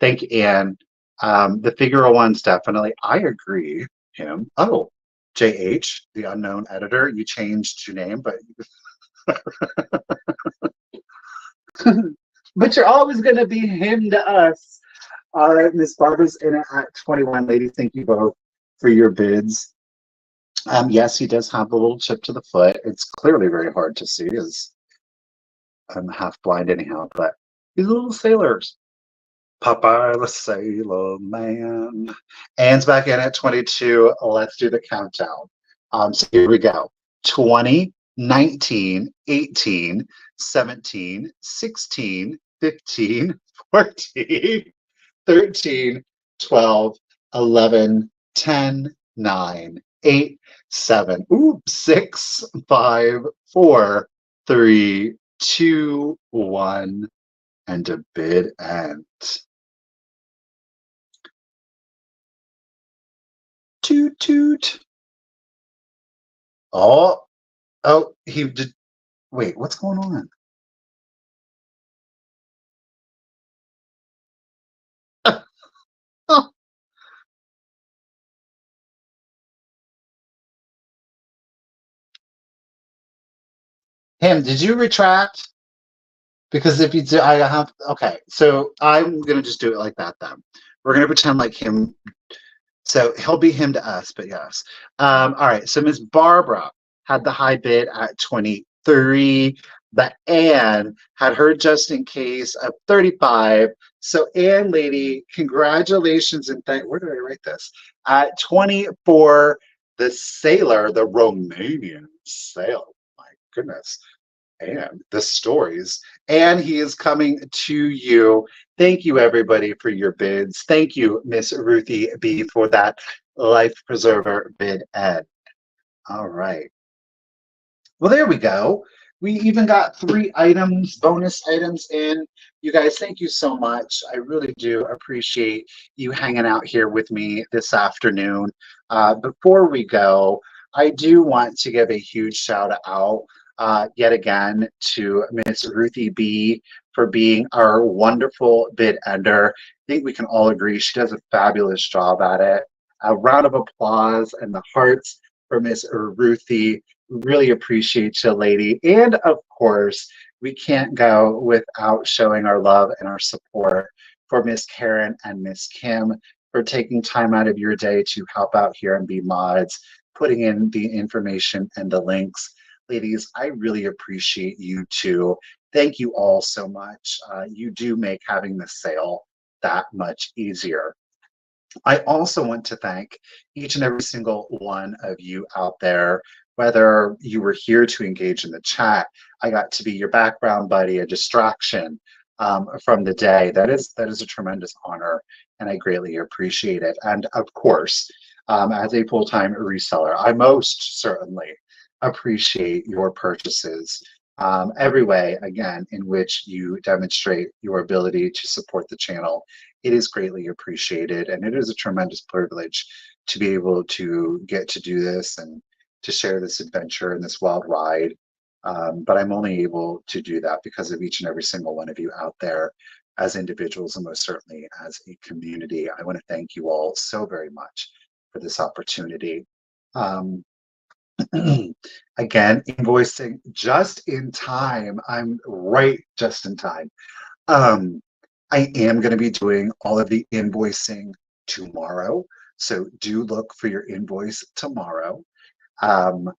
Thank you, Anne. The figural ones, definitely. I agree. Him. Oh, JH, the unknown editor, you changed your name, but but you're always going to be him to us. All right, Miss Barbara's in it at 21. Ladies, thank you both for your bids. Yes, he does have a little chip to the foot. It's clearly very hard to see as I'm half blind anyhow, but he's a little sailor. Popeye the Sailor Man. Anne's back in at 22. Let's do the countdown. So here we go. 20, 19, 18, 17, 16, 15, 14, 13, 12, 11, 10, 9, 8, 7, 6, 5, 4, 3, 2, 1, and a bid end. Toot toot. Oh, oh, he did. Wait, what's going on? Oh, him, did you retract? Because if you do, I have. Okay, so I'm gonna just do it like that then. We're gonna pretend like him. So he'll be him to us, but yes. All right, so Miss Barbara had the high bid at 23, but Anne had her just in case of 35. So Anne, lady, congratulations and where did I write this? At 24, the sailor, the Romanian sailor. My goodness. And the stories. And he is coming to you. Thank you, everybody, for your bids. Thank you, Miss Ruthie B, for that life preserver bid ed. All right. Well, there we go. We even got 3 items, bonus items in. You guys, thank you so much. I really do appreciate you hanging out here with me this afternoon. Before we go, I do want to give a huge shout out yet again to Miss Ruthie B for being our wonderful bid ender. I think we can all agree she does a fabulous job at it. A round of applause and the hearts for Miss Ruthie. Really appreciate you, lady. And of course, we can't go without showing our love and our support for Miss Karen and Miss Kim for taking time out of your day to help out here and be mods, putting in the information and the links. Ladies, I really appreciate you too. Thank you all so much. You do make having the sale that much easier. I also want to thank each and every single one of you out there, whether you were here to engage in the chat, I got to be your background buddy, a distraction from the day. That is a tremendous honor, and I greatly appreciate it. And of course, as a full-time reseller, I most certainly appreciate your purchases. Every way, again, in which you demonstrate your ability to support the channel, it is greatly appreciated, and it is a tremendous privilege to be able to get to do this and to share this adventure and this wild ride. But I'm only able to do that because of each and every single one of you out there as individuals and most certainly as a community. I want to thank you all so very much for this opportunity. Um, Again, invoicing just in time. I'm right just in time. Um, I am going to be doing all of the invoicing tomorrow. So do look for your invoice tomorrow. Um,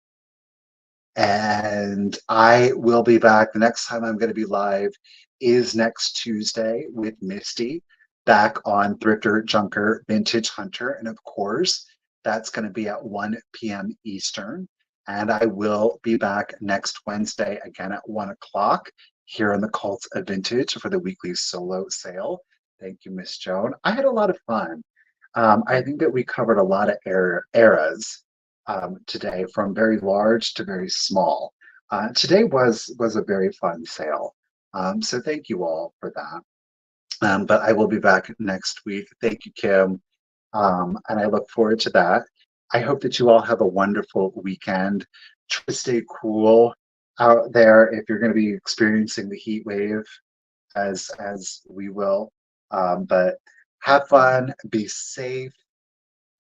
and I will be back. The next time I'm going to be live is next Tuesday with Misty back on Thrifter, Junker, Vintage Hunter. And of course, that's going to be at 1 p.m. Eastern. And I will be back next Wednesday again at 1 o'clock here on The.Cult.Of.Vintage for the weekly solo sale. Thank you, Miss Joan. I had a lot of fun. I think that we covered a lot of eras today, from very large to very small. Today was a very fun sale. So thank you all for that. But I will be back next week. Thank you, Kim. And I look forward to that. I hope that you all have a wonderful weekend. Try to stay cool out there if you're going to be experiencing the heat wave as we will. But have fun, be safe.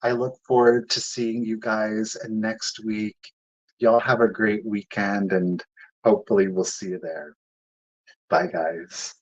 I look forward to seeing you guys next week. Y'all have a great weekend, and hopefully we'll see you there. Bye, guys.